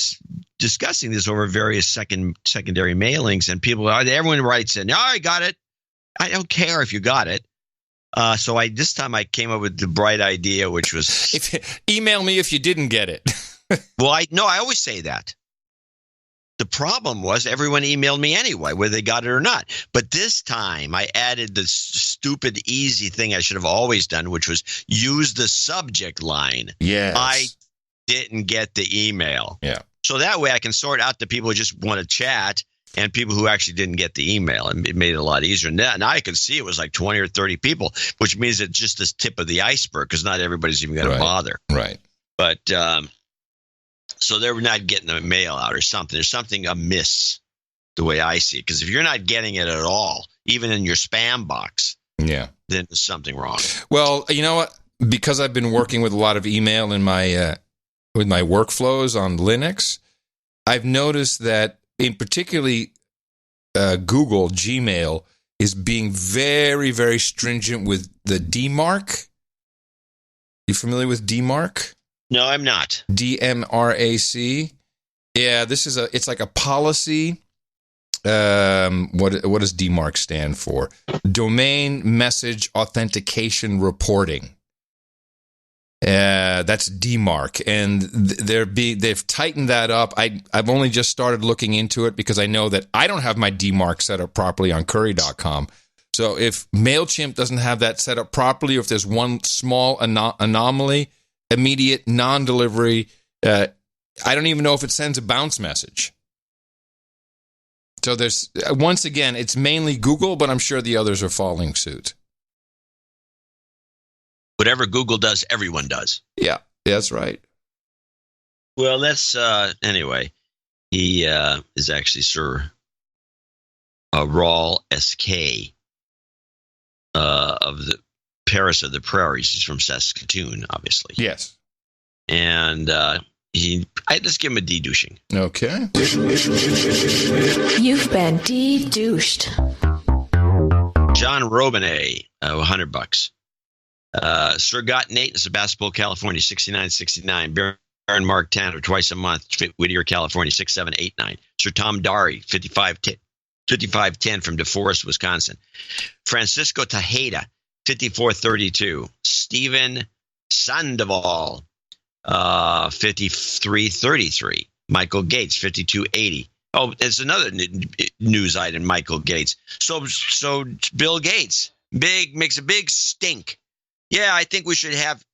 discussing this over various secondary mailings, and everyone writes in, "Oh, I got it. I don't care if you got it." So this time I came up with the bright idea, which was email me if you didn't get it. Well, I always say that. The problem was everyone emailed me anyway, whether they got it or not. But this time I added the stupid, easy thing I should have always done, which was use the subject line. Yes. I didn't get the email. Yeah. So that way I can sort out the people who just want to chat and people who actually didn't get the email, and it made it a lot easier. Now I could see it was like 20 or 30 people, which means it's just the tip of the iceberg because not everybody's even going to bother. Right. But so they're not getting the mail out or something. There's something amiss the way I see it, because if you're not getting it at all, even in your spam box, then there's something wrong. Well, you know what? Because I've been working with a lot of email in my with my workflows on Linux, I've noticed that in particularly Google, Gmail, is being very, very stringent with the DMARC. You familiar with DMARC? No, I'm not. DMRAC. Yeah, it's like a policy. What does DMARC stand for? Domain Message Authentication Reporting. That's DMARC, and they've tightened that up. I've only just started looking into it because I know that I don't have my DMARC set up properly on Curry.com. So if MailChimp doesn't have that set up properly, or if there's one small anomaly, immediate non-delivery, I don't even know if it sends a bounce message. So there's once again, it's mainly Google, but I'm sure the others are following suit. Whatever Google does, everyone does. Yeah, that's right. Well, that's anyway. He is actually Sir Raul SK of the Paris of the Prairies. He's from Saskatoon, obviously. Yes. And let's give him a de-douching. Okay. You've been de-douched. John Robinet, $100. Sir Gott Nate, Sebastopol, California, 6969. Baron Mark Tanner, twice a month, Whittier, California, 6789. Sir Tom Dari, 5510 from DeForest, Wisconsin. Francisco Tejeda, 5432. Stephen Sandoval, 5333. Michael Gates, 5280. Oh, there's another news item, Michael Gates. So Bill Gates makes a big stink. Yeah, I think we should have,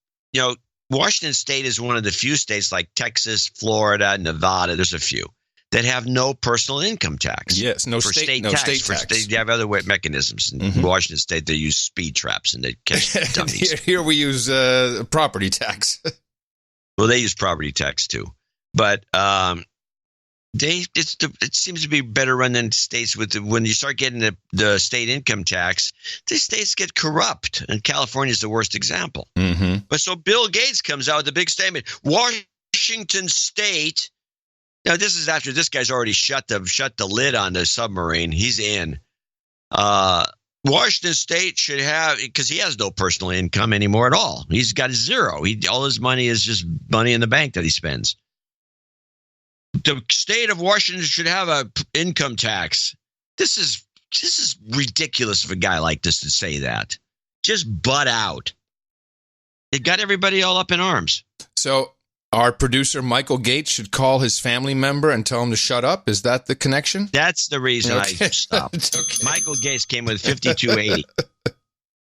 Washington State is one of the few states like Texas, Florida, Nevada. There's a few that have no personal income tax. Yes, no state tax. They have other mechanisms. In Washington State, they use speed traps and they catch dummies. Here we use property tax. Well, they use property tax too. But It seems to be better run than states when you start getting the state income tax. The states get corrupt, and California is the worst example. Mm-hmm. But so Bill Gates comes out with a big statement: Washington State. Now this is after this guy's already shut the lid on the submarine. He's in. Washington State should have, because he has no personal income anymore at all. He's got zero. All his money is just money in the bank that he spends. The state of Washington should have a income tax. This is ridiculous of a guy like this to say that. Just butt out. It got everybody all up in arms. So our producer Michael Gates should call his family member and tell him to shut up. Is that the connection? That's the reason I stopped. Okay. Michael Gates came with $52.80.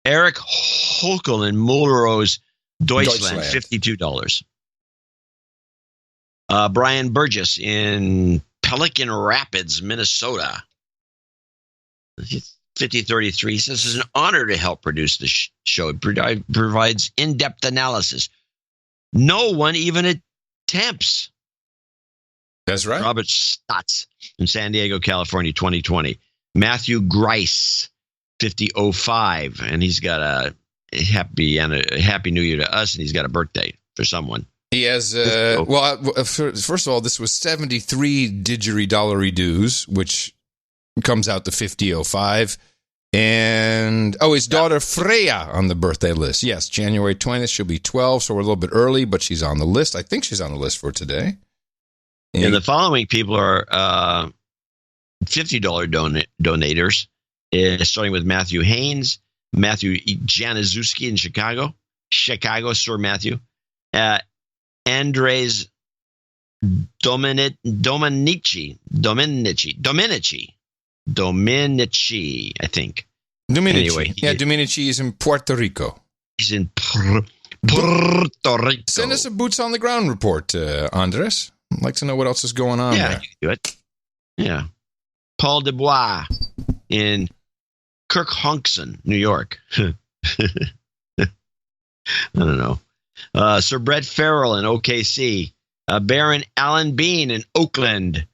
Eric Hochul in Mulrose, Deutschland. $52. Brian Burgess in Pelican Rapids, Minnesota. $50.33 says it's an honor to help produce the show. It provides in-depth analysis. No one even attempts. That's right. Robert Stotts in San Diego, California, 2020. Matthew Grice, $50.05, and he's got a happy New Year to us, and he's got a birthday for someone. He has, first of all, this was 73 didgeridoo-dollary-doos, which comes out to $50.05. And, his daughter Freya on the birthday list. Yes, January 20th, she'll be 12, so we're a little bit early, but she's on the list. I think she's on the list for today. And the following people are $50 donators, starting with Matthew Haynes, Matthew Januszewski in Chicago, Sir Matthew. Andres Dominici, I think. Dominici. Anyway, Dominici is in Puerto Rico. He's in Puerto Rico. Send us a boots on the ground report, Andres. I'd like to know what else is going on there. You can do it. Yeah. Paul Dubois in Kirkhonkston, New York. I don't know. Sir Brett Farrell in OKC. Baron Alan Bean in Oakland.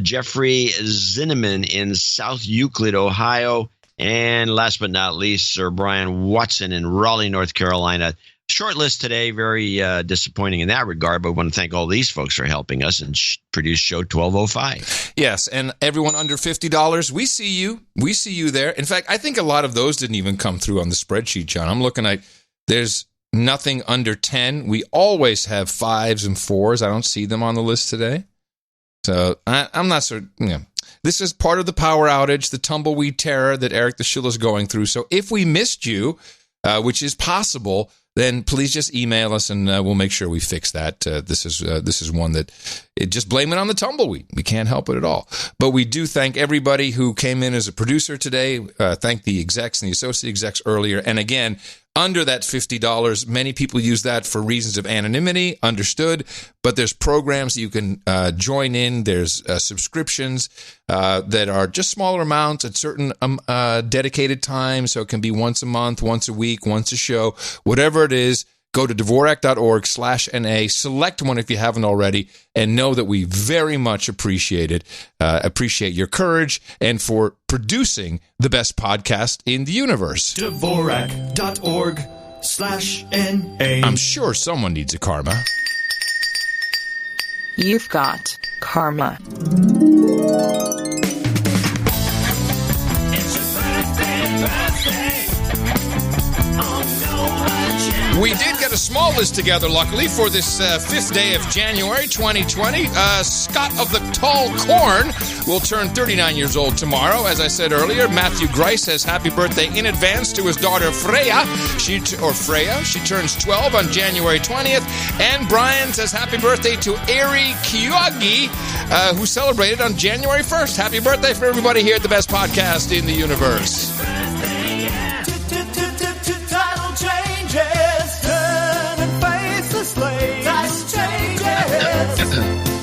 Jeffrey Zinneman in South Euclid, Ohio. And last but not least, Sir Brian Watson in Raleigh, North Carolina. Short list today, very disappointing in that regard, but I want to thank all these folks for helping us and produce show 1205. Yes, and everyone under $50, we see you. We see you there. In fact, I think a lot of those didn't even come through on the spreadsheet, John. I'm looking at, there's nothing under 10. We always have 5s and 4s. I don't see them on the list today. So I'm not sure. This is part of the power outage, the tumbleweed terror that Eric the Shill is going through. So if we missed you, which is possible, then please just email us and we'll make sure we fix that. This is one that just blame it on the tumbleweed. We can't help it at all. But we do thank everybody who came in as a producer today. Thank the execs and the associate execs earlier. And again, under that $50, many people use that for reasons of anonymity, understood, but there's programs that you can join in. There's subscriptions that are just smaller amounts at certain dedicated times, so it can be once a month, once a week, once a show, whatever it is. Go to Dvorak.org/NA, select one if you haven't already, and know that we very much appreciate it. Appreciate your courage and for producing the best podcast in the universe. Dvorak.org/NA. I'm sure someone needs a karma. You've got karma. We did get a small list together, luckily, for this 5th day of January 2020. Scott of the Tall Corn will turn 39 years old tomorrow. As I said earlier, Matthew Grice says happy birthday in advance to his daughter Freya. She turns 12 on January 20th. And Brian says happy birthday to Eri Kiyagi, who celebrated on January 1st. Happy birthday for everybody here at the best podcast in the universe.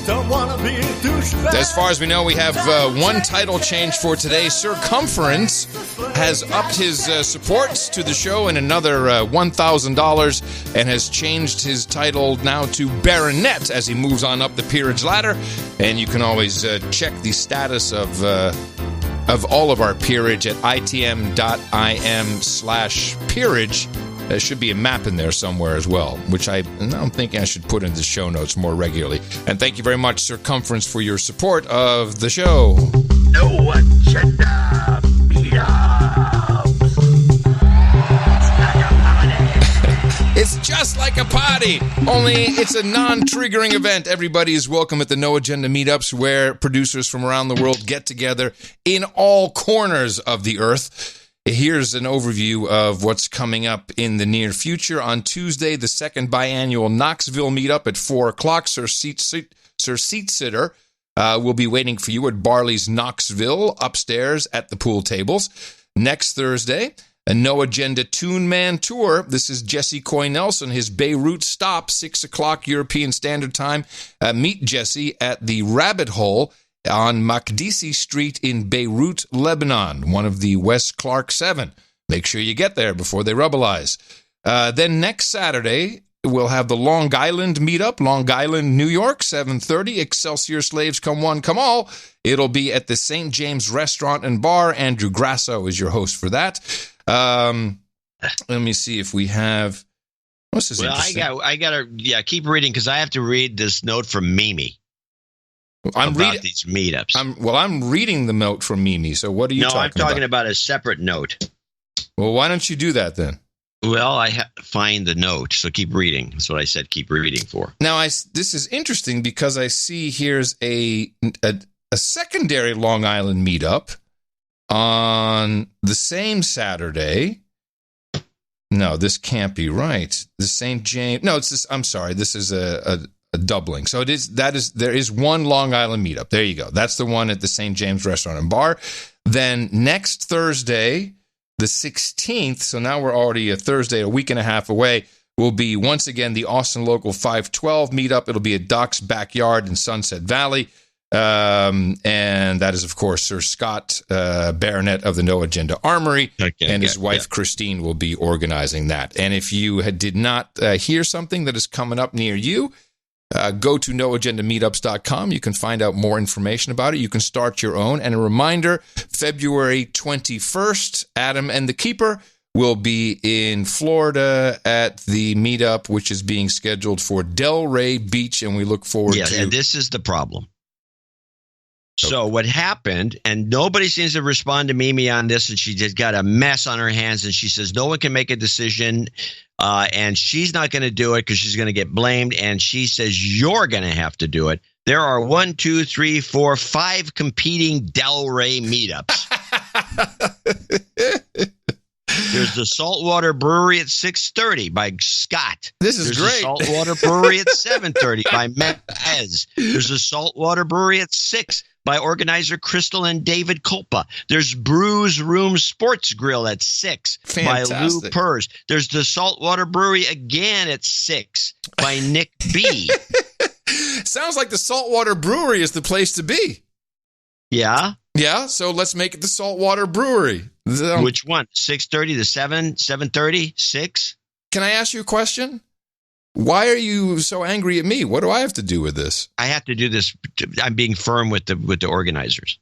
Don't wanna be a douche As far as we know, we have one title change for today. Circumference has upped his supports to the show in another $1,000 and has changed his title now to Baronet as he moves on up the peerage ladder. And you can always check the status of all of our peerage at itm.im/peerage. There should be a map in there somewhere as well, which I'm thinking I should put into the show notes more regularly. And thank you very much, Circumference, for your support of the show. No agenda meetups. It's just like a party, only it's a non-triggering event. Everybody is welcome at the No Agenda Meetups, where producers from around the world get together in all corners of the earth. Here's an overview of what's coming up in the near future. On Tuesday, the second biannual Knoxville meetup at 4 o'clock. Sir Seatsitter will be waiting for you at Barley's Knoxville upstairs at the pool tables. Next Thursday, a No Agenda Tune Man Tour. This is Jesse Coy Nelson, his Beirut stop, 6 o'clock European Standard Time. Meet Jesse at the Rabbit Hole on Makdisi Street in Beirut, Lebanon, one of the West Clark 7. Make sure you get there before they rubblize. Then next Saturday, we'll have the Long Island meetup, Long Island, New York, 7:30. Excelsior Slaves, come one, come all. It'll be at the St. James Restaurant and Bar. Andrew Grasso is your host for that. Let me see if we have... What's this? Well, I gotta keep reading because I have to read this note from Mimi. I'm reading these meetups. I'm reading the note from Mimi. So what are you talking about? No, I'm talking about a separate note. Well, why don't you do that then? Well, I have to find the note, so keep reading. That's what I said. Keep reading for. Now, this is interesting because I see here's a secondary Long Island meetup on the same Saturday. No, this can't be right. The St. James. No, it's this. I'm sorry. This is a doubling. So there is one Long Island meetup. There you go. That's the one at the St. James Restaurant and Bar. Then next Thursday, the 16th, so now we're already a Thursday, a week and a half away, will be once again the Austin Local 512 meetup. It'll be at Doc's Backyard in Sunset Valley. And that is, of course, Sir Scott Baronet of the No Agenda Armory, and his wife, Christine, will be organizing that. And if you did not hear something that is coming up near you, go to noagendameetups.com. You can find out more information about it. You can start your own. And a reminder, February 21st, Adam and the Keeper will be in Florida at the meetup, which is being scheduled for Delray Beach, and we look forward to... Yeah, and this is the problem. So what happened, and nobody seems to respond to Mimi on this, and she just got a mess on her hands, and she says no one can make a decision, and she's not going to do it because she's going to get blamed, and she says you're going to have to do it. There are 5 competing Delray meetups. There's the Saltwater Brewery at 6:30 by Scott. This is great. There's the Saltwater Brewery at 7:30 by Mez. There's the Saltwater Brewery at 6 by organizer Crystal and David Culpa. There's Brews Room Sports Grill at 6 by Lou Purrs. There's the Saltwater Brewery again at 6 by Nick B. Sounds like the Saltwater Brewery is the place to be. Yeah? Yeah, so let's make it the Saltwater Brewery. Which one? 6:30 to 7? 7:30? 6? Can I ask you a question? Why are you so angry at me? What do I have to do with this? I have to do this. I'm being firm with the organizers.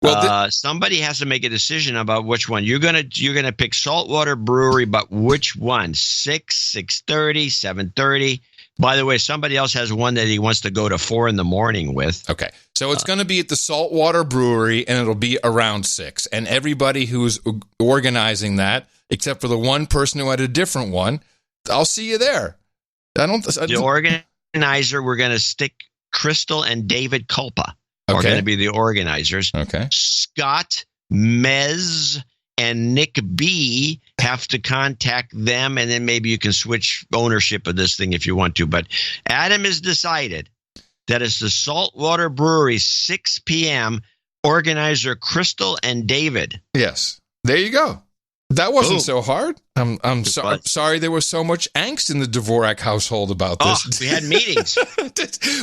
Well, somebody has to make a decision about which one. You're gonna pick Saltwater Brewery, but which one? 6, 6:30, 7:30. By the way, somebody else has one that he wants to go to 4 in the morning with. Okay. So it's going to be at the Saltwater Brewery, and it'll be around 6. And everybody who's organizing that, except for the one person who had a different one, I'll see you there. The organizer, we're going to stick Crystal and David Culpa. Okay. Are going to be the organizers. Okay. Scott, Mez, and Nick B have to contact them, and then maybe you can switch ownership of this thing if you want to. But Adam has decided that it's the Saltwater Brewery, 6 p.m., organizer Crystal and David. Yes. There you go. That wasn't so hard. I'm sorry there was so much angst in the Dvorak household about this. We had meetings.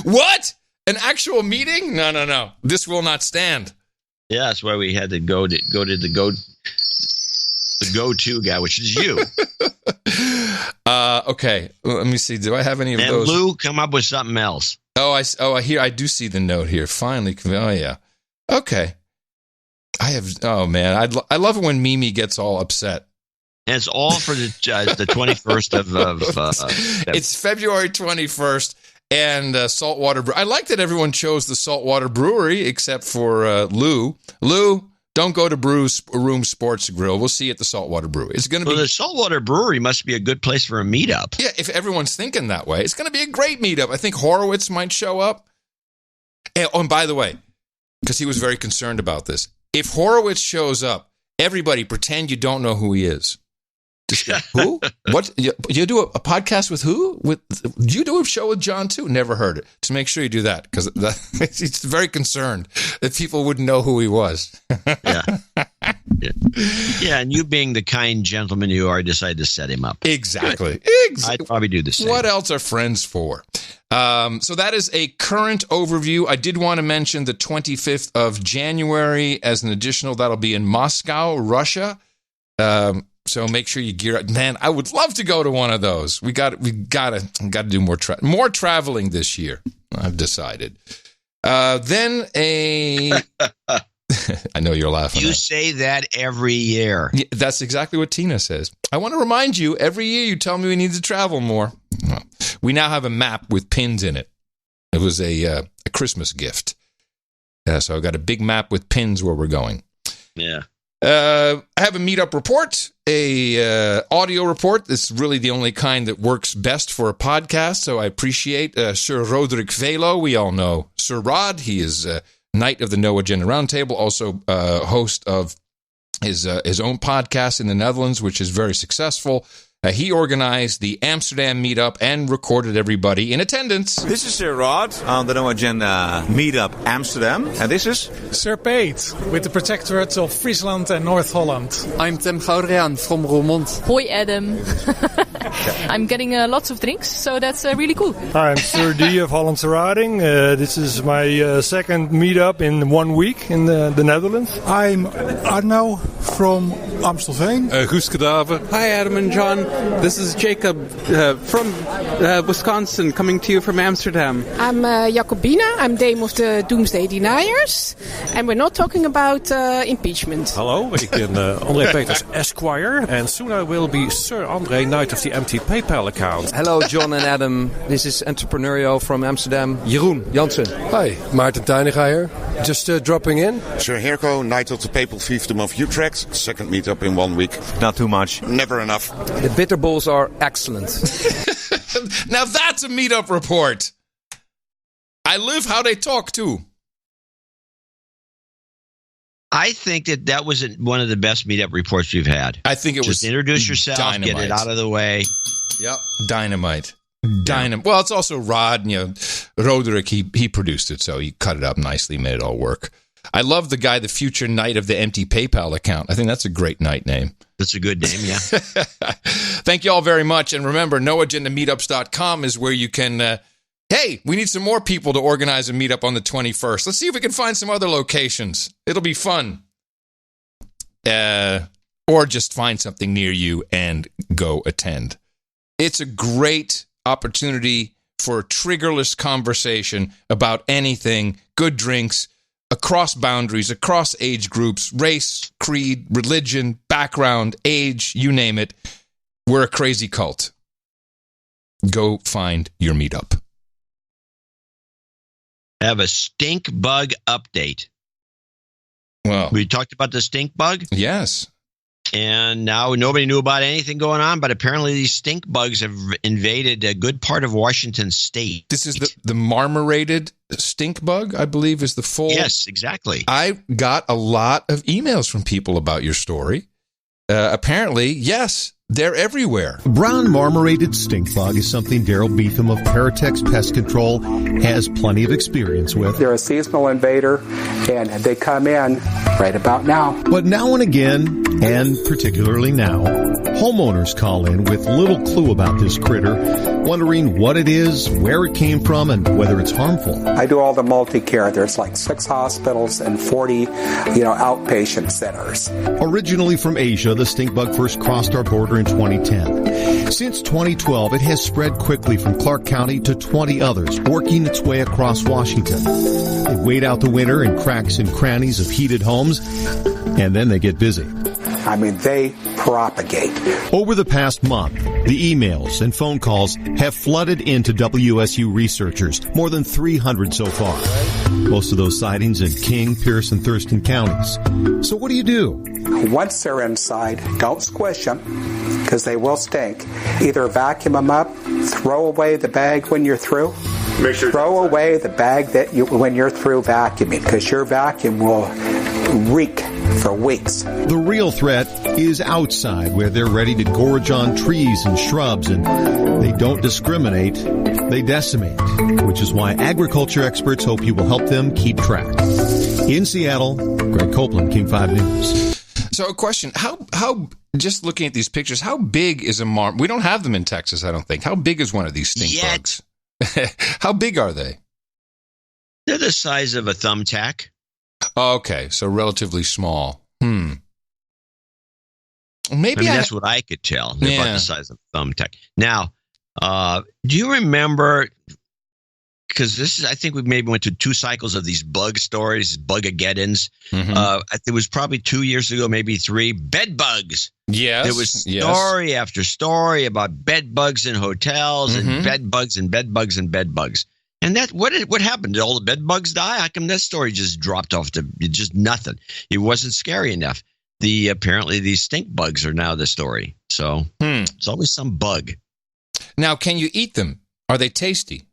What? An actual meeting? No. This will not stand. Yeah, that's why we had to go to the go-to guy, which is you. Okay, let me see. Do I have any of those? And Lou, come up with something else. I do see the note here. Finally. Oh, yeah. Okay. Oh, man. I love it when Mimi gets all upset. And it's all for the 21st of it's February 21st, and Saltwater Brewery. I like that everyone chose the Saltwater Brewery, except for Lou. Lou, don't go to Room Sports Grill. We'll see you at the Saltwater Brewery. It's going to be the Saltwater Brewery must be a good place for a meetup. Yeah, if everyone's thinking that way, it's going to be a great meetup. I think Horowitz might show up. And by the way, because he was very concerned about this, if Horowitz shows up, everybody pretend you don't know who he is. Just go, who? What? You do a podcast with who? Do you do a show with John too? Never heard it. Just make sure you do that, because he's very concerned that people wouldn't know who he was. Yeah, and you being the kind gentleman you are, decided to set him up. Exactly. I'd probably do the same. What else are friends for? So that is a current overview. I did want to mention the 25th of January as an additional. That'll be in Moscow, Russia. So make sure you gear up. Man, I would love to go to one of those. We got to do more traveling this year. I've decided. Then I know you're laughing. You say that every year. Yeah, that's exactly what Tina says. I want to remind you, every year you tell me we need to travel more. Well, we now have a map with pins in it. It was a Christmas gift. So I've got a big map with pins where we're going. Yeah. I have a meetup report, a audio report. This is really the only kind that works best for a podcast, so I appreciate Sir Roderick Velo. We all know Sir Rod. He is Knight of the No Agenda Roundtable, also host of his own podcast in the Netherlands, which is very successful. He organized the Amsterdam meetup and recorded everybody in attendance. This is Sir Rod on the No Agenda meetup Amsterdam. And this is Sir Pate with the Protectorate of Friesland and North Holland. I'm Tim Goudriaan from Roermond. Hoi Adam. I'm getting lots of drinks, so that's really cool. I'm Sir D of Hollandse Rading. This is my second meetup in 1 week in the Netherlands. I'm Arno from Amstelveen. Guus Kadaver. Hi Adam and John. This is Jacob from Wisconsin, coming to you from Amsterdam. I'm Jacobina. I'm Dame of the Doomsday Deniers. And we're not talking about impeachment. Hello, ik ben André Peters Esquire. And soon I will be Sir André, Knight of the Empty PayPal account. Hello, John and Adam. This is Entrepreneurial from Amsterdam. Jeroen Jansen. Hi, Maarten Tuiniga here. Just dropping in. Sir Herco, Knight of the Papal Fiefdom of Utrecht. Second meetup in 1 week. Not too much. Never enough. The bitter balls are excellent. Now that's a meetup report. I live how they talk too. I think that was one of the best meetup reports we've had. I think it was just introduce yourself, dynamite. Get it out of the way. Yep, dynamite. Well, it's also Rod. Roderick. He produced it, so he cut it up nicely, made it all work. I love the guy, the future Knight of the Empty PayPal account. I think that's a great Knight name. That's a good name, yeah. Thank you all very much. And remember, noagendameetups.com is where you can, hey, we need some more people to organize a meetup on the 21st. Let's see if we can find some other locations. It'll be fun. Or just find something near you and go attend. It's a great opportunity for a triggerless conversation about anything, good drinks, across boundaries, across age groups, race, creed, religion, background, age, you name it. We're a crazy cult. Go find your meetup. I have a stink bug update. Well, we talked about the stink bug? Yes. And now nobody knew about anything going on, but apparently these stink bugs have invaded a good part of Washington state. This is the marmorated stink bug, I believe, is the full. Yes, exactly. I got a lot of emails from people about your story. Apparently, yes, they're everywhere. Brown marmorated stink bug is something Daryl Beetham of Paratex Pest Control has plenty of experience with. They're a seasonal invader, and they come in right about now. But now and again, and particularly now, Homeowners call in with little clue about this critter, wondering what it is, where it came from, and whether it's harmful. I do all the multi-care. There's like 6 hospitals and 40, outpatient centers. Originally from Asia, the stink bug first crossed our border in 2010. Since 2012, it has spread quickly from Clark County to 20 others, working its way across Washington. They wait out the winter in cracks and crannies of heated homes, and then they get busy. They propagate. Over the past month, the emails and phone calls have flooded into WSU researchers, more than 300 so far. Most of those sightings in King, Pierce, and Thurston counties. So what do you do? Once they're inside, don't squish them, because they will stink. Either vacuum them up, throw away the bag when you're through. Throw away the bag when you're through vacuuming, because your vacuum will reek for weeks. The real threat is outside, where they're ready to gorge on trees and shrubs, and they don't discriminate, they decimate, which is why agriculture experts hope you will help them keep track. In Seattle, Greg Copeland, King 5 News. So a question, how just looking at these pictures, how big is a marm? We don't have them in Texas, I don't think. How big is one of these stink bugs? How big are they? They're the size of a thumbtack. Okay, so relatively small. Maybe that's what I could tell. They're about the size of a thumbtack. Now, do you remember? Because I think we maybe went to 2 cycles of these bug stories, Bugageddons. It was probably 2 years ago, maybe 3. Bed bugs. Yes. There was story after story about bed bugs in hotels and bed bugs and bed bugs and bed bugs. And what happened? Did all the bed bugs die? How come that story just dropped off to just nothing? It wasn't scary enough. Apparently these stink bugs are now the story. So it's always some bug. Now, can you eat them? Are they tasty?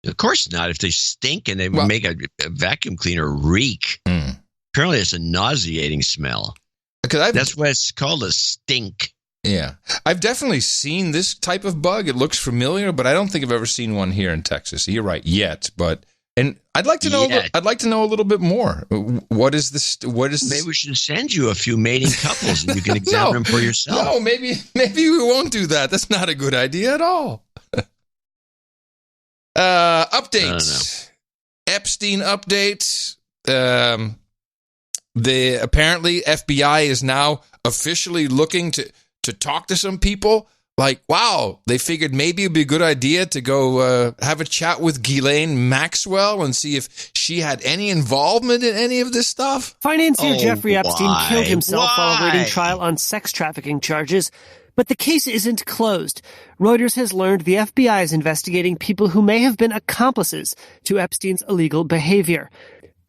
Of course not. If they stink and they make a vacuum cleaner reek. Apparently it's a nauseating smell. That's why it's called a stink. Yeah. I've definitely seen this type of bug. It looks familiar, but I don't think I've ever seen one here in Texas. You're right, yet. And I'd like to know. I'd like to know a little bit more. What is this? Maybe we should send you a few mating couples, and you can examine them for yourself. No, maybe we won't do that. That's not a good idea at all. Updates. Epstein updates. The apparently FBI is now officially looking to talk to some people. Like, wow, they figured maybe it'd be a good idea to go have a chat with Ghislaine Maxwell and see if she had any involvement in any of this stuff. Financier Jeffrey Epstein killed himself while awaiting trial on sex trafficking charges. But the case isn't closed. Reuters has learned the FBI is investigating people who may have been accomplices to Epstein's illegal behavior.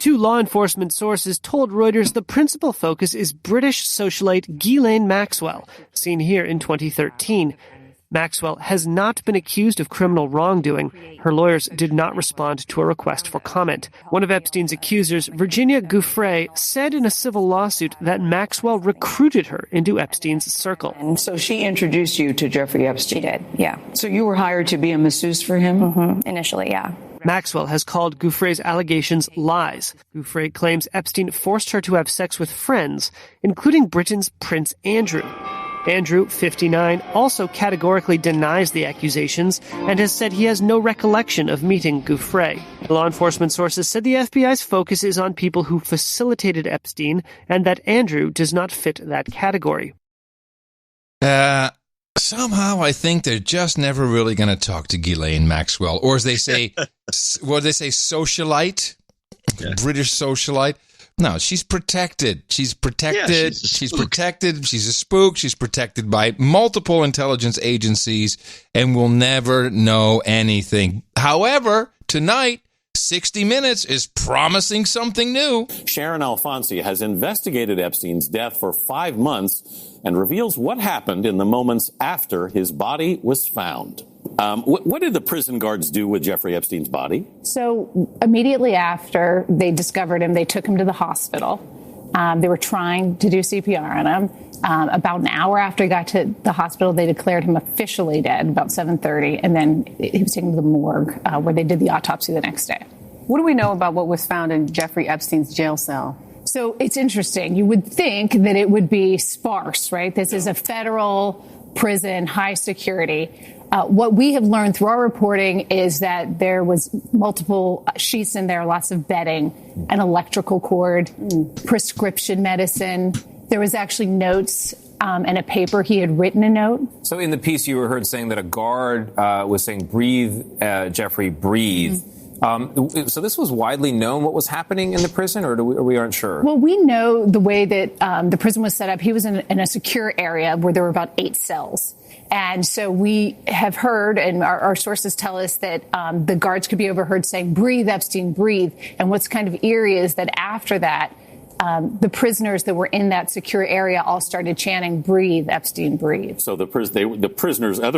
2 law enforcement sources told Reuters the principal focus is British socialite Ghislaine Maxwell, seen here in 2013. Maxwell has not been accused of criminal wrongdoing. Her lawyers did not respond to a request for comment. One of Epstein's accusers, Virginia Giuffre, said in a civil lawsuit that Maxwell recruited her into Epstein's circle. And so she introduced you to Jeffrey Epstein? She did, yeah. So you were hired to be a masseuse for him? Initially, yeah. Maxwell has called Giuffre's allegations lies. Giuffre claims Epstein forced her to have sex with friends, including Britain's Prince Andrew. Andrew, 59, also categorically denies the accusations and has said he has no recollection of meeting Giuffre. Law enforcement sources said the FBI's focus is on people who facilitated Epstein and that Andrew does not fit that category. Somehow I think they're just never really going to talk to Ghislaine Maxwell, or as they say, socialite, British socialite. No, she's protected. She's protected. Yeah, she's protected. She's a spook. She's protected by multiple intelligence agencies and will never know anything. However, tonight, 60 Minutes is promising something new. Sharon Alfonsi has investigated Epstein's death for 5 months and reveals what happened in the moments after his body was found. What did the prison guards do with Jeffrey Epstein's body? So immediately after they discovered him, they took him to the hospital. They were trying to do CPR on him. About an hour after he got to the hospital, they declared him officially dead, about 7:30, and then he was taken to the morgue where they did the autopsy the next day. What do we know about what was found in Jeffrey Epstein's jail cell? So it's interesting. You would think that it would be sparse, right? This is a federal prison, high security. What we have learned through our reporting is that there was multiple sheets in there, lots of bedding, an electrical cord, prescription medicine. There was actually notes and a paper. He had written a note. So in the piece, you were heard saying that a guard was saying, breathe, Jeffrey, breathe. So this was widely known what was happening in the prison, or we aren't sure? Well, we know the way that the prison was set up. He was in a secure area where there were about 8 cells. And so we have heard, and our sources tell us that the guards could be overheard saying, breathe, Epstein, breathe. And what's kind of eerie is that after that, the prisoners that were in that secure area all started chanting, breathe, Epstein, breathe. So other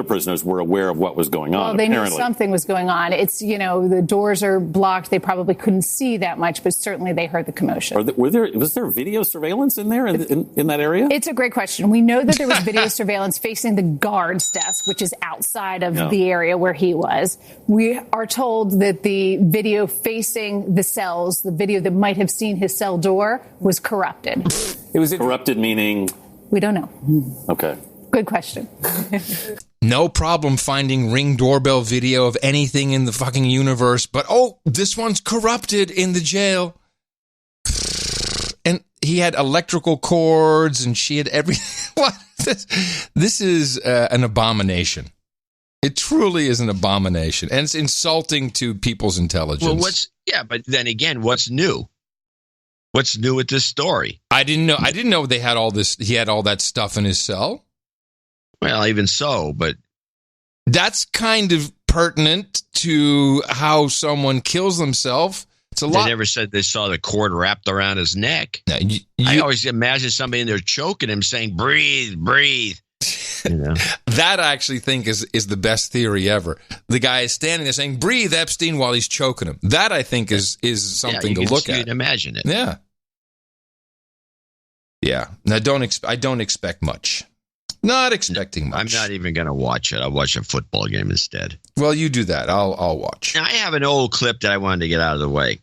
prisoners were aware of what was going on. Well, they apparently knew something was going on. It's, the doors are blocked. They probably couldn't see that much, but certainly they heard the commotion. Was there video surveillance in there in that area? It's a great question. We know that there was video surveillance facing the guard's desk, which is outside of the area where he was. We are told that the video facing the cells, the video that might have seen his cell door, was corrupted. It was corrupted, meaning? We don't know. Okay. Good question. No problem finding Ring doorbell video of anything in the fucking universe, but this one's corrupted in the jail. And he had electrical cords, and she had everything. What? This is an abomination. It truly is an abomination, and it's insulting to people's intelligence. Well, but then again, what's new? What's new with this story? I didn't know they had all this. He had all that stuff in his cell. Well, even so, but that's kind of pertinent to how someone kills themselves. It's a lot. They never said they saw the cord wrapped around his neck. No, I always imagine somebody in there choking him, saying, "Breathe, breathe." That I actually think is the best theory ever. The guy is standing there saying, "Breathe, Epstein," while he's choking him. That I think is something to look at. You can imagine it. Yeah. Yeah. Now I don't expect much. Not expecting much. I'm not even going to watch it. I'll watch a football game instead. Well, you do that. I'll watch. Now, I have an old clip that I wanted to get out of the way.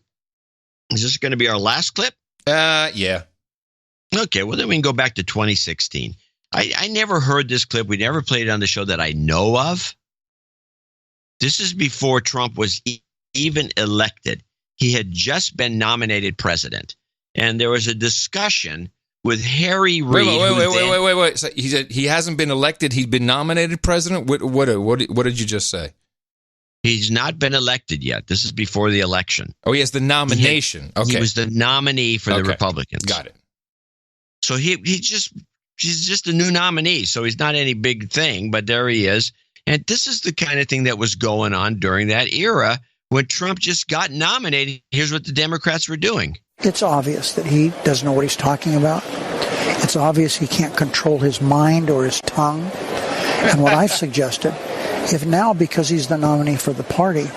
Is this going to be our last clip? Yeah. Okay, well, then we can go back to 2016. I never heard this clip. We never played it on the show that I know of. This is before Trump was even elected. He had just been nominated president. And there was a discussion with Harry Reid. Wait. So he said he hasn't been elected. He's been nominated president. What did you just say? He's not been elected yet. This is before the election. Oh, he has the nomination. He was the nominee for the Republicans. Got it. So he's just a new nominee. So he's not any big thing, but there he is. And this is the kind of thing that was going on during that era when Trump just got nominated. Here's what the Democrats were doing. It's obvious that he doesn't know what he's talking about. It's obvious he can't control his mind or his tongue. And what I've suggested, if now because he's the nominee for the party,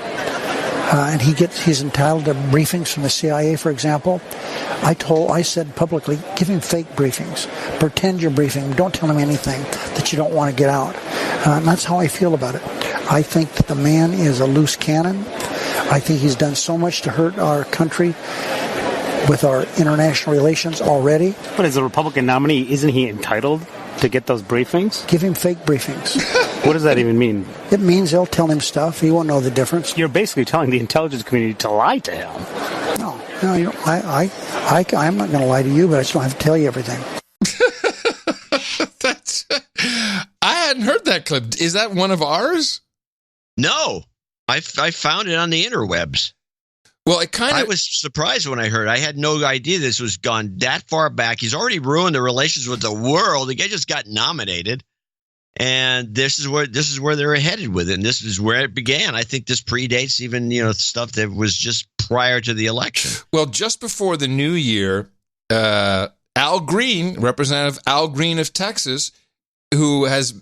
and he's entitled to briefings from the CIA, for example, I said publicly, give him fake briefings. Pretend you're briefing him. Don't tell him anything that you don't want to get out. And that's how I feel about it. I think that the man is a loose cannon. I think he's done so much to hurt our country with our international relations already. But as a Republican nominee, isn't he entitled to get those briefings? Give him fake briefings. What does that even mean? It means they'll tell him stuff. He won't know the difference. You're basically telling the intelligence community to lie to him. No, you know, I'm not going to lie to you, but I still have to tell you everything. I hadn't heard that clip. Is that one of ours? No, I found it on the interwebs. Well, I was surprised when I heard. I had no idea this was gone that far back. He's already ruined the relations with the world. The guy just got nominated, and this is where they're headed with it. And this is where it began. I think this predates even stuff that was just prior to the election. Well, just before the new year, Al Green, Representative Al Green of Texas, who has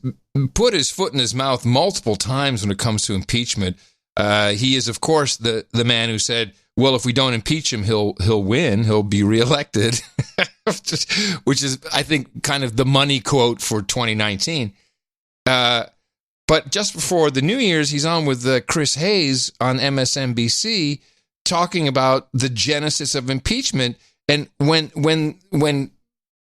put his foot in his mouth multiple times when it comes to impeachment. He is, of course, the man who said, well, if we don't impeach him, he'll win. He'll be reelected, which is, I think, kind of the money quote for 2019. But just before the New Year's, he's on with Chris Hayes on MSNBC talking about the genesis of impeachment. And when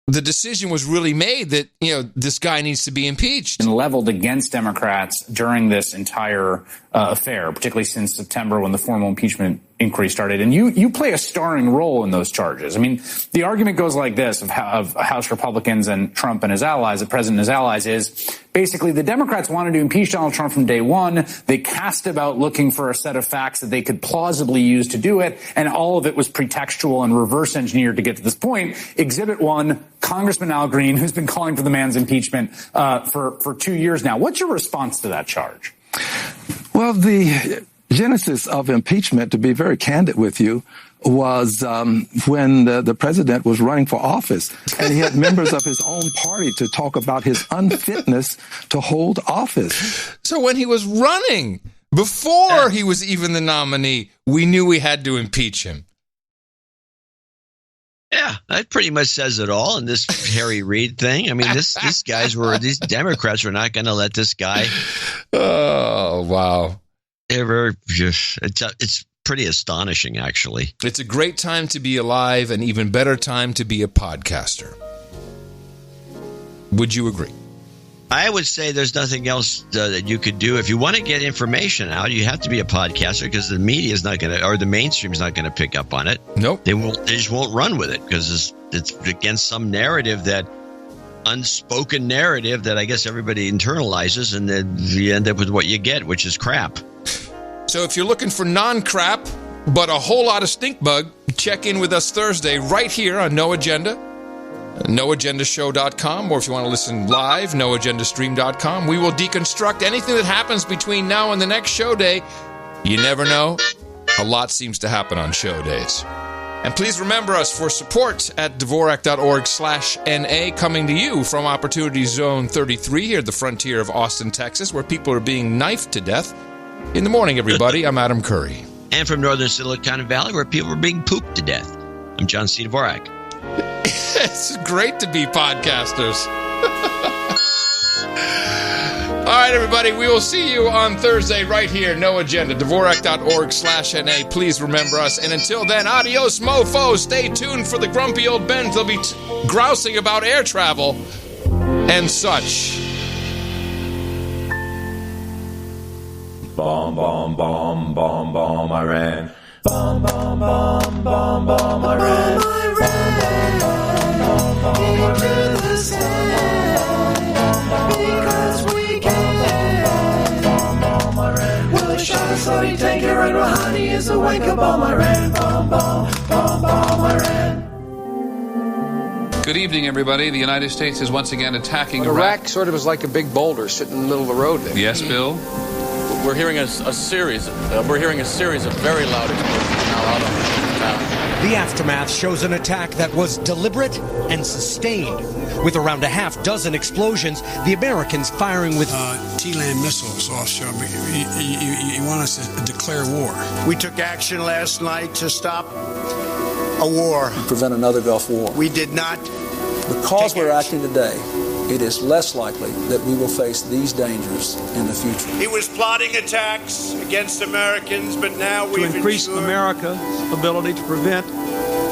the decision was really made that, this guy needs to be impeached. And leveled against Democrats during this entire affair, particularly since September when the formal impeachment inquiry started. And you play a starring role in those charges. I mean, the argument goes like this of House Republicans and Trump and his allies, the president and his allies, is basically the Democrats wanted to impeach Donald Trump from day one. They cast about looking for a set of facts that they could plausibly use to do it. And all of it was pretextual and reverse engineered to get to this point. Exhibit 1, Congressman Al Green, who's been calling for the man's impeachment for 2 years now. What's your response to that charge? Well, the genesis of impeachment, to be very candid with you, was when the president was running for office, and he had members of his own party to talk about his unfitness to hold office. So when he was running, before he was even the nominee, we knew we had to impeach him. Yeah, that pretty much says it all in this Harry Reid thing. I mean, these Democrats were not going to let this guy. Oh, wow. It's pretty astonishing, actually. It's a great time to be alive, and even better time to be a podcaster. Would you agree? I would say there's nothing else that you could do. If you want to get information out, you have to be a podcaster, because the media is not going to, or the mainstream is not going to pick up on it. Nope. They just won't run with it, because it's against some narrative, that unspoken narrative that I guess everybody internalizes, and then you end up with what you get, which is crap. So if you're looking for non-crap, but a whole lot of stink bug, check in with us Thursday right here on No Agenda, noagendashow.com, or if you want to listen live, noagendastream.com. We will deconstruct anything that happens between now and the next show day. You never know. A lot seems to happen on show days. And please remember us for support at Dvorak.org/NA, coming to you from Opportunity Zone 33 here at the frontier of Austin, Texas, where people are being knifed to death. In the morning, everybody, I'm Adam Curry. And from northern Silicon Valley, where people are being pooped to death, I'm John C. Dvorak. It's great to be podcasters. All right, everybody, we will see you on Thursday right here, No Agenda, Dvorak.org/NA. Please remember us. And until then, adios, mofo. Stay tuned for the grumpy old Ben. They'll be grousing about air travel and such. Bomb, bomb, bomb, bomb, bomb, Iran. Bomb, bomb, bomb, bomb, bomb, Iran. Into the sand, because we can. Well, they shot a Saudi tanker and Rouhani is awake. A bomb, Iran. Bomb, bomb, bomb, bomb, Iran. Good evening, everybody. The United States is once again attacking Iraq. Iraq sort of is like a big boulder sitting in the middle of the road there. Yes, Bill? We're hearing a series of very loud explosions now out on the town. The aftermath shows an attack that was deliberate and sustained. With around a half dozen explosions, the Americans firing with T-land missiles offshore. You want us to declare war? We took action last night to stop a war. Prevent another Gulf War. We did not. Because we're acting today, it is less likely that we will face these dangers in the future. He was plotting attacks against Americans, but now we've to increase America's ability to prevent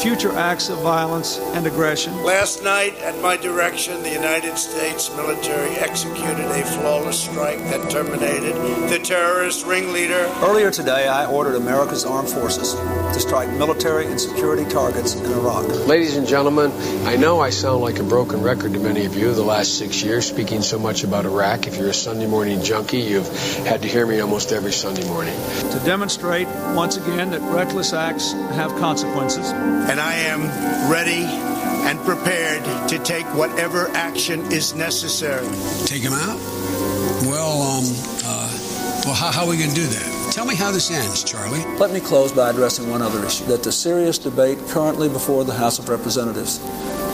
future acts of violence and aggression. Last night, at my direction, the United States military executed a flawless strike that terminated the terrorist ringleader. Earlier today, I ordered America's armed forces to strike military and security targets in Iraq. Ladies and gentlemen, I know I sound like a broken record to many of you the last 6 years, speaking so much about Iraq. If you're a Sunday morning junkie, you've had to hear me almost every Sunday morning. To demonstrate, once again, that reckless acts have consequences. And I am ready and prepared to take whatever action is necessary. Take him out? Well, how are we going to do that? Tell me how this ends, Charlie. Let me close by addressing one other issue, that the serious debate currently before the House of Representatives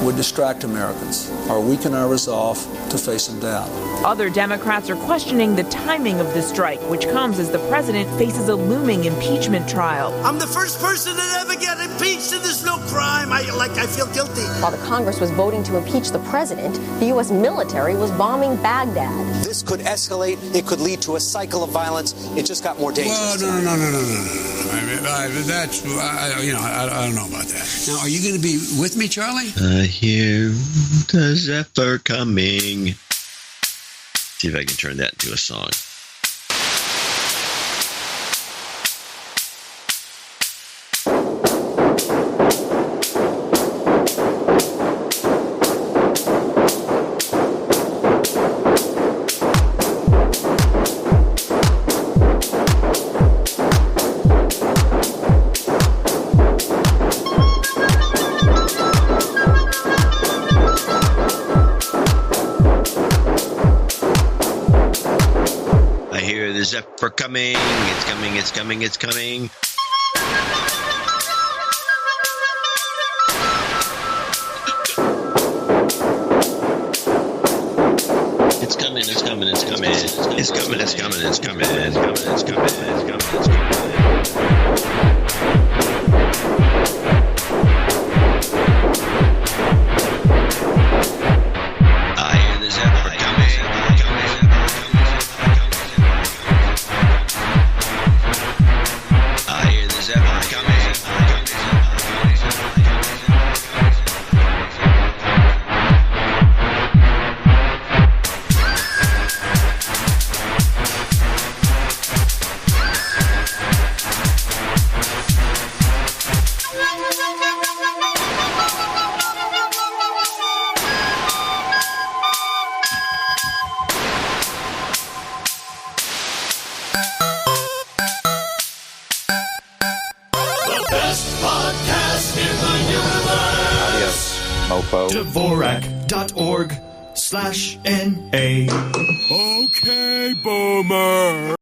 would distract Americans or weaken our resolve to face them down. Other Democrats are questioning the timing of the strike, which comes as the president faces a looming impeachment trial. I'm the first person to ever get impeached, and there's no crime. I feel guilty. While the Congress was voting to impeach the president, the U.S. military was bombing Baghdad. This could escalate. It could lead to a cycle of violence. It just got more dangerous. Well, no. That's, I don't know about that. Now, are you going to be with me, Charlie? I hear the zephyr coming. See if I can turn that into a song. The zephyr coming. It's coming. It's coming. It's coming. It's coming. It's coming. It's coming. It's coming. It's coming. It's coming. It's coming. It's coming. It's coming. It's coming. I hear the zephyr coming. I hear the zephyr coming. Dvorak.org/NA. Okay, Boomer.